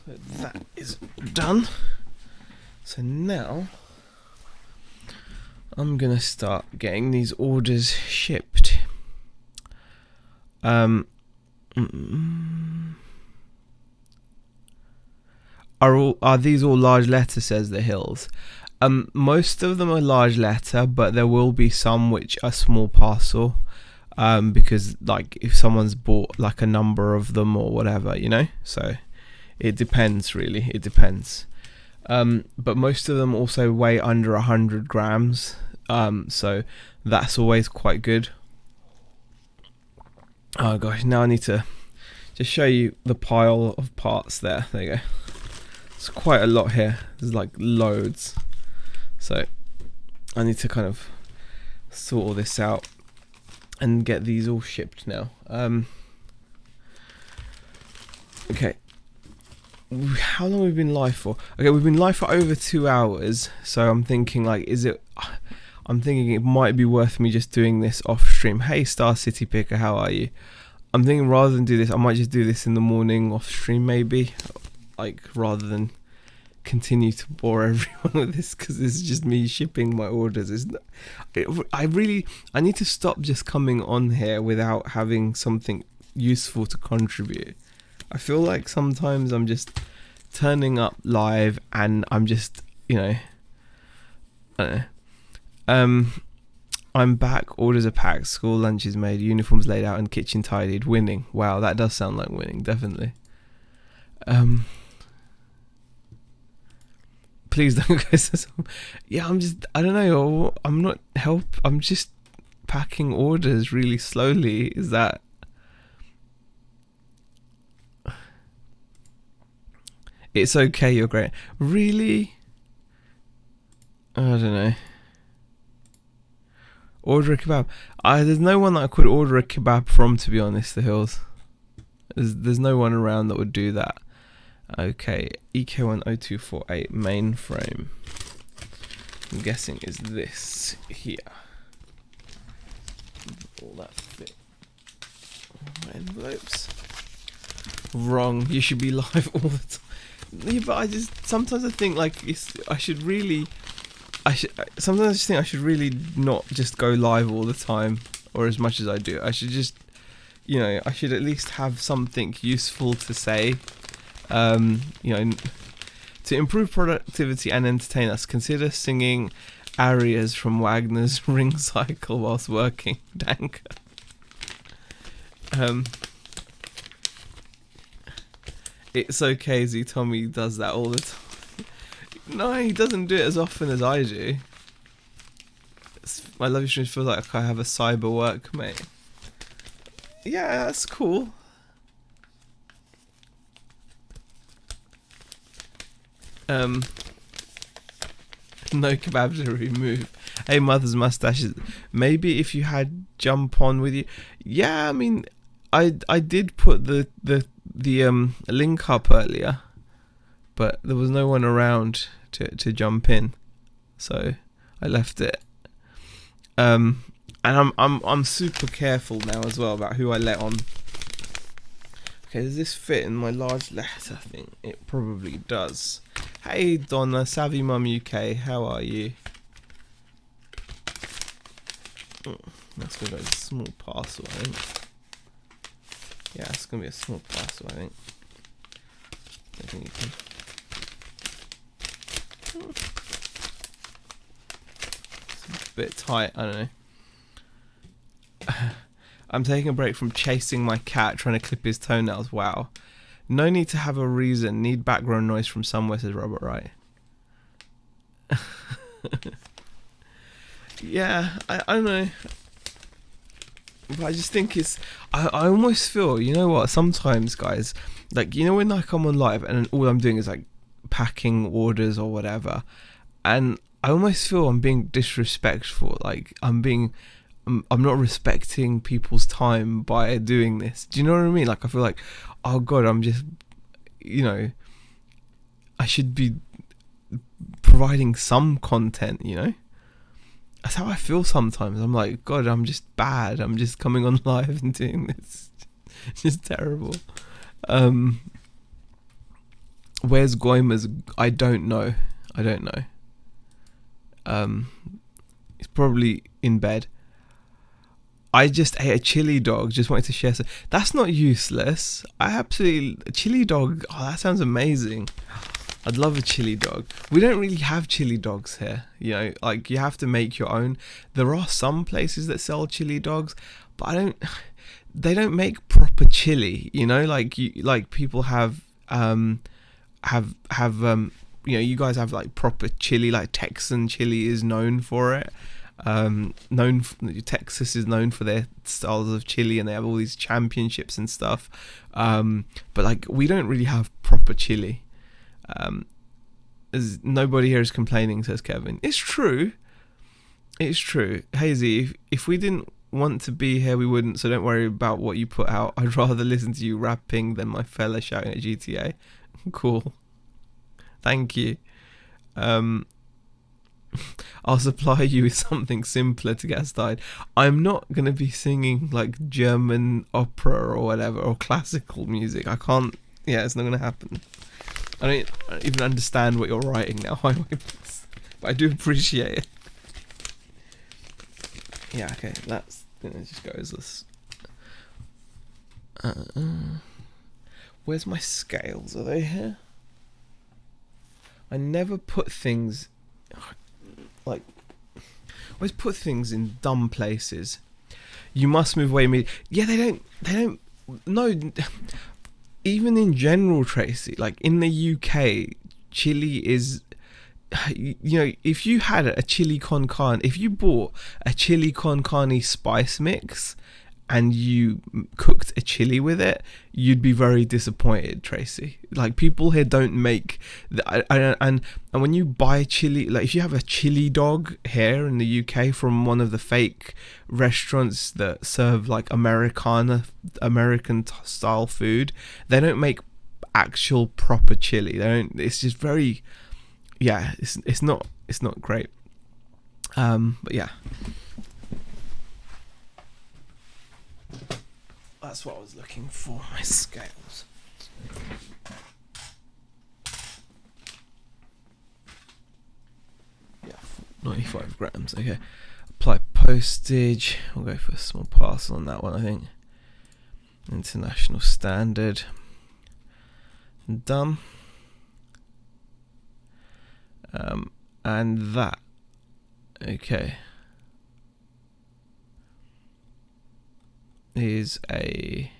So that is done. So now I'm gonna start getting these orders shipped. Are these all large letter, says the Hills? Most of them are large letter, but there will be some which are small parcel, because like if someone's bought like a number of them or whatever, you know, so it depends, really, it depends. But most of them also weigh under 100 grams, so that's always quite good. Oh gosh, now I need to just show you the pile of parts there. There you go. It's quite a lot here. There's like loads. So I need to kind of sort all this out and get these all shipped now. Okay. How long have we been live for? Okay, we've been live for over 2 hours. So I'm thinking like, I'm thinking it might be worth me just doing this off stream. Hey, Star City Picker, how are you? I'm thinking rather than do this, I might just do this in the morning off stream, maybe. Like, rather than continue to bore everyone with this, because this is just me shipping my orders. I need to stop just coming on here without having something useful to contribute. I feel like sometimes I'm just turning up live and I'm just, you know, I don't know. I'm back, orders are packed, school lunch is made, uniforms laid out and kitchen tidied, winning. Wow, that does sound like winning, definitely. Please don't go to some... Yeah, I don't know, I'm just packing orders really slowly. Is that... It's okay, you're great. Really? I don't know. Order a kebab. There's no one that I could order a kebab from, to be honest, the Hills. There's no one around that would do that. Okay, EK10248 mainframe. I'm guessing is this here. All that fit. My envelopes. Wrong. You should be live all the time. Yeah, but sometimes I think like sometimes I just think I should really not just go live all the time, or as much as I do. I should just, you know, I should at least have something useful to say. You know, to improve productivity and entertain us, consider singing arias from Wagner's Ring Cycle whilst working. Dank. It's okay, Z Tommy does that all the time. No, he doesn't do it as often as I do. My love you streams feel like I have a cyber workmate. Yeah, that's cool. No kebab to remove. Hey, mother's mustaches. Maybe if you had jump on with you. Yeah, I mean, I did put the link up earlier, but there was no one around to jump in, so I left it. And I'm super careful now as well about who I let on. Okay, does this fit in my large letter thing? It probably does. Hey Donna, Savvy Mum UK, how are you? That's gonna be a small parcel, I think. Yeah, it's gonna be a small parcel, I think. bit tight. I don't know. I'm taking a break from chasing my cat, trying to clip his toenails. Wow. No need to have a reason. Need background noise from somewhere, says Robert Wright. Yeah, I don't know. But I just think it's... I almost feel, you know what, sometimes, guys, like, you know when like I'm on live and all I'm doing is like packing orders or whatever, and I almost feel I'm being disrespectful, like I'm not respecting people's time by doing this. Do you know what I mean? Like I feel like, oh god, I'm just, you know, I should be providing some content, you know? That's how I feel sometimes. I'm like, god, I'm just bad. I'm just coming on live and doing this. It's just terrible. Where's Goimer's? I don't know. He's probably in bed. I just ate a chili dog. Just wanted to share some. That's not useless. A chili dog. Oh, that sounds amazing. I'd love a chili dog. We don't really have chili dogs here. You know, like you have to make your own. There are some places that sell chili dogs, but they don't make proper chili. You know, like people have you know, you guys have like proper chili, like Texan chili is known for it. Texas is known for their styles of chili, and they have all these championships and stuff. But like we don't really have proper chili. As nobody here is complaining, says Kevin. It's true. Hazy, if we didn't want to be here, we wouldn't, so don't worry about what you put out. I'd rather listen to you rapping than my fella shouting at GTA. Cool. Thank you. I'll supply you with something simpler to get started. I'm not going to be singing like German opera or whatever, or classical music. I can't. Yeah, it's not going to happen. I don't even understand what you're writing now, but I do appreciate it. Yeah, okay, that's gonna just go as this. Where's my scales? Are they here? I never put things like. I always put things in dumb places. You must move away immediately. Yeah, they don't. No. Even in general, Tracy, like in the UK, chili is, you know, if you had a chili con carne, if you bought a chili con carne spice mix and you cooked a chili with it, you'd be very disappointed, Tracy. Like people here don't make and when you buy chili, like if you have a chili dog here in the UK from one of the fake restaurants that serve like American style food, they don't make actual proper chili. They don't. It's just very, yeah. It's not great. But yeah. That's what I was looking for, my scales. Yeah, 95 grams, okay. Apply postage. We'll go for a small parcel on that one, I think. International standard. Done. And that. Okay. Is a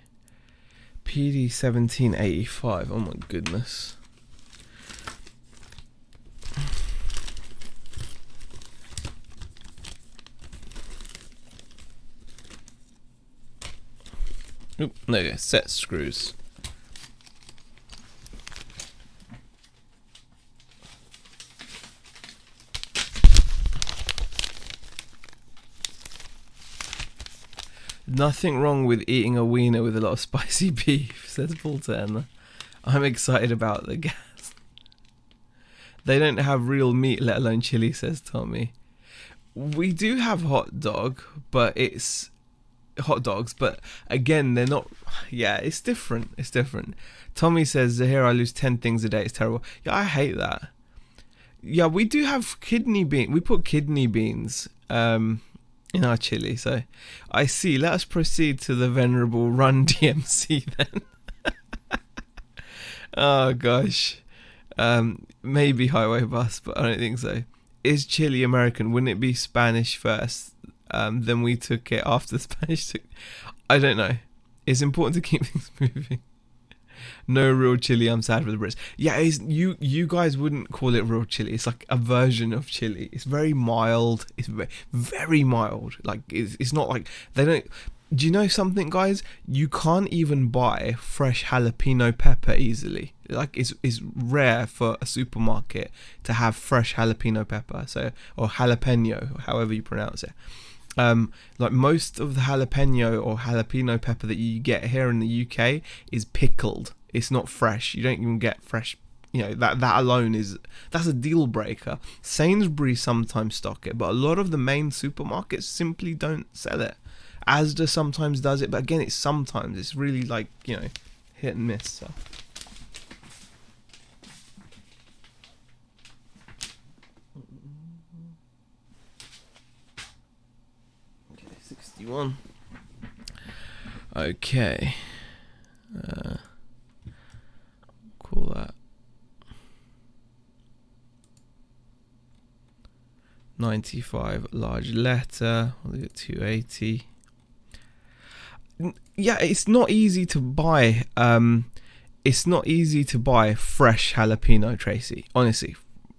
PD 1785. Oh my goodness. Oop, there you go. Set screws. Nothing wrong with eating a wiener with a lot of spicy beef, says Paul Turner. I'm excited about the gas. They don't have real meat, let alone chili, says Tommy. We do have hot dogs, but again, they're not. Yeah, it's different. Tommy says, here I lose 10 things a day. It's terrible. Yeah, I hate that. Yeah, we do have kidney beans. We put kidney beans in our chili. So I see. Let us proceed to the venerable Run DMC then. Oh gosh. Maybe Highway Bus, but I don't think so. is chili American? Wouldn't it be Spanish first? Then we took it after Spanish took. I don't know. It's important to keep things moving. No real chili. I'm sad for the Brits. Yeah, you guys wouldn't call it real chili. It's like a version of chili. It's very mild. It's very mild. Like it's not like they don't. Do you know something, guys? You can't even buy fresh jalapeno pepper easily. Like it's rare for a supermarket to have fresh jalapeno pepper. So, or jalapeno, however you pronounce it. Like most of the jalapeno or jalapeno pepper that you get here in the UK is pickled. It's not fresh. You don't even get fresh. You know, that alone that's a deal breaker. Sainsbury's sometimes stock it, but a lot of the main supermarkets simply don't sell it. Asda sometimes does it, but again, it's sometimes. It's really like, you know, hit and miss. So. Okay, 61. Okay. Call that 95 large letter. I'll leave it 280. Yeah, it's not easy to buy. It's not easy to buy fresh jalapeno, Tracy. Honestly,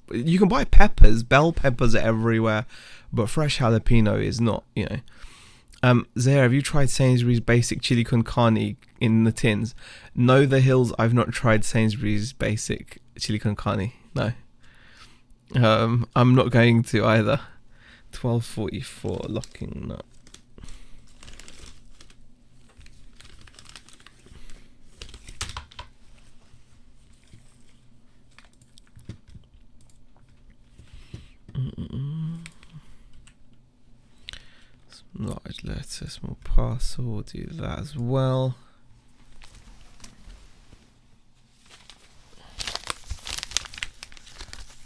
you can buy peppers. Bell peppers are everywhere, but fresh jalapeno is not. You know. Zara, have you tried Sainsbury's basic chili con carne in the tins? No, the Hills. I've not tried Sainsbury's basic chili con carne. No. I'm not going to either. 1244 locking nut. Large letter, small parcel. We'll do that as well.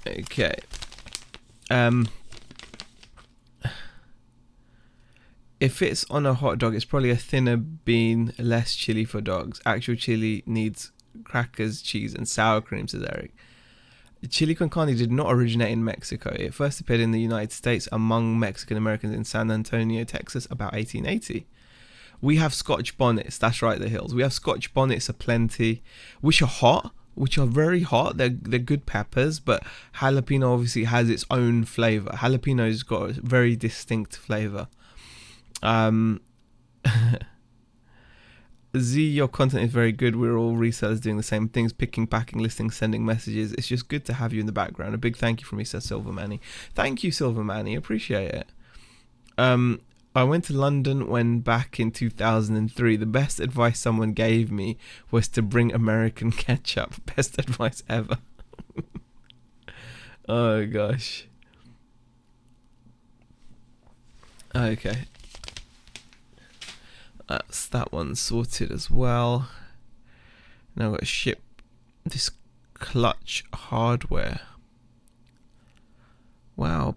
Okay. If it's on a hot dog, it's probably a thinner bean, less chili for dogs. Actual chili needs crackers, cheese, and sour cream, says Eric. Chili con carne did not originate in Mexico. It first appeared in the United States among Mexican Americans in San Antonio, Texas, about 1880. We have Scotch bonnets. That's right, the Hills. We have Scotch bonnets aplenty, which are hot, which are very hot. They're good peppers, but jalapeno obviously has its own flavor. Jalapeno's got a very distinct flavor. Z, your content is very good. We're all resellers doing the same things, picking, packing, listing, sending messages. It's just good to have you in the background. A big thank you from me, says Silver Manny. Thank you, Silver Manny. Appreciate it. I went to London when back in 2003. The best advice someone gave me was to bring American ketchup. Best advice ever. Oh, gosh. Okay. That's that one sorted as well. Now I've got to ship this clutch hardware. Wow,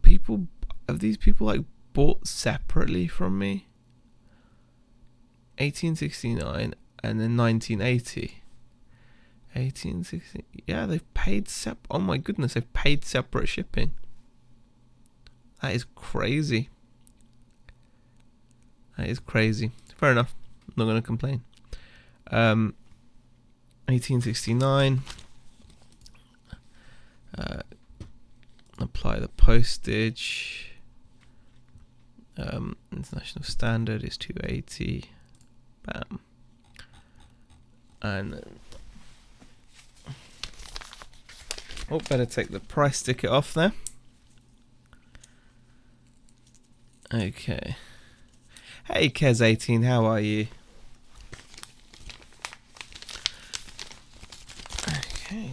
have these people like bought separately from me? 1869 and then 1980. 1860. Yeah, they've paid oh my goodness, they've paid separate shipping. That is crazy. That is crazy. Fair enough. I'm not going to complain. 1869. Apply the postage. International standard is 280. Bam. And better take the price ticket off there. Okay. Hey Kez18, how are you? Okay.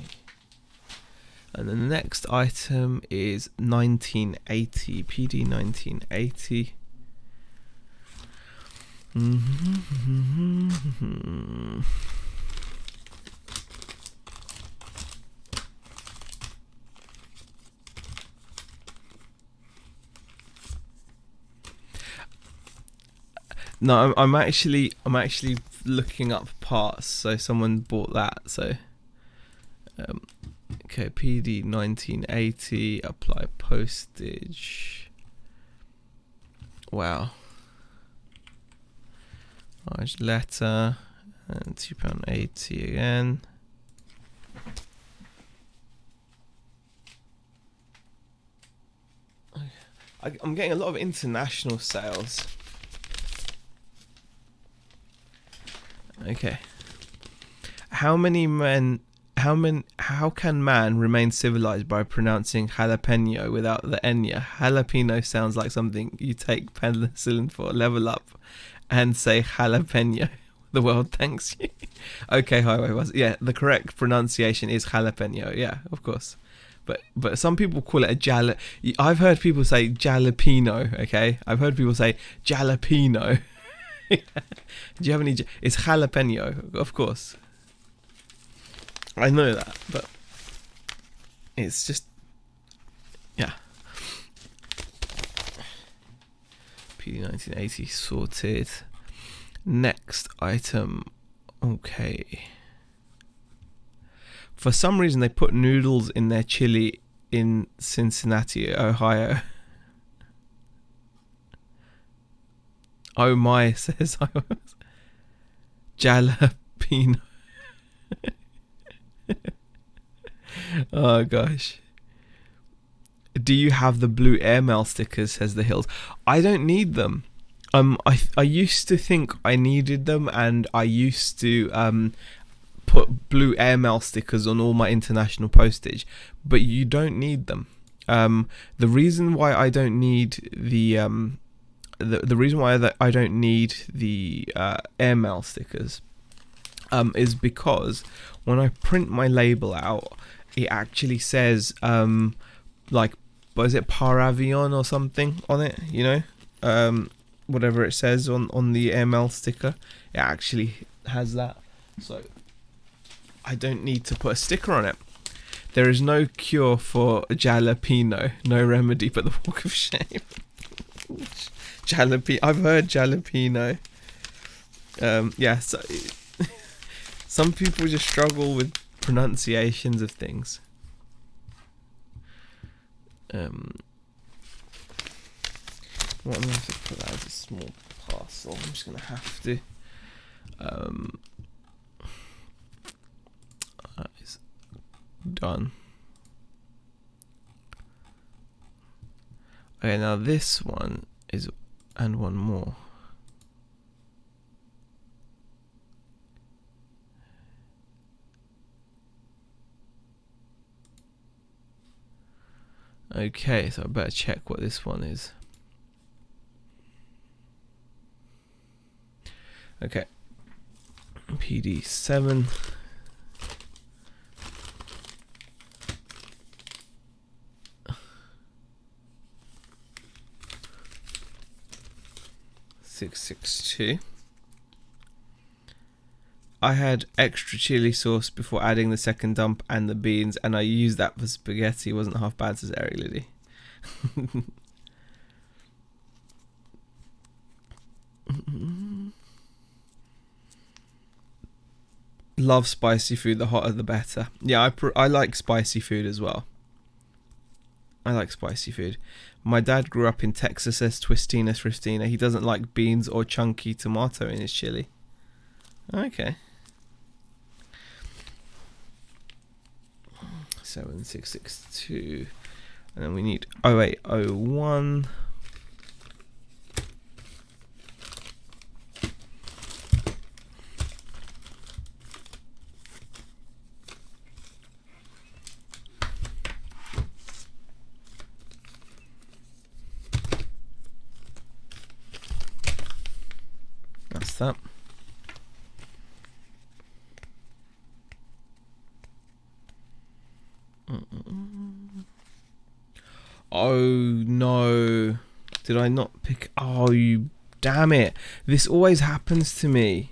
And the next item is 1980, PD 1980. No, I'm actually looking up parts. So someone bought that. So Okay, PD 1980, apply postage. Wow. Large letter, and £2.80 again. I'm getting a lot of international sales. Okay. How can man remain civilized by pronouncing jalapeno without the enya? Jalapeno sounds like something you take penicillin for. Level up and say jalapeno. The world thanks you. Okay, highway bus. Yeah, the correct pronunciation is jalapeno. Yeah, of course. But some people call it a I've heard people say jalapeno. Okay, I've heard people say jalapeno. Do you have any? It's jalapeno, of course. I know that, but it's just, yeah. PD 1980 sorted. Next item. Okay. For some reason, they put noodles in their chili in Cincinnati, Ohio. Oh my, says I was. Jalapeno. Oh gosh. Do you have the blue airmail stickers, says the Hills. I don't need them. I used to think I needed them, and I used to put blue airmail stickers on all my international postage, but you don't need them. The reason why I don't need the reason why I don't need the airmail stickers is because when I print my label out, it actually says like, what is it, par avion or something on it, you know, whatever it says on the airmail sticker, it actually has that. So I don't need to put a sticker on it. There is no cure for jalapeno, no remedy but the walk of shame. Jalapeno, I've heard jalapeno. Yeah, so some people just struggle with pronunciations of things. What I'm going to put that as a small parcel. I'm just going to have to. That is done. Okay, now this one is, and one more. Okay, so I better check what this one is. Okay, PD 7. $662. I had extra chili sauce before adding the second dump and the beans, and I used that for spaghetti. It wasn't half bad, says Eric Liddy. Love spicy food. The hotter the better. Yeah, I like spicy food as well. I like spicy food. My dad grew up in Texas, says Twistina. He doesn't like beans or chunky tomato in his chili. Okay. 7662. And then we need 0801. That's that. Oh no, did I not pick? Oh, you damn it, this always happens to me.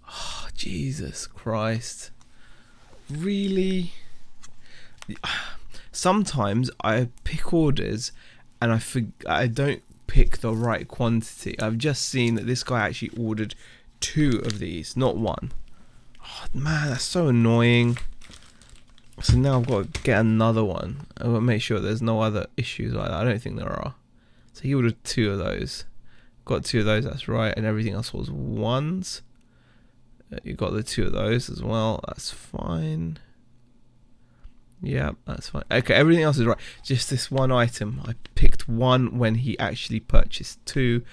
Oh, Jesus Christ, really? Sometimes I pick orders and I don't pick the right quantity. I've just seen that this guy actually ordered 2 of these, not 1. Oh man, that's so annoying. So now I've got to get another one. I've got to make sure there's no other issues like that. I don't think there are. So he ordered 2 of those. Got 2 of those, that's right. And everything else was 1s. You got the 2 of those as well. That's fine. Yeah, that's fine. Okay, everything else is right. Just this one item. I picked 1 when he actually purchased 2.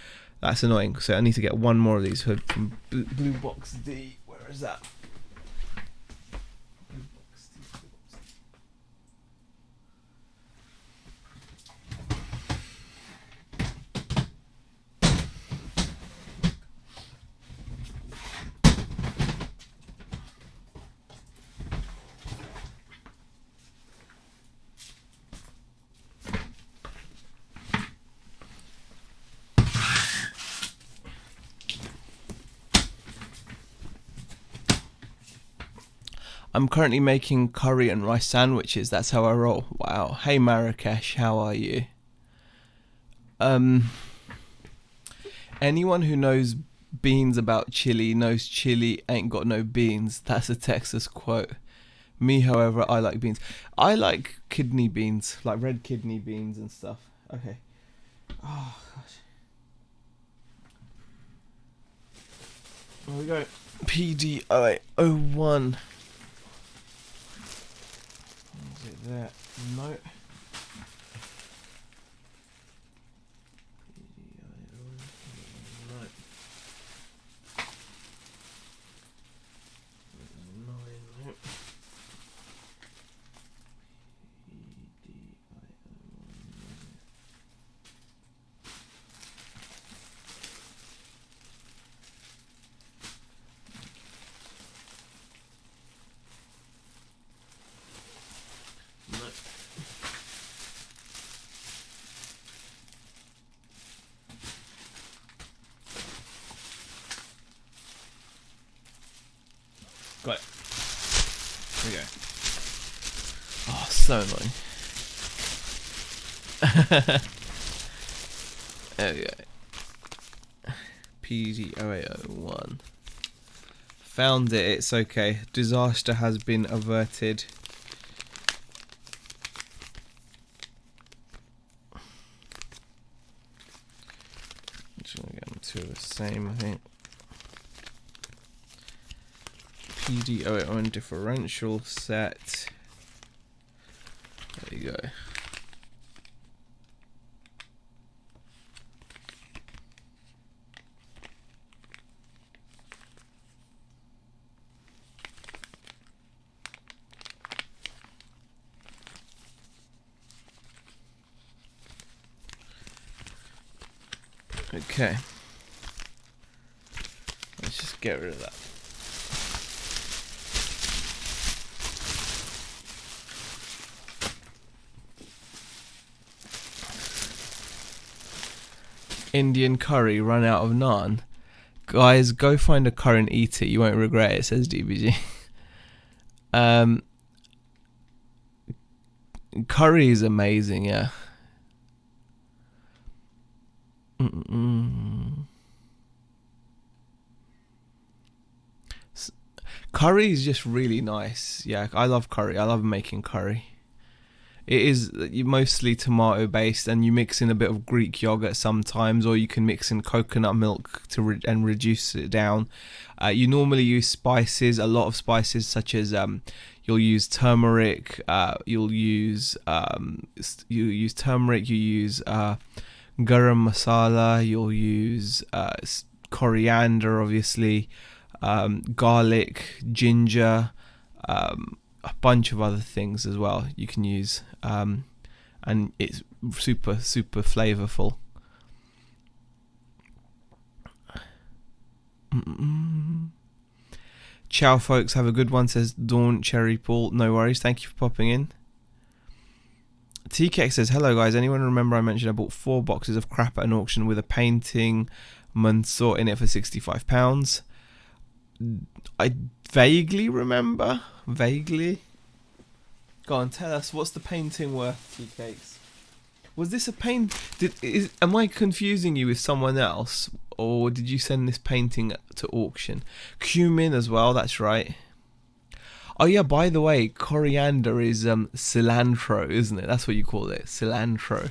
That's annoying. So I need to get 1 more of these from Blue Box D. Where is that? I'm currently making curry and rice sandwiches. That's how I roll. Wow. Hey Marrakesh, how are you? Anyone who knows beans about chili knows chili ain't got no beans. That's a Texas quote. Me, however, I like beans. I like kidney beans, like red kidney beans and stuff. Okay. Oh gosh. There we go. PD0801. Is it there? No. Got it. There we go. Oh, so annoying. There we go. PD0801. Found it, it's okay. Disaster has been averted. Just gonna get them 2 of the same, I think. PD0801 differential set. There you go. Okay. Let's just get rid of that. Indian curry run out of naan. Guys, go find a curry and eat it. You won't regret it, says DBG. Curry is amazing, yeah. Curry is just really nice. Yeah, I love curry. I love making curry. It is mostly tomato based, and you mix in a bit of Greek yogurt sometimes, or you can mix in coconut milk to and reduce it down. You normally use spices, a lot of spices, such as you'll use turmeric. You'll use turmeric. You use garam masala. You'll use coriander, obviously, garlic, ginger. A bunch of other things as well you can use, and it's super flavorful. Ciao folks, have a good one, says Dawn Cherry Paul. No worries, thank you for popping in. TK says, hello guys, anyone remember I mentioned I bought 4 boxes of crap at an auction with a painting Mansour in it for £65? I vaguely remember. Vaguely. Go on, tell us, what's the painting worth, tea cakes? Was this a paint? Am I confusing you with someone else, or did you send this painting to auction? Cumin as well. That's right. Oh yeah, by the way, coriander is cilantro, isn't it? That's what you call it, cilantro.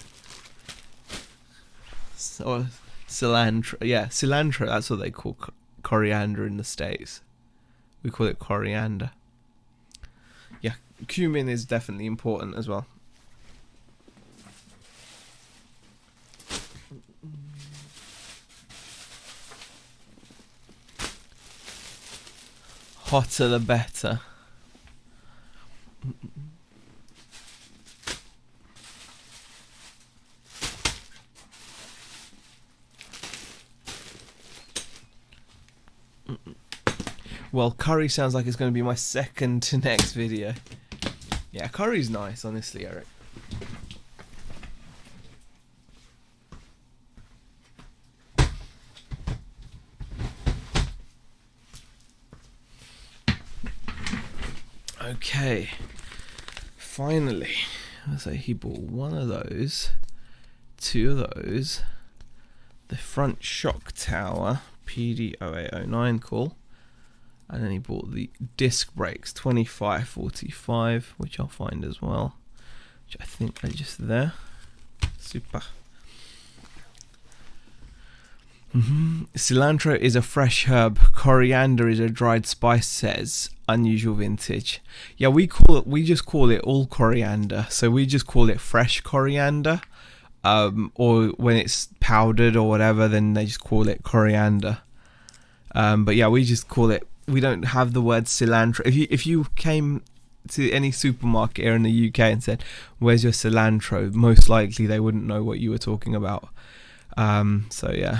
Or cilantro, yeah, cilantro. That's what they call coriander in the States. We call it coriander. Yeah, cumin is definitely important as well. Hotter the better. Well, curry sounds like it's going to be my second to next video. Yeah, curry's nice, honestly, Eric. Okay, finally, so he bought one of those, two of those, the front shock tower, PD0809, cool, and then he bought the disc brakes, 2545, which I'll find as well, which I think are just there. Super. Cilantro is a fresh herb. Coriander is a dried spice, says Unusual Vintage. Yeah, we just call it all coriander. So we just call it fresh coriander. Or when it's powdered or whatever, then they just call it coriander. But yeah, we just call it. We don't have the word cilantro. If you came to any supermarket here in the UK and said, "Where's your cilantro?" most likely they wouldn't know what you were talking about. So yeah.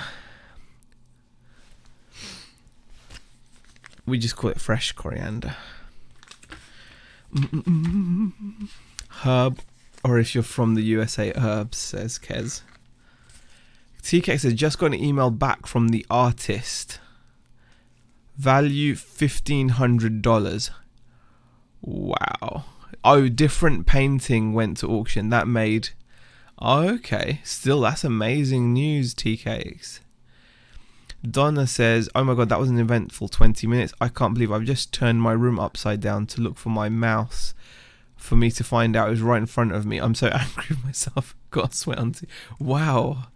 We just call it fresh coriander. Herb, or if you're from the USA, herbs, says Kez. TK says, just got an email back from the artist. Value $1,500. Wow. Oh, different painting went to auction. That made... Oh, okay. Still, that's amazing news, TKX. Donna says, oh my god, that was an eventful 20 minutes. I can't believe I've just turned my room upside down to look for my mouse for me to find out it was right in front of me. I'm so angry with myself. Got sweat on. Wow.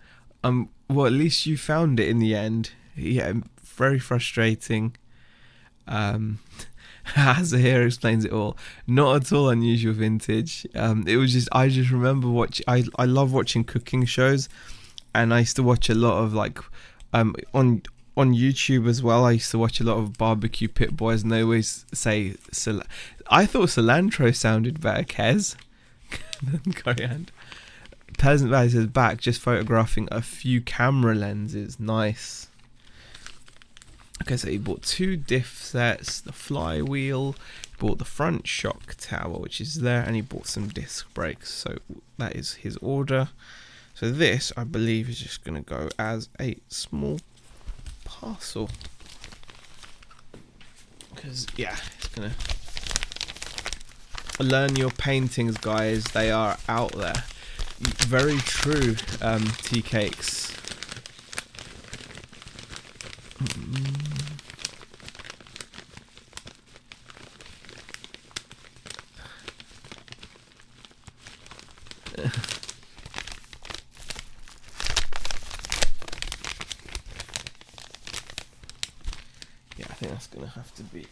Well, at least you found it in the end. Yeah, very frustrating. Zahir explains it all. Not at all Unusual Vintage. It was just, I just remember I love watching cooking shows, and I used to watch a lot of like on YouTube as well. I used to watch a lot of Barbecue Pit Boys, and they always say I thought cilantro sounded better, Kez, than coriander. Peasant Valley says, back just photographing a few camera lenses. Nice. Okay, so he bought 2 diff sets, the flywheel, he bought the front shock tower, which is there, and he bought some disc brakes. So that is his order. So this, I believe, is just going to go as a small parcel. Because, yeah, it's going to... Learn your paintings, guys. They are out there. Very true, tea cakes. Yeah, I think that's going to have to be...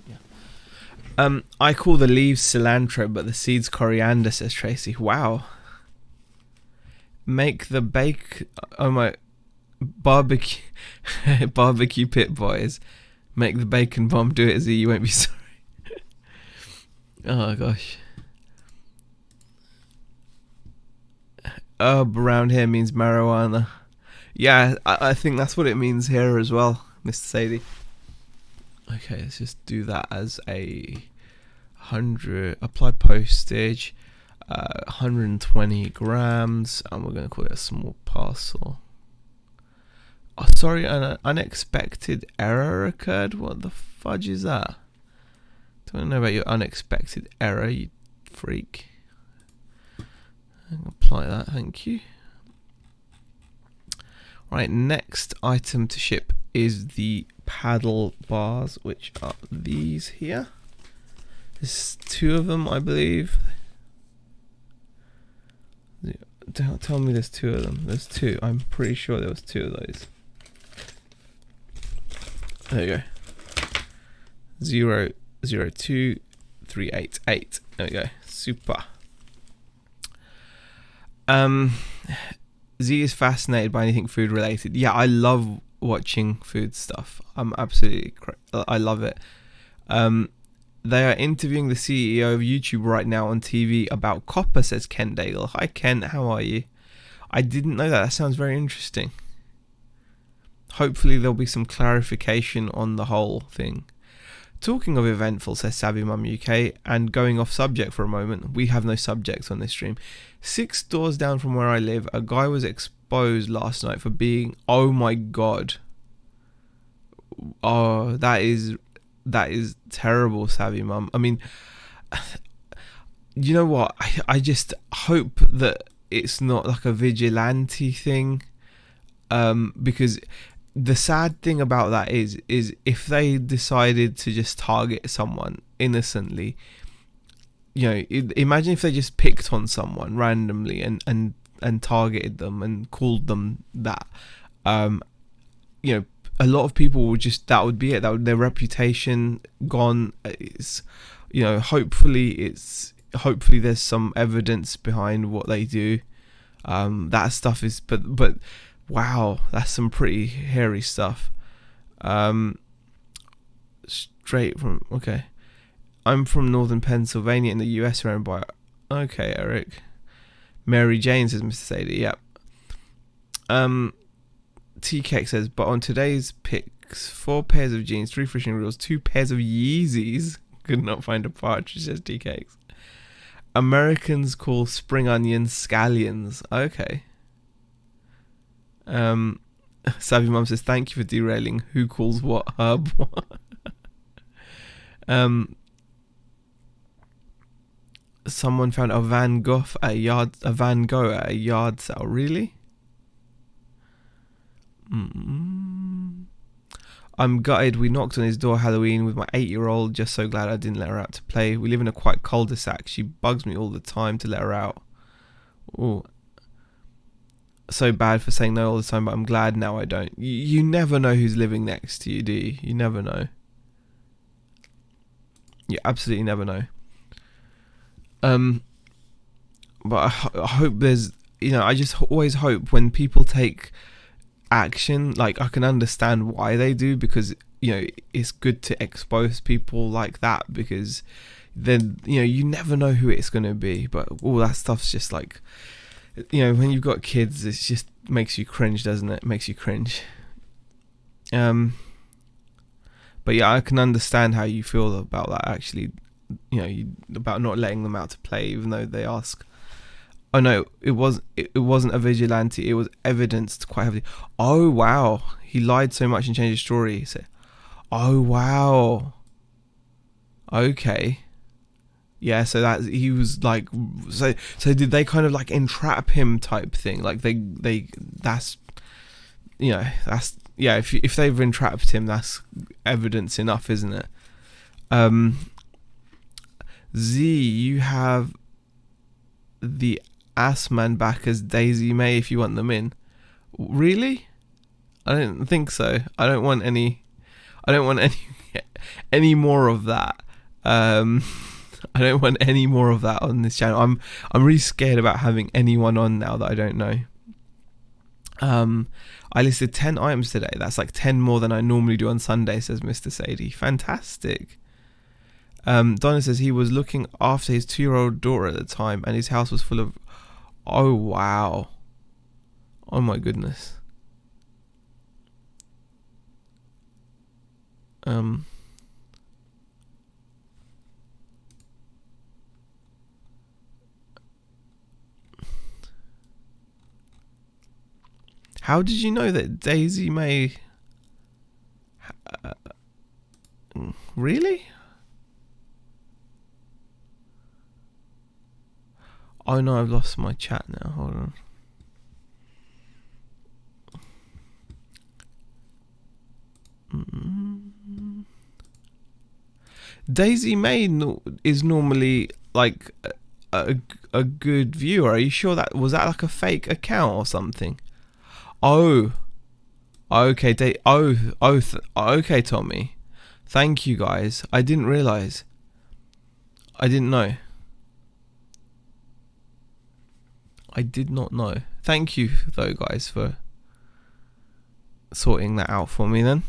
Yeah. I call the leaves cilantro, but the seeds coriander, says Tracy. Wow. Make the oh my... Barbecue... Barbecue Pit Boys. Make the bacon bomb do it, Z. You won't be sorry. Oh, gosh. Herb around here means marijuana. Yeah, I think that's what it means here as well, Mr. Sadie. Okay, let's just do that as a 100. Apply postage. 120 grams, and we're going to call it a small parcel. Oh, sorry, an unexpected error occurred. What the fudge is that? Don't know about your unexpected error, you freak. Apply that, thank you. Right, next item to ship is the paddle bars, which are these here. There's 2 of them, I believe. Don't tell me there's 2 of them. There's 2. I'm pretty sure there was 2 of those. There you go. 002388. There we go. Super. Z is fascinated by anything food related. Yeah, I love watching food stuff. I'm absolutely I love it. They are interviewing the CEO of YouTube right now on TV about copper, says Ken Daigle. Hi Ken, how are you? I didn't know that. That sounds very interesting. Hopefully there'll be some clarification on the whole thing. Talking of eventful, says Savvy Mum UK, and going off subject for a moment, we have no subjects on this stream. 6 doors down from where I live, a guy was exposed last night for being, oh my god. Oh, that is terrible, Savvy Mum. I mean, you know what? I just hope that it's not like a vigilante thing, because the sad thing about that is if they decided to just target someone innocently, you know, imagine if they just picked on someone randomly and targeted them and called them that, you know, a lot of people would just, that would be it. That would, their reputation gone. It's, you know, hopefully there's some evidence behind what they do. That stuff is, but wow, that's some pretty hairy stuff. Straight from, okay. I'm from northern Pennsylvania in the US, around by, okay, Eric. Mary Jane, says Mr. Sadie, yep. T-Cake says, but on today's picks, 4 pairs of jeans, 3 fishing reels, 2 pairs of Yeezys. Could not find a partridge, says T-Cakes. Americans call spring onions scallions. Okay. Savvy Mum says, thank you for derailing. Who calls what herb? Someone found a Van Gogh at a yard sale. Really? I'm gutted. We knocked on his door Halloween with my 8-year-old. Just so glad I didn't let her out to play. We live in a quite cul-de-sac. She bugs me all the time to let her out. Oh, so bad for saying no all the time, but I'm glad now I don't. You never know who's living next to you, do you? You never know. You absolutely never know. But I hope there's, you know, I just always hope when people take action, like, I can understand why they do, because, you know, it's good to expose people like that, because then, you know, you never know who it's going to be. But all that stuff's just like, you know, when you've got kids, it just makes you cringe, doesn't it? Makes you cringe. But yeah, I can understand how you feel about that, actually. You know, about not letting them out to play, even though they ask. Oh no, it wasn't a vigilante. It was evidenced quite heavily. Oh wow, he lied so much and changed his story. So, oh wow. Okay. Yeah, so that he was like, so did they kind of like entrap him type thing? Like they that's, you know, that's, yeah. If they've entrapped him, that's evidence enough, isn't it? Z, you have the Assman back as Daisy May if you want them in. Really? I don't think so. I don't want any more of that. I don't want any more of that on this channel. I'm really scared about having anyone on now that I don't know. I listed 10 items today. That's like 10 more than I normally do on Sunday, says Mr. Sadie. Fantastic. Donna says he was looking after his 2-year-old daughter at the time, and his house was full of. Oh wow! Oh my goodness. How did you know that Daisy May? Really? Oh no, I've lost my chat now. Hold on. Daisy May is normally like a good viewer. Are you sure that was that like a fake account or something? Oh, okay. Okay, Tommy. Thank you, guys. I didn't realize. I didn't know. I did not know. Thank you, though, guys, for sorting that out for me then.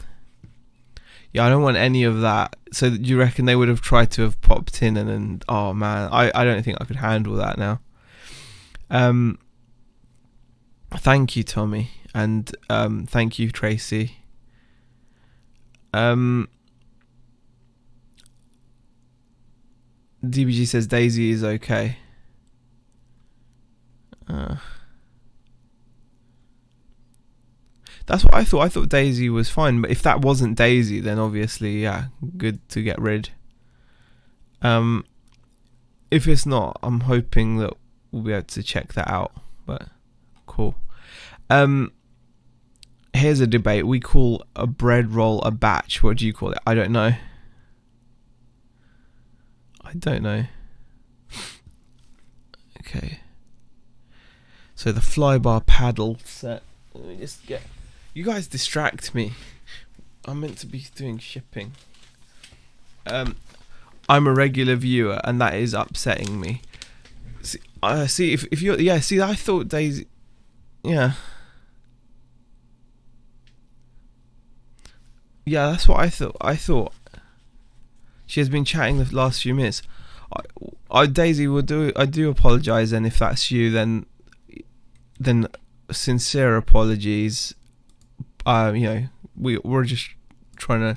Yeah, I don't want any of that. So do you reckon they would have tried to have popped in and then, oh man, I don't think I could handle that now. Thank you, Tommy, and thank you, Tracy. DBG says Daisy is okay. That's what I thought. I thought Daisy was fine, but if that wasn't Daisy, then obviously, yeah, good to get rid. If it's not, I'm hoping that we'll be able to check that out. But cool. Here's a debate. We call a bread roll a batch. What do you call it? I don't know. I don't know. Okay. So the flybar paddle set. Let me just get. You guys distract me. I'm meant to be doing shipping. I'm a regular viewer, and that is upsetting me. See, if you're, yeah. See, I thought Daisy, yeah, yeah. That's what I thought. I thought she has been chatting the last few minutes. Daisy will do. I do apologise, and if that's you, then sincere apologies. We're just trying to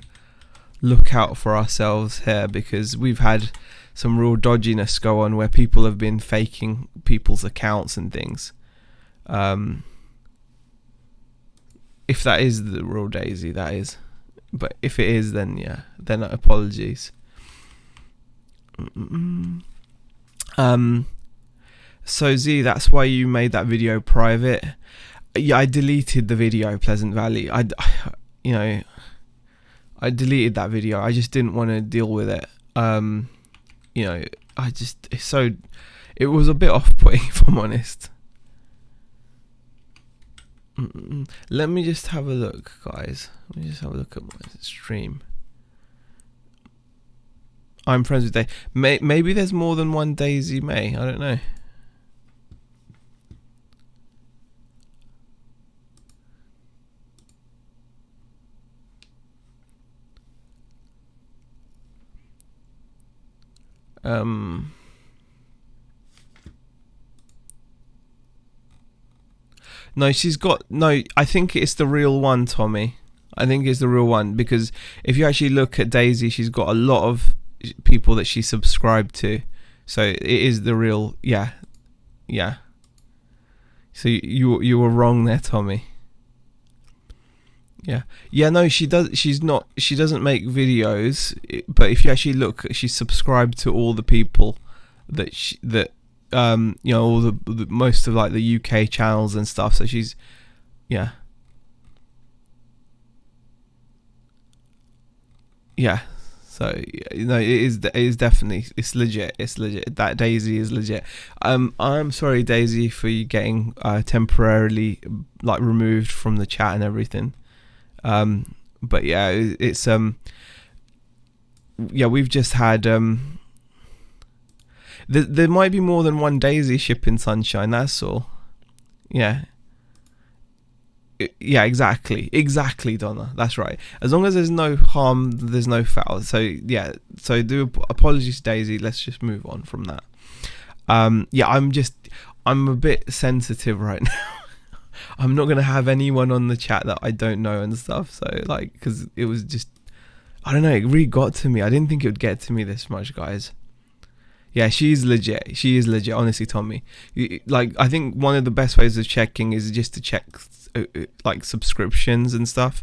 look out for ourselves here because we've had some real dodginess go on where people have been faking people's accounts and things. If that is the real Daisy, that is. But if it is, then yeah, then apologies. So Z, that's why you made that video private. Yeah, I deleted the video, Pleasant Valley. I deleted that video. I just didn't want to deal with it. It was a bit off-putting, if I'm honest. Let me just have a look, guys. Let me just have a look at my stream. I'm friends with Daisy. Maybe there's more than one Daisy May. I don't know. No, I think it's the real one, Tommy. I think it's the real one because if you actually look at Daisy, she's got a lot of people that she subscribed to. So it is the real, yeah. So you were wrong there, Tommy. Yeah, no, she doesn't make videos, but if you actually look, she's subscribed to all the people all the most of like the UK channels and stuff. So she's, yeah. So it is definitely, it's legit. That Daisy is legit. I'm sorry, Daisy, for you getting temporarily like removed from the chat and everything. But yeah, it's we've just had there might be more than one Daisy shipping Sunshine, that's all. Yeah, exactly, Donna, that's right. As long as there's no harm, there's no foul. So yeah, so do apologies, Daisy. Let's just move on from that. I'm a bit sensitive right now. I'm not gonna have anyone on the chat that I don't know and stuff. So like, because it was just, I don't know, it really got to me. I didn't think it would get to me this much, guys. Yeah, she is legit, honestly, Tommy. Like, I think one of the best ways of checking is just to check like subscriptions and stuff.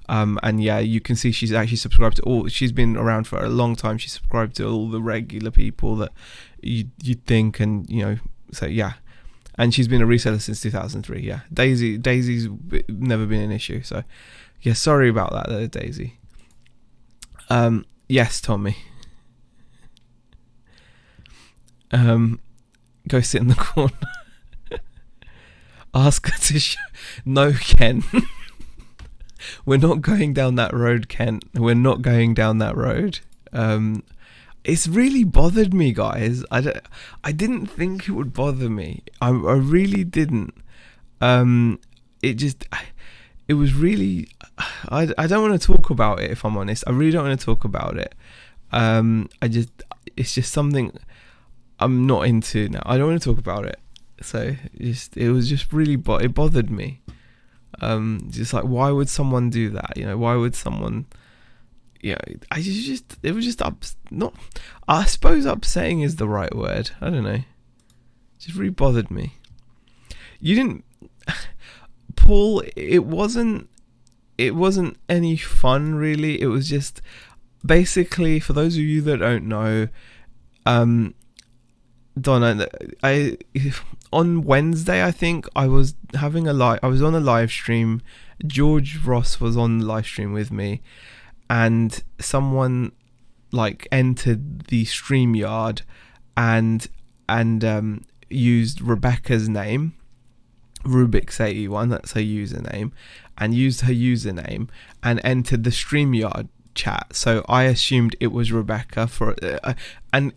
And yeah, you can see she's actually subscribed to all. She's been around for a long time. She's subscribed to all the regular people that you'd think, and so yeah. And she's been a reseller since 2003. Yeah, Daisy's never been an issue. So Yeah, sorry about that though, Daisy. Yes, Tommy. Go sit in the corner. Ask her to show. No, Ken. We're not going down that road, Ken. We're not going down that road. It's really bothered me, guys. I didn't think it would bother me. I really didn't. It was really. I don't want to talk about it, if I'm honest. I really don't want to talk about it. It's just something I'm not into now. I don't want to talk about it. So it was just really it bothered me. Just like, why would someone do that? Why would someone? Yeah, it was just not. I suppose upsetting is the right word. I don't know. It just really bothered me. You didn't, Paul. It wasn't any fun, really. It was just basically, for those of you that don't know, Donna, on Wednesday, I think I was having I was on a live stream. George Ross was on the live stream with me, and someone entered the StreamYard and used Rebecca's name, Rubix81, that's her username, and used her username and entered the StreamYard chat. So I assumed it was Rebecca and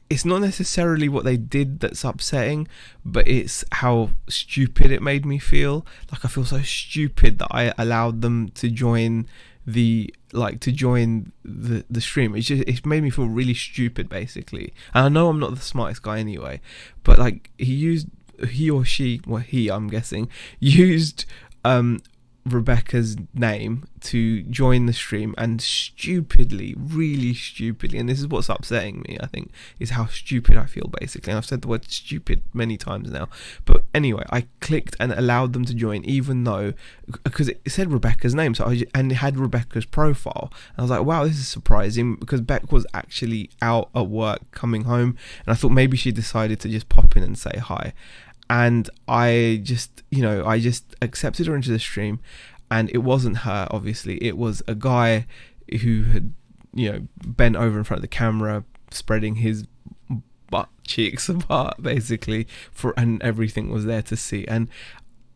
it's not necessarily what they did that's upsetting, but it's how stupid it made me feel. I feel so stupid that I allowed them to join the stream. It made me feel really stupid, basically. And I know I'm not the smartest guy anyway, but he or she, I'm guessing, used Rebecca's name to join the stream, and really stupidly, and this is what's upsetting me, I think, is how stupid I feel, basically. And I've said the word stupid many times now, but anyway, I clicked and allowed them to join, even though, because it said Rebecca's name, and it had Rebecca's profile, and I was like, wow, this is surprising, because Beck was actually out at work coming home, and I thought maybe she decided to just pop in and say hi. And I just accepted her into the stream, and it wasn't her, obviously. It was a guy who had, bent over in front of the camera, spreading his butt cheeks apart, basically, and everything was there to see. And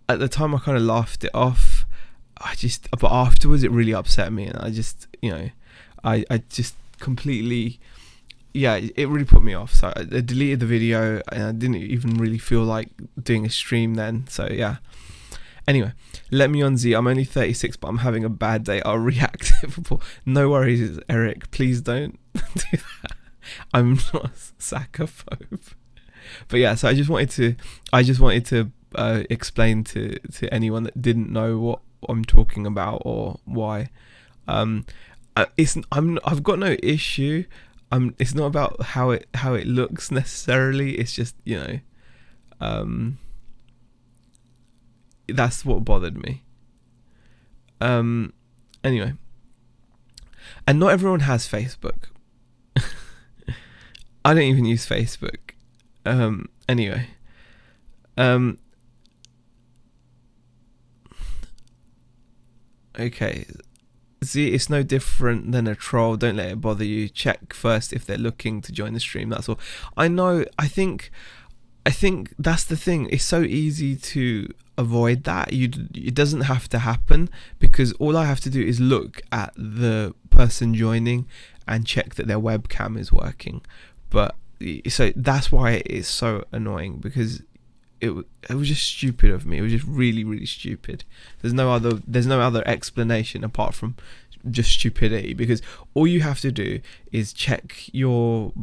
at the time, I kind of laughed it off. But afterwards, it really upset me, and I just completely. Yeah, it really put me off. So I deleted the video, and I didn't even really feel like doing a stream then. So yeah. Anyway, let me on Z. I'm only 36, but I'm having a bad day. I'll react. No worries, Eric. Please don't do that. I'm not a saccophobe. But yeah, so I just wanted to explain to anyone that didn't know what I'm talking about or why. I've got no issue. It's not about how it looks necessarily. It's just, that's what bothered me. Anyway, and not everyone has Facebook. I don't even use Facebook. Anyway, okay. See, it's no different than a troll. Don't let it bother you. Check first if they're looking to join the stream. That's all. I know. I think that's the thing. It's so easy to avoid that. It doesn't have to happen, because all I have to do is look at the person joining and check that their webcam is working. But so that's why it's so annoying, because it was just stupid of me. It was just really, really stupid. There's no other explanation apart from just stupidity, because all you have to do is check your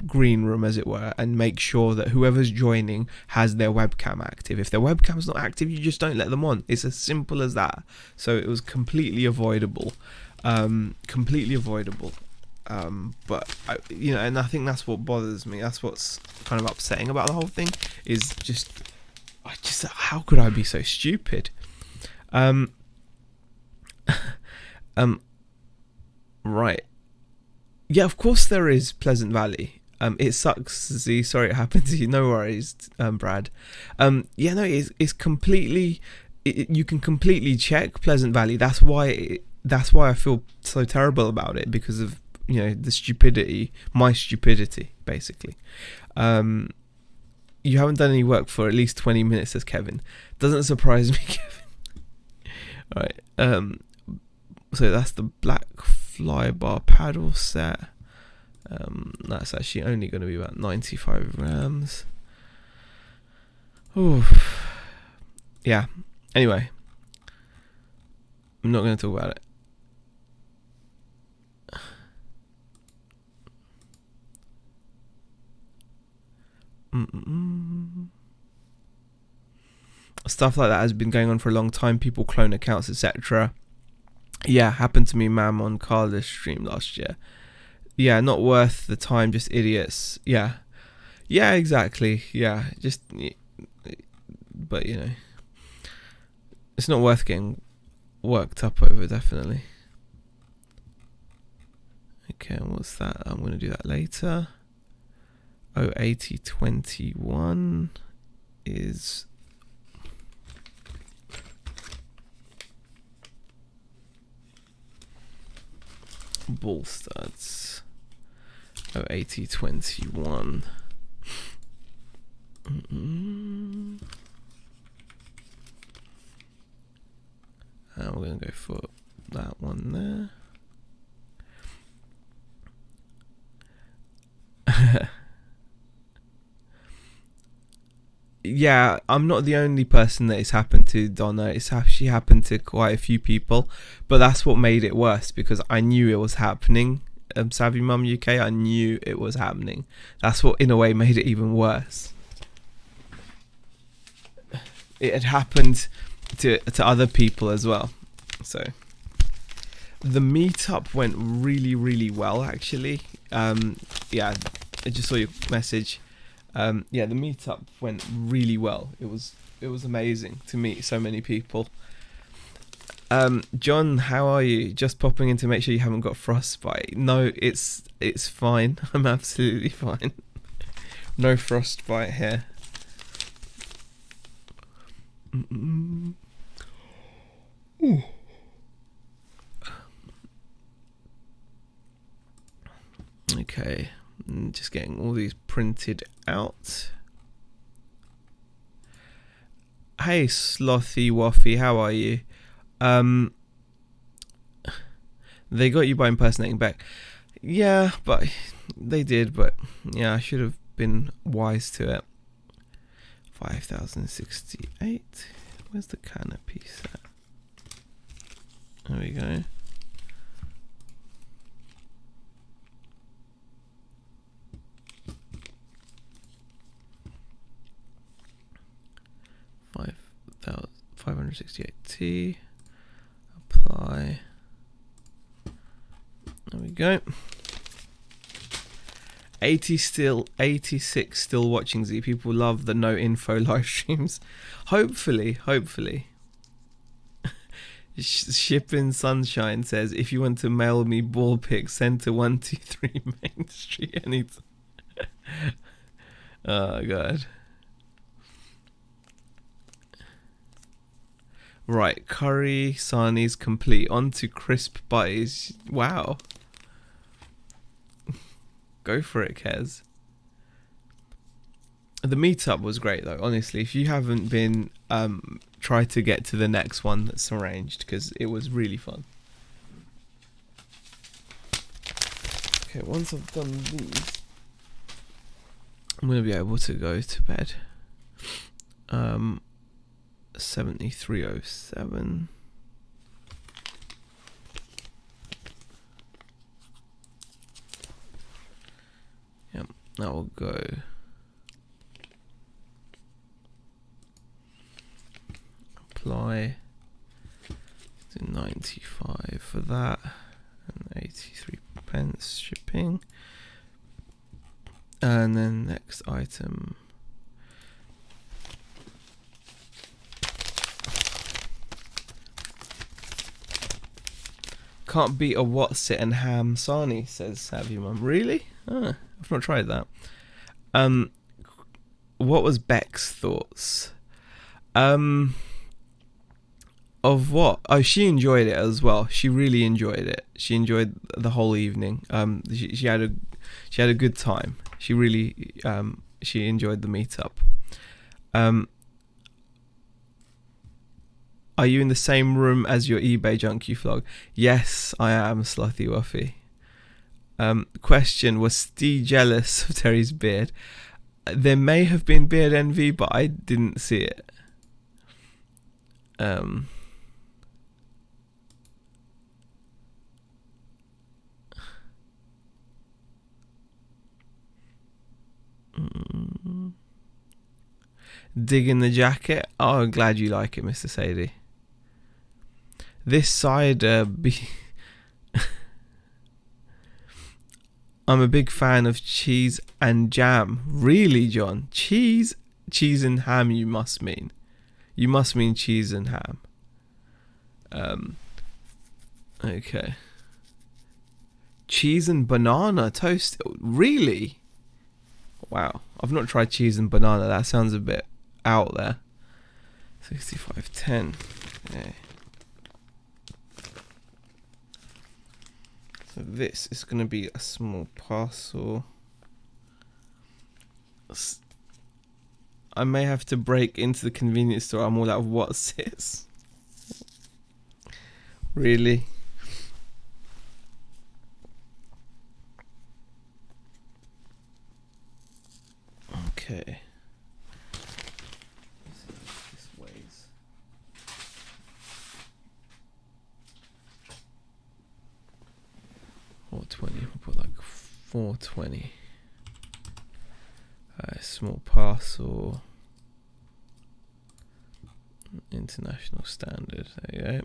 green room, as it were, and make sure that whoever's joining has their webcam active. If their webcam's not active, you just don't let them on. It's as simple as that. So it was completely avoidable. But and I think that's what bothers me. That's what's kind of upsetting about the whole thing, is just how could I be so stupid? Right. Yeah, of course there is Pleasant Valley. It sucks, Z. Sorry it happened to you. No worries, Brad. Yeah, no, it's completely. you can completely check Pleasant Valley. That's why I feel so terrible about it, because of the stupidity, my stupidity, basically. You haven't done any work for at least 20 minutes, says Kevin. Doesn't surprise me, Kevin. All right. So that's the black fly bar paddle set. That's actually only going to be about 95 grams. Ooh. Yeah. Anyway, I'm not going to talk about it. Stuff like that has been going on for a long time. People clone accounts, etc. Yeah, happened to me, ma'am, on Carla's stream last year. Yeah, not worth the time, just idiots. Yeah, exactly. Yeah, but it's not worth getting worked up over, definitely. Okay, what's that? I'm going to do that later. 8021 is ball studs. 8021. And we're going to go for that one there. Yeah, I'm not the only person that it's happened to, Donna. It's actually happened to quite a few people, but that's what made it worse, because I knew it was happening. Savvy Mum UK, I knew it was happening. That's what, in a way, made it even worse. It had happened to other people as well. So the meetup went really, really well, actually. Yeah, I just saw your message. Yeah, the meetup went really well. It was amazing to meet so many people. John, how are you? Just popping in to make sure you haven't got frostbite. No, it's fine. I'm absolutely fine. No frostbite here. Ooh. Okay, just getting all these printed out. Hey, Slothy Waffy, how are you? They got you by impersonating Beck. Yeah, but they did, but yeah, I should have been wise to it. 5068. Where's the canopy set? There we go. $568T. Apply. There we go. 86 still watching Z. People love the no info live streams. Hopefully. Shipping Sunshine says, if you want to mail me ball pics, send to 123 Main Street anytime. Oh god. Right, curry sarnies complete. On to crisp butties. Wow. Go for it, Kez. The meetup was great though, honestly. If you haven't been, try to get to the next one that's arranged, because it was really fun. Okay, once I've done these, I'm going to be able to go to bed. 7307. Yep, that will go. Apply. Do 95 for that, and 83 pence shipping. And then next item. Can't beat a Whatsit and ham sarnie, says Savvy Mum. Really? I've not tried that. What was Beck's thoughts? Of what? Oh, she enjoyed it as well. She really enjoyed it. She enjoyed the whole evening. She had a good time. She really she enjoyed the meetup. Are you in the same room as your eBay junkie vlog? Yes, I am, Slothy Wuffy. Question: was Steve jealous of Terry's beard? There may have been beard envy, but I didn't see it. Digging the jacket. Oh, I'm glad you like it, Mr. Sadie. This side, I'm a big fan of cheese and jam. Really, John? Cheese and ham, you must mean. You must mean cheese and ham. Okay. Cheese and banana toast. Really? Wow. I've not tried cheese and banana. That sounds a bit out there. 65.10. Okay. So this is going to be a small parcel. I may have to break into the convenience store. I'm all out of what's this? Really? Okay. Let's see what this weighs. $4.20. We'll put like $4.20. Small parcel. International standard. There you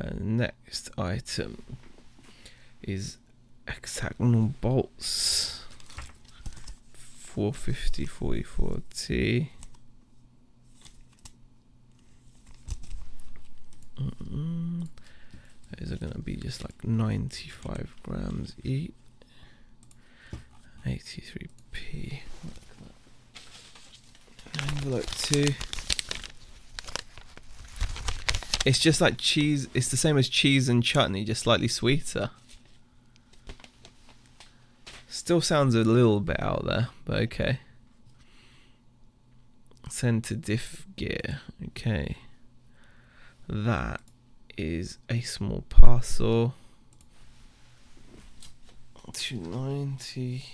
go. Next item is hexagonal bolts. 450 44T. Those are going to be just like 95 grams each. 83p. Envelope 2. It's just like cheese. It's the same as cheese and chutney, just slightly sweeter. Still sounds a little bit out there, but okay. Send to diff gear. Okay. That is a small parcel. 290.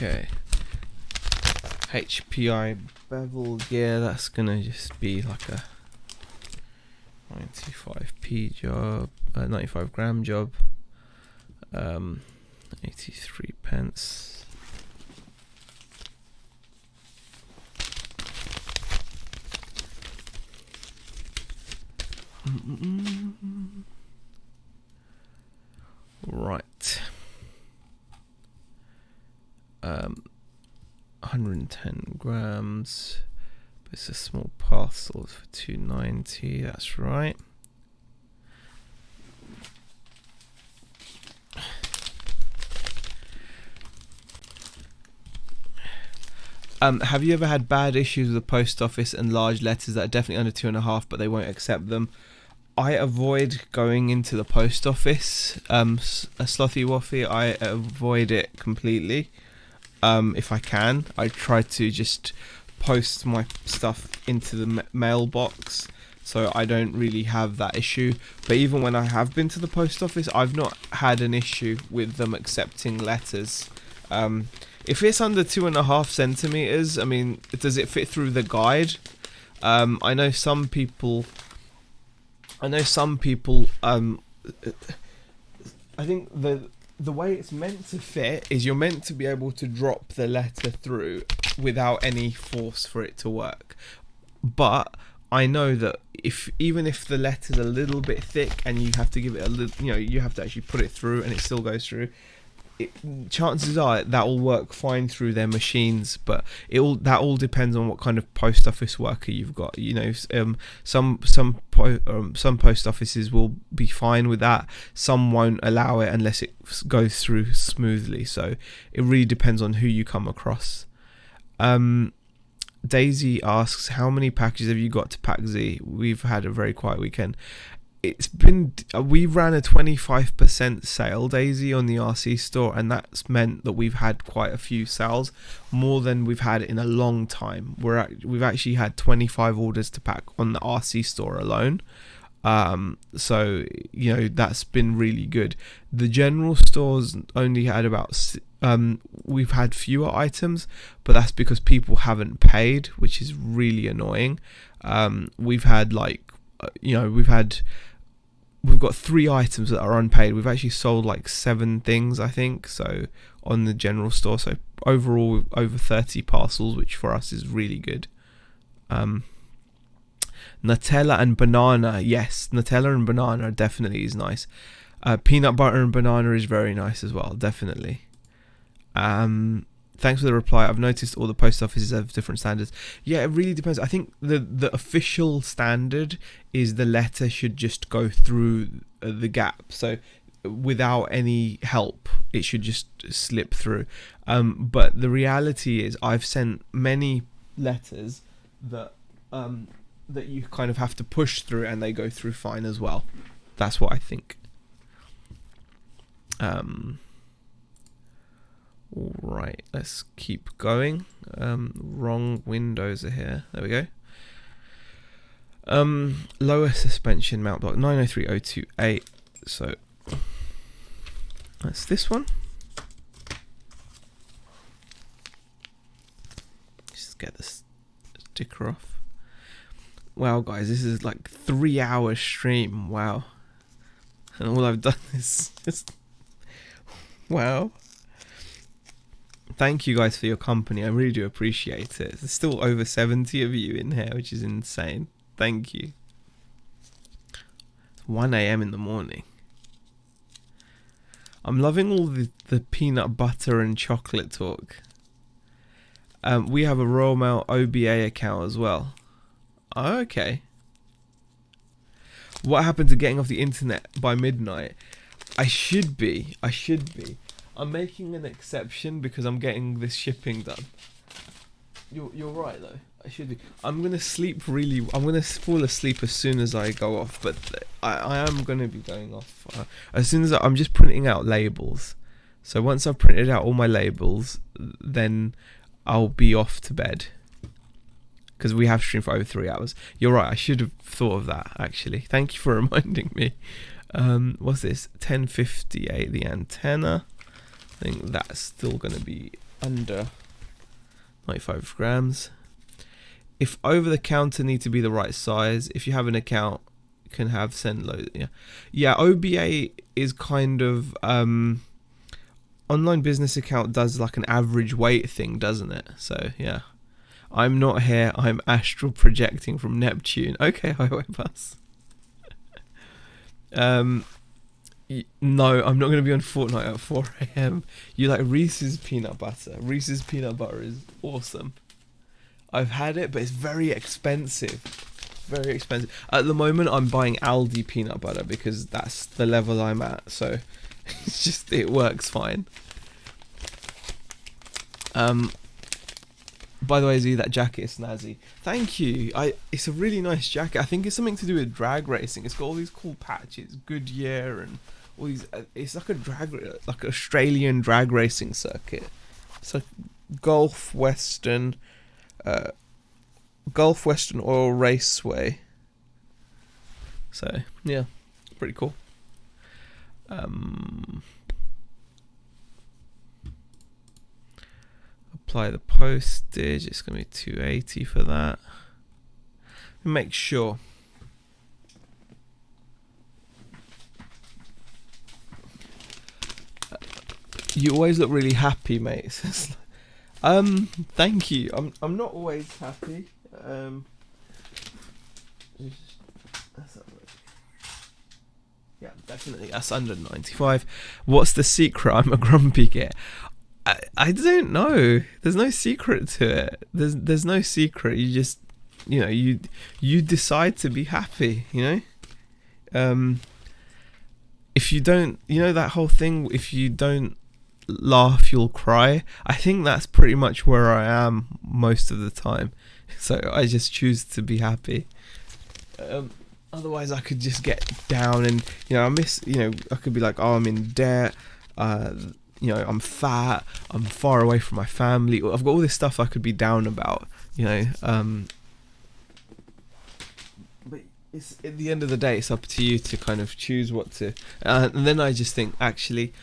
Okay. HPI bevel gear, that's gonna just be like a 95p job, 95 gram job, 83 pence. Right. 110 grams. But it's a small parcel for 290. That's right. Have you ever had bad issues with the post office and large letters that are definitely under 2.5, but they won't accept them? I avoid going into the post office. A Slothy Waffy, I avoid it completely. If I can, I try to just post my stuff into the mailbox, so I don't really have that issue. But even when I have been to the post office, I've not had an issue with them accepting letters. If it's under 2.5 centimeters, I mean, does it fit through the guide? I know some people. I think the way it's meant to fit is you're meant to be able to drop the letter through without any force for it to work. But I know that even if the letter's a little bit thick and you have to give it a little, you have to actually put it through and it still goes through, chances are that will work fine through their machines, but that all depends on what kind of post office worker you've got. You know, some post offices will be fine with that. Some won't allow it unless it goes through smoothly. So it really depends on who you come across. Daisy asks, how many packages have you got to Pack Z? We've had a very quiet weekend. We ran a 25% sale, Daisy, on the RC store, and that's meant that we've had quite a few sales, more than we've had in a long time. We've actually had 25 orders to pack on the RC store alone. So you know, that's been really good. The general stores only had about we've had fewer items, but that's because people haven't paid, which is really annoying. We've had we've got 3 items that are unpaid. We've actually sold like 7 things, I think, so on the general store. So overall, over 30 parcels, which for us is really good. Nutella and banana, yes, Nutella and banana definitely is nice. Peanut butter and banana is very nice as well, definitely. Thanks for the reply. I've noticed all the post offices have different standards. Yeah, it really depends. I think the official standard is the letter should just go through the gap. So without any help, it should just slip through. But the reality is, I've sent many letters that you kind of have to push through, and they go through fine as well. That's what I think. Alright, let's keep going. Wrong windows are here. There we go. Lower suspension mount block 903028. So that's this one. Just get the sticker off. Wow, guys, this is like 3-hour stream. Wow. And all I've done is just wow. Thank you guys for your company. I really do appreciate it. There's still over 70 of you in here, which is insane. Thank you. It's 1 a.m. in the morning. I'm loving all the peanut butter and chocolate talk. We have a Royal Mail OBA account as well. Oh, okay. What happened to getting off the internet by midnight? I should be. I'm making an exception because I'm getting this shipping done. You're right though. I should be. I'm gonna fall asleep as soon as I go off, but I am gonna be going off as soon as I'm just printing out labels. So once I've printed out all my labels, then I'll be off to bed. Because we have streamed for over 3 hours. You're right. I should have thought of that actually. Thank you for reminding me. What's this? 1058. The antenna. I think that's still going to be under 95 grams. If over the counter need to be the right size, if you have an account, you can have send load. Yeah. OBA is kind of online business account does like an average weight thing, doesn't it? So yeah. I'm not here. I'm astral projecting from Neptune. Okay, highway bus. No, I'm not going to be on Fortnite at 4 a.m. You like Reese's peanut butter. Reese's peanut butter is awesome. I've had it, but it's very expensive. Very expensive. At the moment, I'm buying Aldi peanut butter because that's the level I'm at. So it's just, it works fine. By the way, Z, that jacket is snazzy. Thank you. It's a really nice jacket. I think it's something to do with drag racing. It's got all these cool patches, Goodyear, and all these. It's like like an Australian drag racing circuit. It's like Gulf Western Oil Raceway. So yeah, pretty cool. Apply the postage. It's going to be 280 for that. Make sure. You always look really happy, mate. Thank you. I'm not always happy. Yeah, definitely. That's under 95. What's the secret? I'm a grumpy git. I don't know. There's no secret to it. There's no secret. You just, you decide to be happy. If you don't, that whole thing. If you don't laugh, you'll cry. I think that's pretty much where I am most of the time. So I just choose to be happy. Otherwise, I could just get down and I could be like, oh, I'm in debt. I'm fat. I'm far away from my family. I've got all this stuff I could be down about. But it's at the end of the day, it's up to you to kind of choose what to. And then I just think, actually,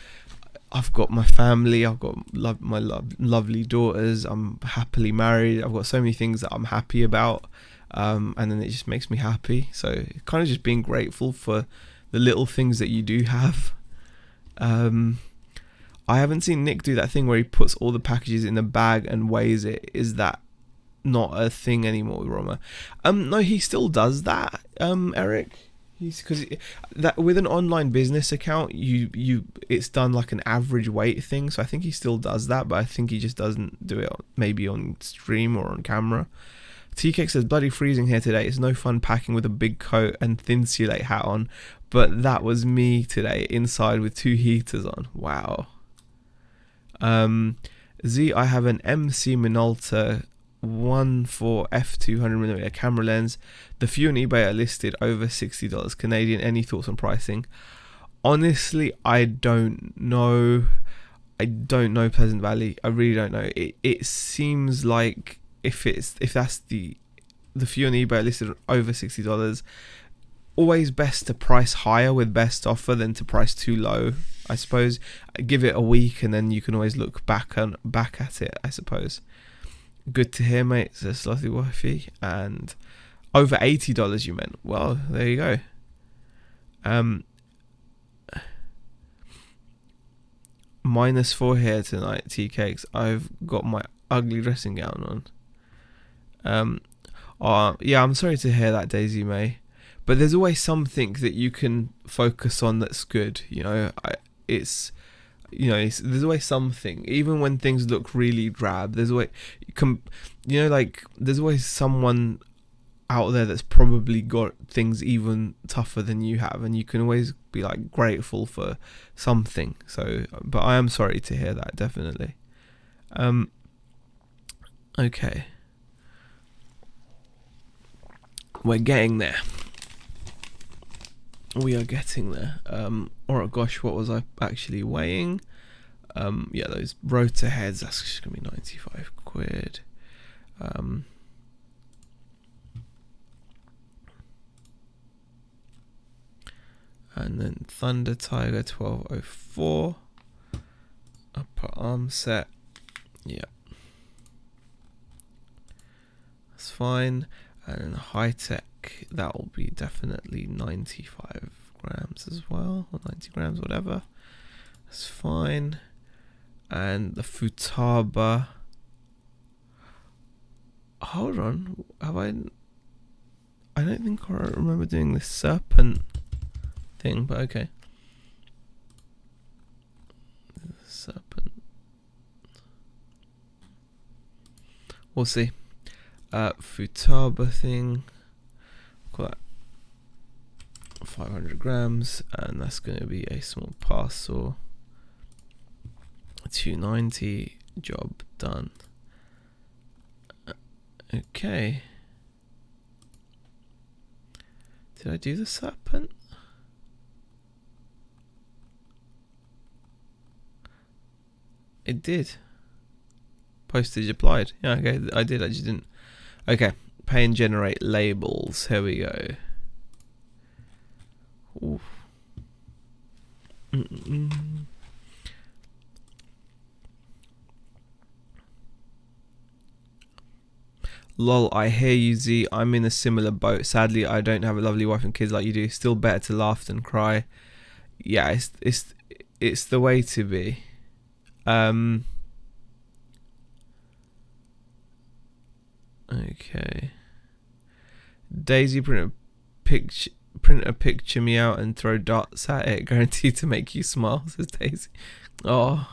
I've got my family. I've got my lovely daughters. I'm happily married. I've got so many things that I'm happy about. And then it just makes me happy. So kind of just being grateful for the little things that you do have. I haven't seen Nick do that thing where he puts all the packages in a bag and weighs it. Is that not a thing anymore, Roma? No, he still does that, Eric. Because that with an online business account, it's done like an average weight thing. So I think he still does that, but I think he just doesn't do it maybe on stream or on camera. TK says, bloody freezing here today. It's no fun packing with a big coat and thin insulate hat on. But that was me today, inside with 2 heaters on. Wow. Z, I have an MC Minolta 1.4 f200mm camera lens. The few on eBay are listed over $60 Canadian. Any thoughts on pricing? Honestly, I don't know. I don't know Pleasant Valley. I really don't know. It seems like if that's the few on eBay listed over $60, always best to price higher with best offer than to price too low. I suppose give it a week and then you can always look back at it. I suppose. Good to hear, mate. Says Slothy Wifey. And over $80 you meant. Well, there you go. -4 here tonight, TKs. I've got my ugly dressing gown on. Yeah, I'm sorry to hear that, Daisy May. But there's always something that you can focus on that's good. There's always something. Even when things look really drab, there's always there's always someone out there that's probably got things even tougher than you have, and you can always be like grateful for something. So, but I am sorry to hear that, definitely. Okay, we're getting there. We are getting there. Oh gosh, what was I actually weighing? Yeah, those rotor heads, that's just gonna be 95 quid. And then Thunder Tiger 1204. Upper arm set. Yeah. That's fine. And then high tech, that will be definitely 95 grams as well, or 90 grams, whatever. That's fine. And the Futaba. Hold on, I don't think I remember doing this serpent thing, but okay. Serpent. We'll see. Futaba thing. Got 500 grams, and that's going to be a small parcel. 290, job done. Okay. Did I do the serpent? It did. Postage applied. Yeah, okay, I did. I just didn't. Okay, pay and generate labels. Here we go. Ooh. Lol, I hear you, Z. I'm in a similar boat. Sadly, I don't have a lovely wife and kids like you do. Still better to laugh than cry. Yeah, it's the way to be. Okay. Daisy print a Print a picture me out and throw darts at it. Guaranteed to make you smile, says Daisy. Oh,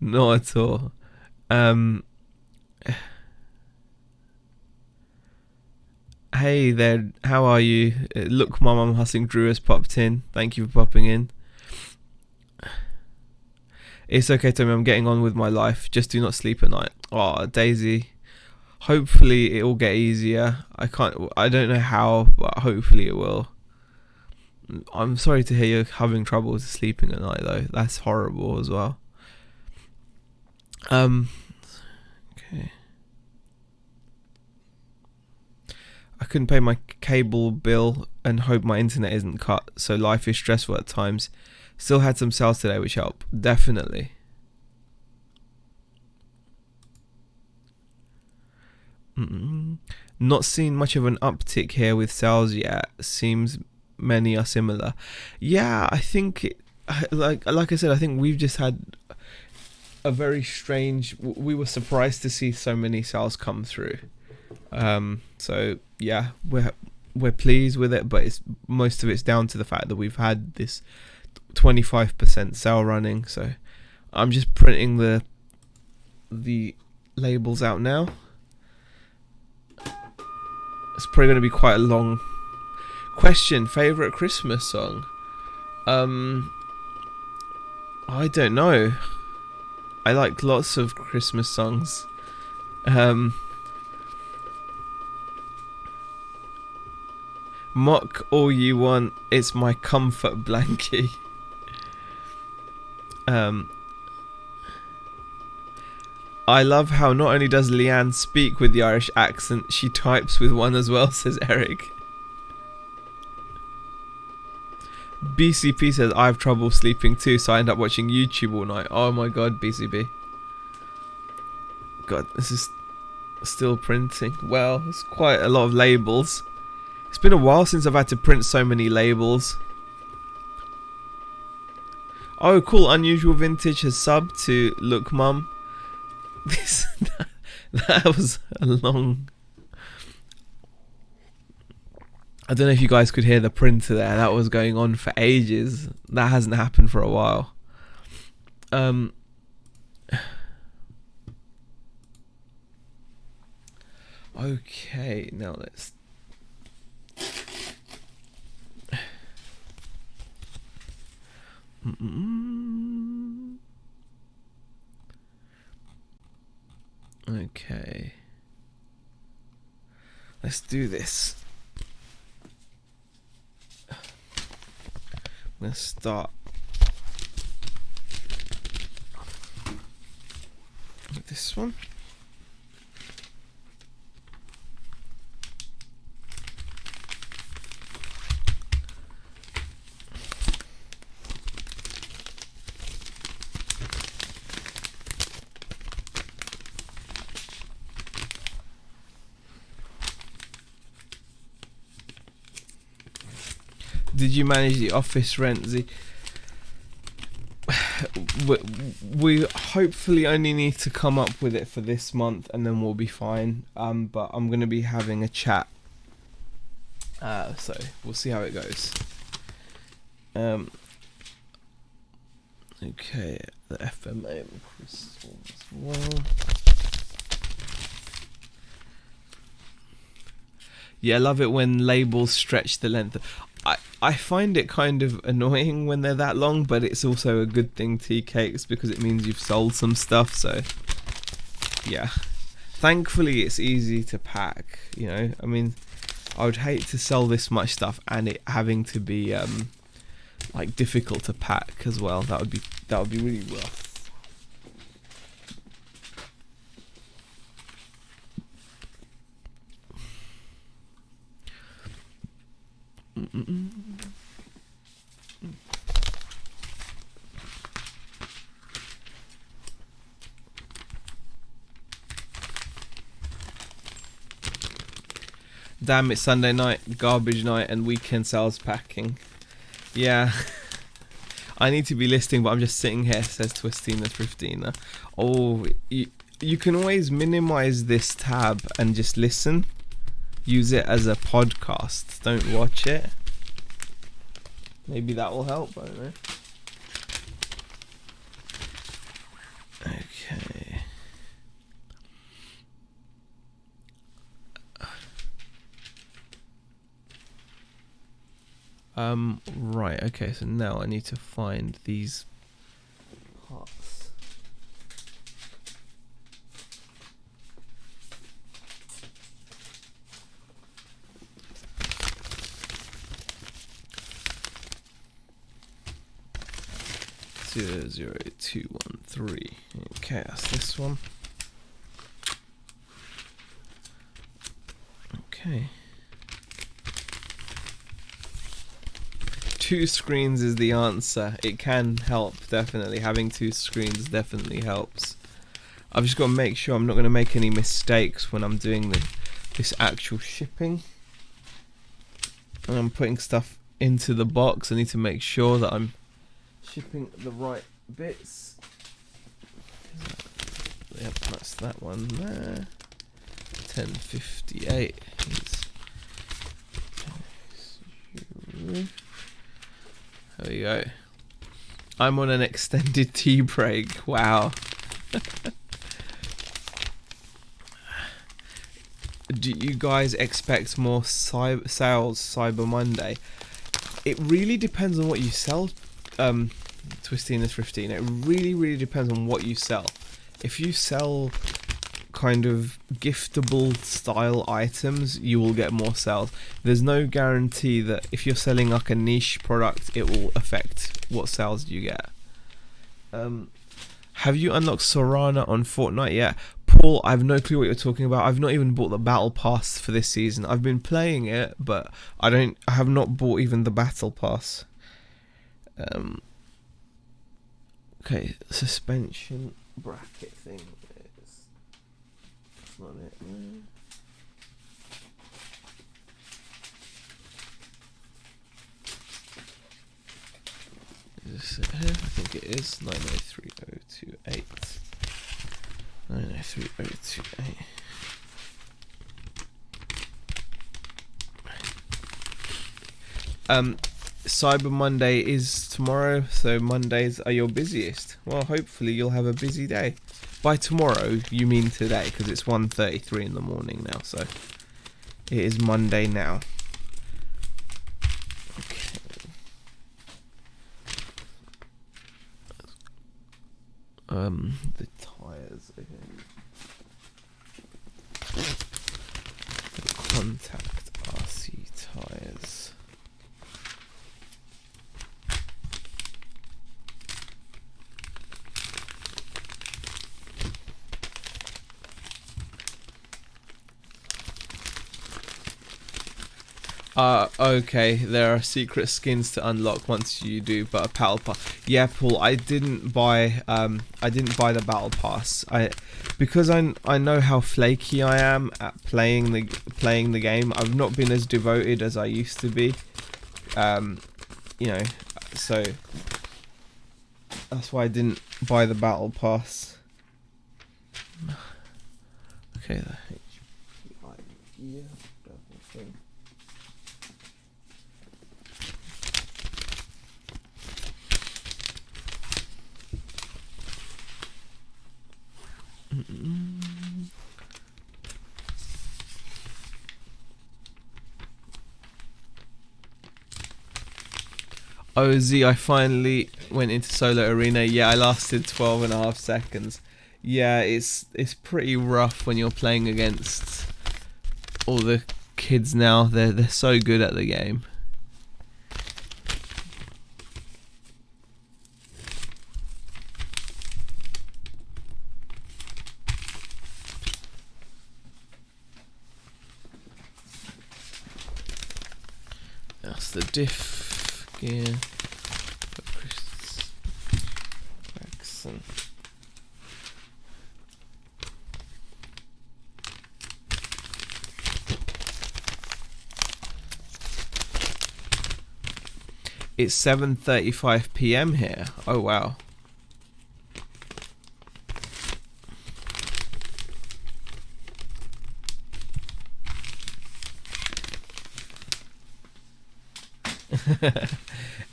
not at all. Hey there, how are you? Look, Mum, I'm hustling. Drew has popped in. Thank you for popping in. It's okay, Tommy, I'm getting on with my life. Just do not sleep at night. Oh, Daisy. Hopefully it will get easier. I don't know how, but hopefully it will. I'm sorry to hear you're having trouble sleeping at night though. That's horrible as well. Okay. I couldn't pay my cable bill and hope my internet isn't cut, so life is stressful at times. Still had some sales today which helped. Definitely. Not seen much of an uptick here with sales yet. Seems many are similar. Yeah, I think like I said, I think we've just had a very strange. We were surprised to see so many sales come through. So yeah, we're pleased with it, but most of it's down to the fact that we've had this 25% sale running. So I'm just printing the labels out now. It's probably going to be quite a long question. Favorite Christmas song? I don't know. I like lots of Christmas songs. Mock all you want. It's my comfort blankie. I love how not only does Leanne speak with the Irish accent, she types with one as well, says Eric. BCP says, I have trouble sleeping too, so I end up watching YouTube all night. Oh my god, BCP. God, this is still printing. Well, it's quite a lot of labels. It's been a while since I've had to print so many labels. Oh, cool. Unusual Vintage has subbed to Look Mum. That was a long. I don't know if you guys could hear the printer there. That was going on for ages. That hasn't happened for a while. Okay, now let's. Okay. Let's do this. Let's start with this one. Did you manage the office rent, Z? We hopefully only need to come up with it for this month, and then we'll be fine. But I'm going to be having a chat, so we'll see how it goes. Okay, the FMA crystal as well. Yeah, I love it when labels stretch the length. I find it kind of annoying when they're that long, but it's also a good thing, tea cakes, because it means you've sold some stuff. So yeah, thankfully it's easy to pack, you know. I mean, I would hate to sell this much stuff and it having to be like difficult to pack as well. That would be really rough. Damn, it's Sunday night, garbage night, and weekend sales packing. Yeah. I need to be listing, but I'm just sitting here, says Twistina Thriftina. Oh, you can always minimize this tab and just listen. use it as a podcast. Don't watch it. Maybe that will help. I don't know. Okay. Right, okay, so now I need to find these parts. Zero, 0, 2, 1, 3. Okay, that's this one. Okay. 2 screens is the answer. It can help, definitely. Having 2 screens definitely helps. I've just got to make sure I'm not going to make any mistakes when I'm doing this actual shipping. And I'm putting stuff into the box. I need to make sure that I'm shipping the right bits. Yep, that's that one there. 1058. There we go. I'm on an extended tea break. Wow. Do you guys expect more sales Cyber Monday? It really depends on what you sell, Twistiness 15. It really depends on what you sell. If you sell kind of giftable style items, you will get more sales. There's no guarantee that if you're selling like a niche product, it will affect what sales you get. Have you unlocked Sorana on Fortnite yet? Paul, I have no clue what you're talking about. I've not even bought the battle pass for this season. I've been playing it, but I have not bought even the battle pass. Okay, suspension bracket thing. That's not it. Is this it here? I think it is 903.028. 903.028. Cyber Monday is tomorrow, so Mondays are your busiest. Well, hopefully you'll have a busy day. By tomorrow, you mean today, because it's 1:33 in the morning now, so it is Monday now. Okay. The tires again. The contact RC tires. Okay, there are secret skins to unlock once you do, but a battle pass. Yeah, Paul, I didn't buy the battle pass. Because I know how flaky I am at playing the game. I've not been as devoted as I used to be. You know, so that's why I didn't buy the battle pass. Okay, the HPI gear double thing. Oh, Z, I finally went into solo arena. Yeah, I lasted 12.5 seconds. Yeah, it's pretty rough when you're playing against all the kids now. They're so good at the game. That's the diff gear for Chris Jackson. It's 7:35 PM here. Oh wow.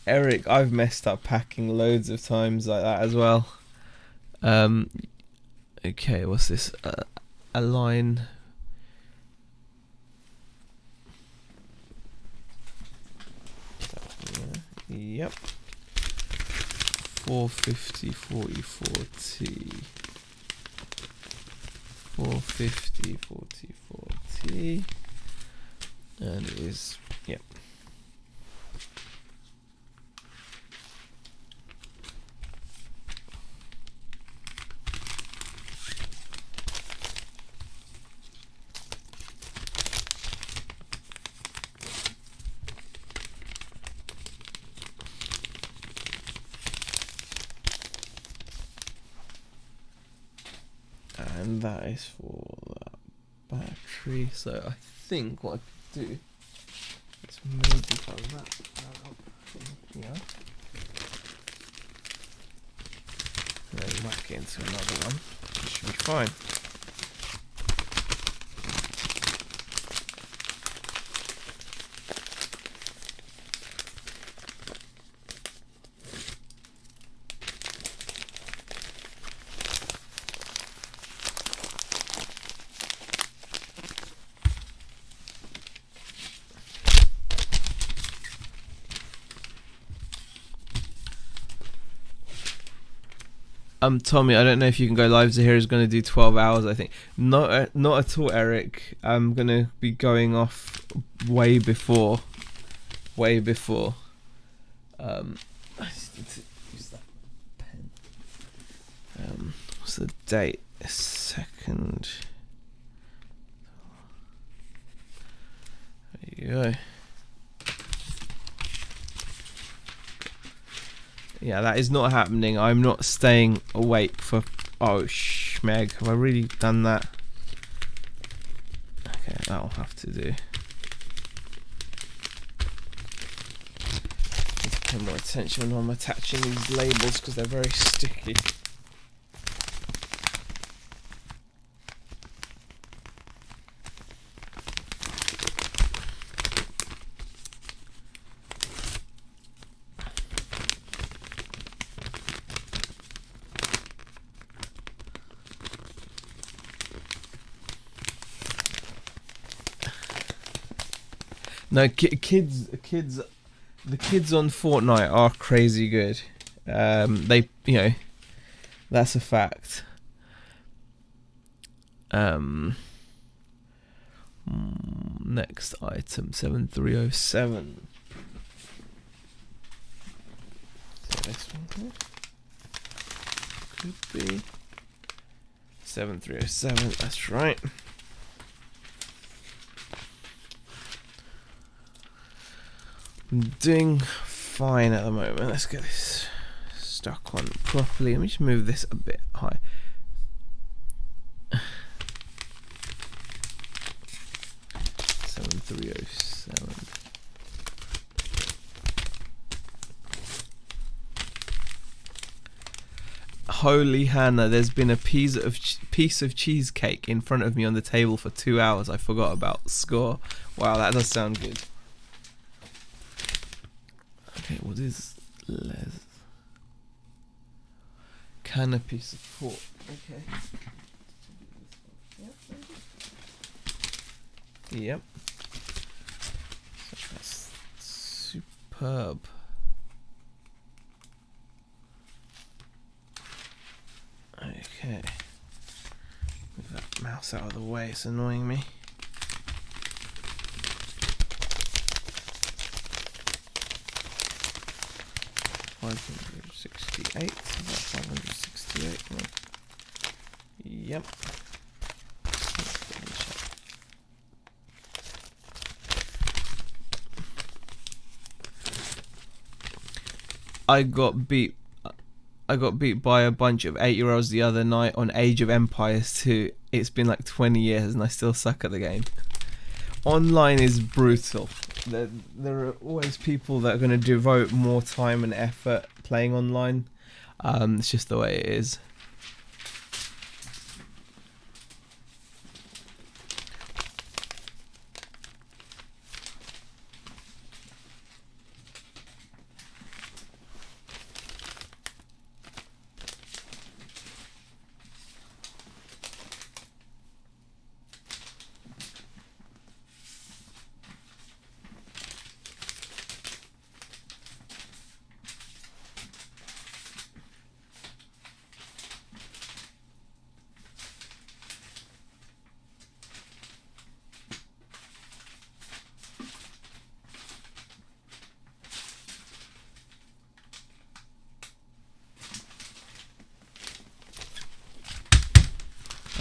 Eric, I've messed up packing loads of times like that as well. Okay, what's this? A line. Yep. 450 44T. 450 44T. And it is, yep. And that is for that battery. So I think what I could do is maybe put that up here. And then whack it into another one. It should be fine. Tommy, I don't know if you can go live. Zahir is going to do 12 hours, I think. Not at all, Eric. I'm going to be going off way before. I just need to use that pen. What's the date? Second. There you go. Yeah, that is not happening. I'm not staying awake for... Oh, Schmeg. Have I really done that? Okay, that'll have to do. Need to pay more attention when I'm attaching these labels because they're very sticky. No, the kids on Fortnite are crazy good. They, that's a fact. Next item, 7307. So this one here could be 7307. That's right. I'm doing fine at the moment. Let's get this stuck on properly. Let me just move this a bit high. $7,307. Holy Hannah, there's been a piece of cheesecake in front of me on the table for 2 hours. I forgot about score. Wow, that does sound good. Okay, what is les? Canopy support. Okay. Yep. So that's superb. Okay. Move that mouse out of the way, it's annoying me. $568. About 568. Right. Yep. I got beat by a bunch of 8-year-olds the other night on Age of Empires 2. It's been like 20 years and I still suck at the game. Online is brutal. There are always people that are going to devote more time and effort playing online. It's just the way it is.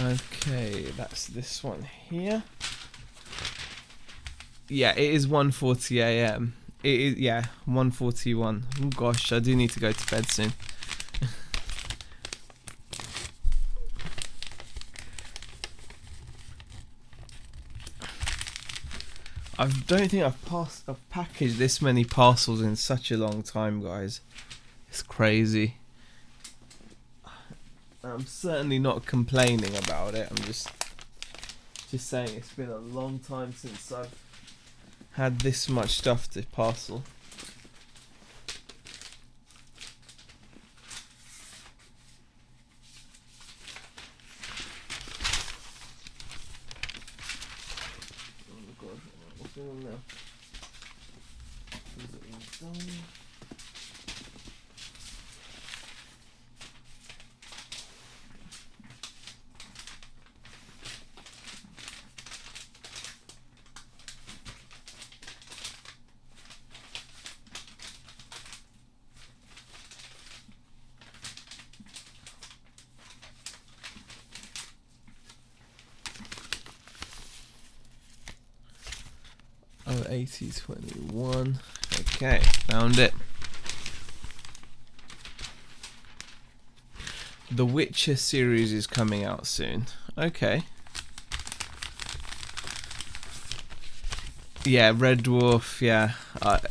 Okay, that's this one here. Yeah, it is 1:40 a.m. It is, yeah, 1:41. Oh gosh, I do need to go to bed soon. I don't think I've packaged this many parcels in such a long time, guys. It's crazy. I'm certainly not complaining about it. I'm just saying it's been a long time since I've had this much stuff to parcel. Oh my god, what's going on now? Is it all done? Oh, 8021. Okay, found it. The Witcher series is coming out soon. Okay. Yeah, Red Dwarf, yeah.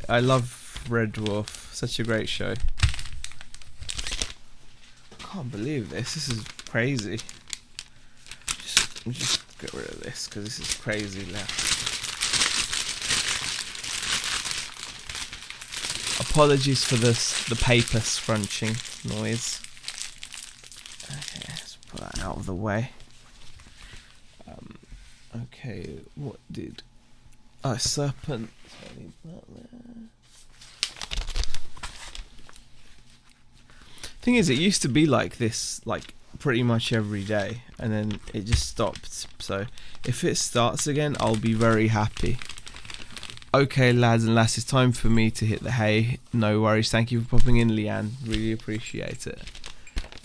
I love Red Dwarf. Such a great show. Can't believe this. This is crazy. Just get rid of this because this is crazy now. Apologies for the paper scrunching noise. Okay, let's put that out of the way. Okay, what did... Oh, serpent. I need that there. Thing is, it used to be like this, like pretty much every day, and then it just stopped. So if it starts again, I'll be very happy. Okay, lads and lasses, time for me to hit the hay. No worries. Thank you for popping in, Leanne. Really appreciate it.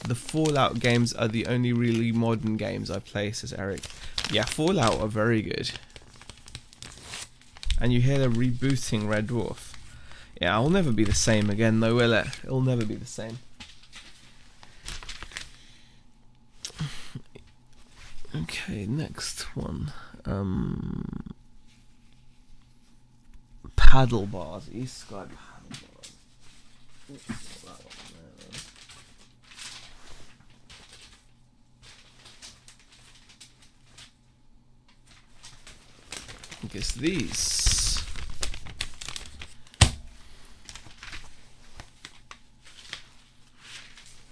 The Fallout games are the only really modern games I play, says Eric. Yeah, Fallout are very good. And you hear they're rebooting Red Dwarf. Yeah, I'll never be the same again, though, will it? It'll never be the same. Okay, next one. Paddle bars. East Sky paddle bars. Oops, that one there. I guess these.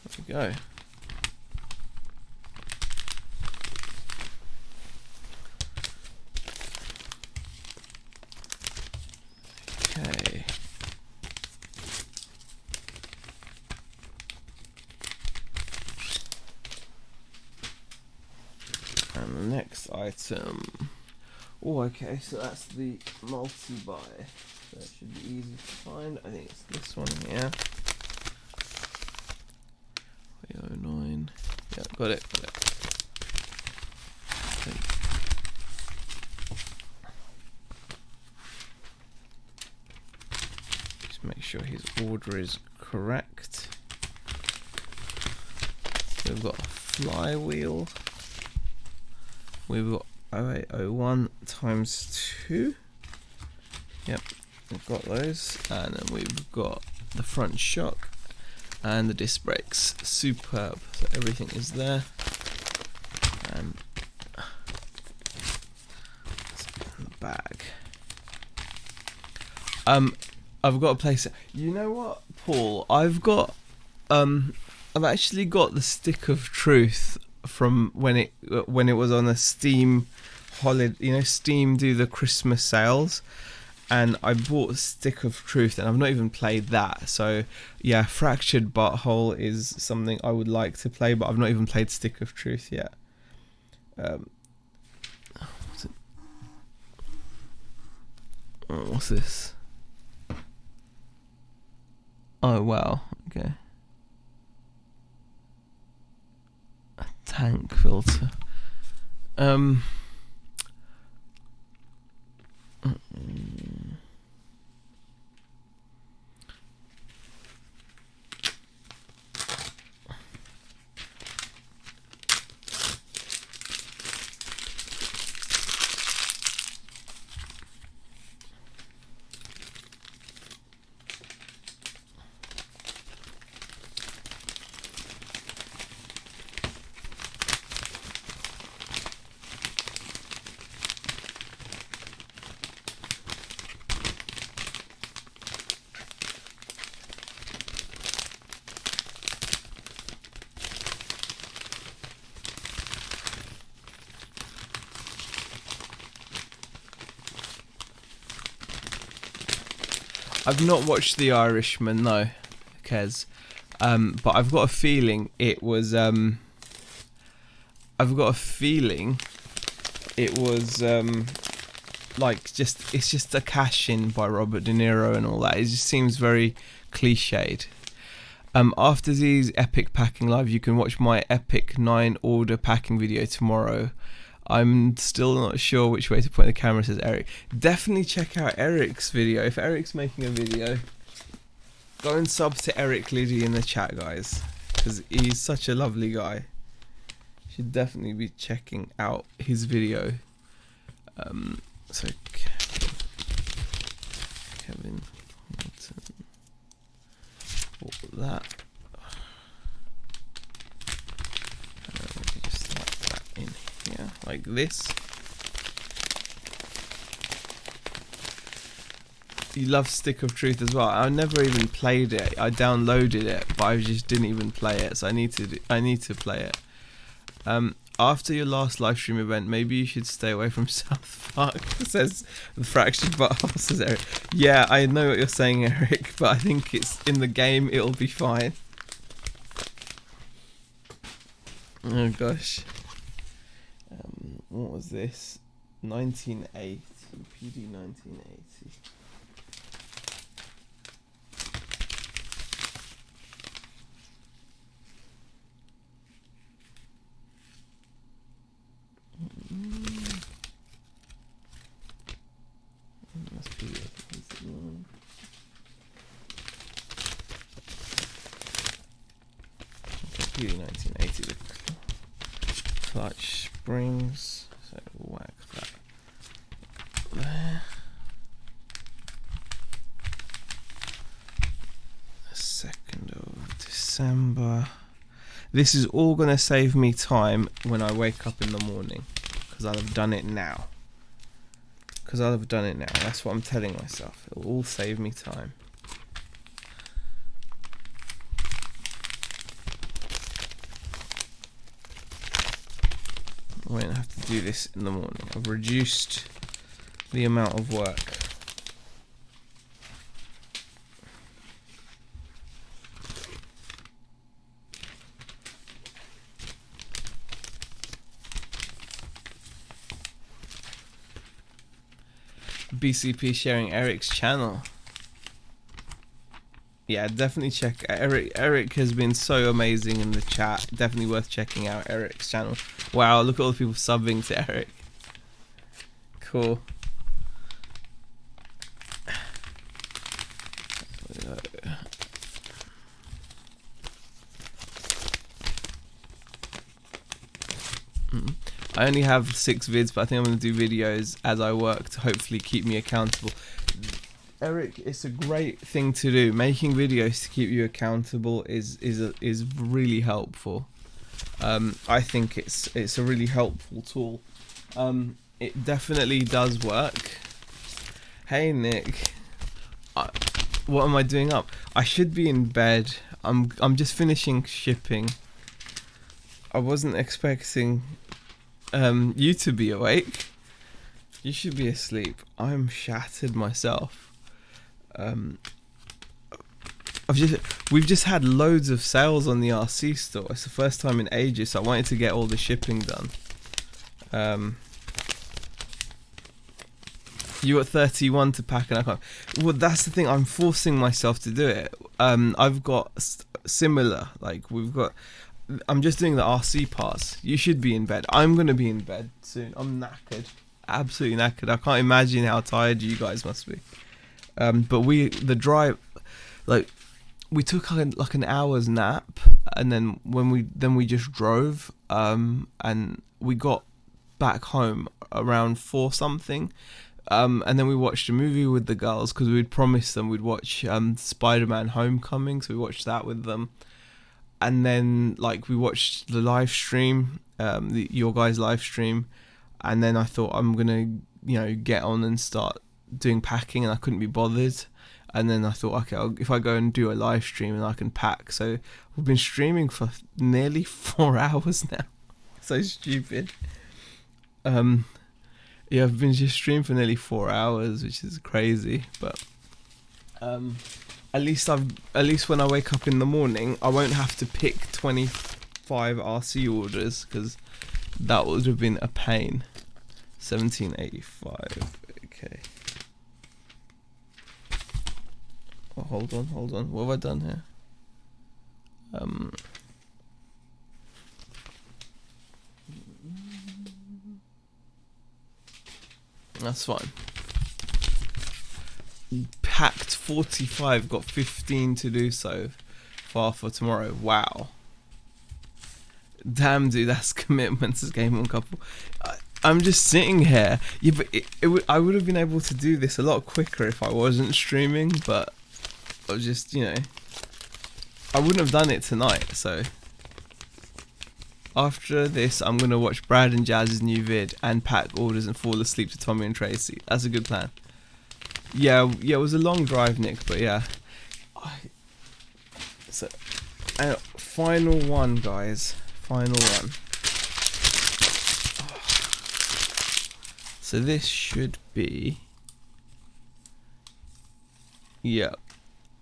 There we go. Okay. And the next item. Oh, okay, so that's the multi-buy. So it should be easy to find. I think it's this one here. 309. Yeah, got it. Okay. Just make sure his order is correct. We've got a flywheel. We've got 0801 times 2. Yep, we've got those. And then we've got the front shock and the disc brakes. Superb. So everything is there. And in the bag. I've got a place. You know what, Paul? I've actually got the Stick of Truth from when it was on a Steam holiday. You know, Steam do the Christmas sales, and I bought Stick of Truth, and I've not even played that. So yeah, Fractured Butthole is something I would like to play, but I've not even played Stick of Truth yet. What's this? Oh wow, okay. A tank filter. Um. I've not watched The Irishman, no, Kez. But I've got a feeling it was. I've got a feeling it was like it's just a cash in by Robert De Niro and all that. It just seems very cliched. After these epic packing live, you can watch my epic 9 order packing video tomorrow. I'm still not sure which way to point the camera, says Eric. Definitely check out Eric's video. If Eric's making a video, go and sub to Eric Liddy in the chat, guys, because he's such a lovely guy. You should definitely be checking out his video. So Kevin Hamilton, all that. Just slide that in here like this. You love Stick of Truth as well. I never even played it. I downloaded it, but I just didn't even play it. So I need to play it. After your last live stream event, maybe you should stay away from South Park, says the fractured butthole, says Eric. Yeah, I know what you're saying, Eric, but I think it's in the game, it'll be fine. Oh gosh. What was this? 1980. PD 1980. Must be one. Okay, 1980. The clutch springs. So whack that there. 2nd of December. This is all gonna save me time when I wake up in the morning, because I'll have done it now. That's what I'm telling myself. It'll all save me time. I won't have to do this in the morning. I've reduced the amount of work. BCP sharing Eric's channel. Yeah, definitely check Eric. Eric has been so amazing in the chat. Definitely worth checking out Eric's channel. Wow, look at all the people subbing to Eric. Cool. I only have 6 vids, but I think I'm going to do videos as I work to hopefully keep me accountable. Eric, it's a great thing to do. Making videos to keep you accountable is really helpful. I think it's a really helpful tool. It definitely does work. Hey Nick, what am I doing up? I should be in bed. I'm just finishing shipping. I wasn't expecting you to be awake. You should be asleep. I'm shattered myself. We've just had loads of sales on the RC store. It's the first time in ages, so I wanted to get all the shipping done. You got 31 to pack and I can't. Well, that's the thing. I'm forcing myself to do it. I've got similar. Like we've got. I'm just doing the RC parts. You should be in bed. I'm gonna be in bed soon. I'm knackered, absolutely knackered. I can't imagine how tired you guys must be. But the drive, like, we took like an hour's nap, and then we just drove, and we got back home around 4 something. And then we watched a movie with the girls because we'd promised them we'd watch Spider-Man Homecoming, so we watched that with them. And then like we watched the live stream, your guys' live stream, and then I thought I'm gonna get on and start doing packing, and I couldn't be bothered. And then I thought, okay, if I go and do a live stream and I can pack. So we've been streaming for nearly 4 hours now. So stupid. Yeah, I've been just streaming for nearly 4 hours, which is crazy. But at least when I wake up in the morning, I won't have to pick 25 RC orders, because that would have been a pain. 1785. Okay. Oh, hold on. What have I done here? That's fine. Packed 45, got 15 to do so far for tomorrow. Wow. Damn, dude, that's commitment to Game On Couple. I'm just sitting here. Yeah, but I would have been able to do this a lot quicker if I wasn't streaming, but I was just, I wouldn't have done it tonight, so. After this, I'm going to watch Brad and Jazz's new vid and pack orders and fall asleep to Tommy and Tracy. That's a good plan. Yeah, it was a long drive, Nick, but yeah. So, final one, guys. Final one. So this should be... Yep.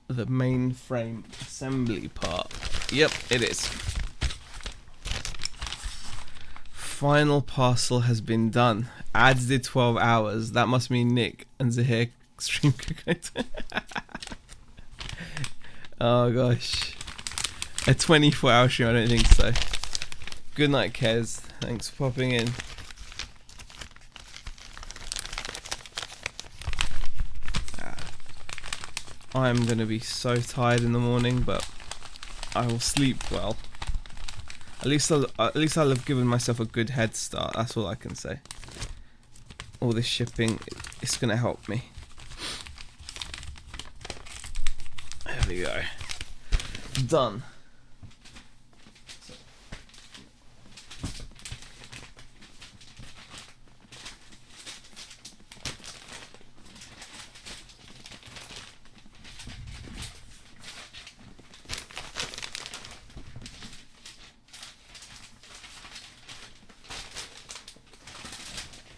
The mainframe assembly part. Yep, it is. Final parcel has been done. Ads did 12 hours. That must mean Nick and Zahir stream could. Oh gosh. A 24-hour stream, I don't think so. Good night, Kez. Thanks for popping in. I'm gonna be so tired in the morning, but I will sleep well. At least I'll have given myself a good head start. That's all I can say. All this shipping, it's gonna help me. There we go. Done.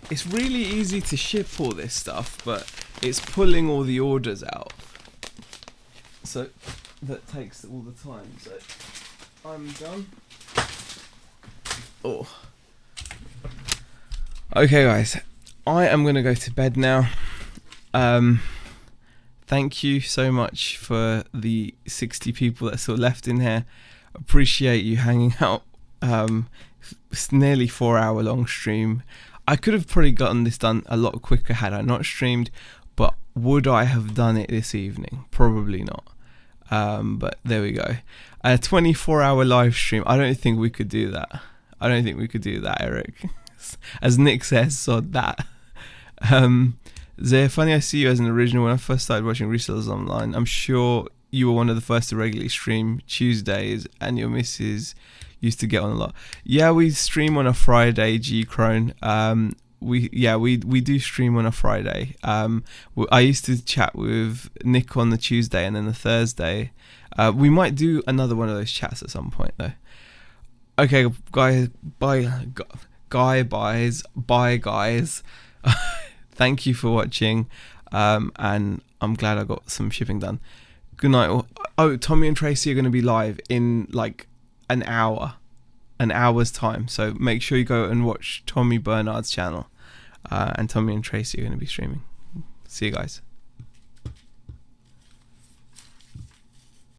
It's really easy to ship all this stuff, but it's pulling all the orders out. So that takes all the time. So I'm done. Oh. Okay, guys. I am gonna go to bed now. Thank you so much for the 60 people that are still left in here. Appreciate you hanging out. It's nearly 4-hour long stream. I could have probably gotten this done a lot quicker had I not streamed, but would I have done it this evening? Probably not. But there we go. A 24-hour live stream. I don't think we could do that. I don't think we could do that, Eric. As Nick says, so that. Zay, funny I see you as an original. When I first started watching resellers online, I'm sure you were one of the first to regularly stream Tuesdays, and your missus used to get on a lot. Yeah, we stream on a Friday, G-Crone. We do stream on a Friday. I used to chat with Nick on the Tuesday and then the Thursday. We might do another one of those chats at some point though. Okay, guys, bye guys. Thank you for watching, and I'm glad I got some shipping done. Good night. Oh, Tommy and Tracy are going to be live in like an hour's time, so make sure you go and watch Tommy Bernard's channel, and Tommy and Tracy are going to be streaming. See you guys.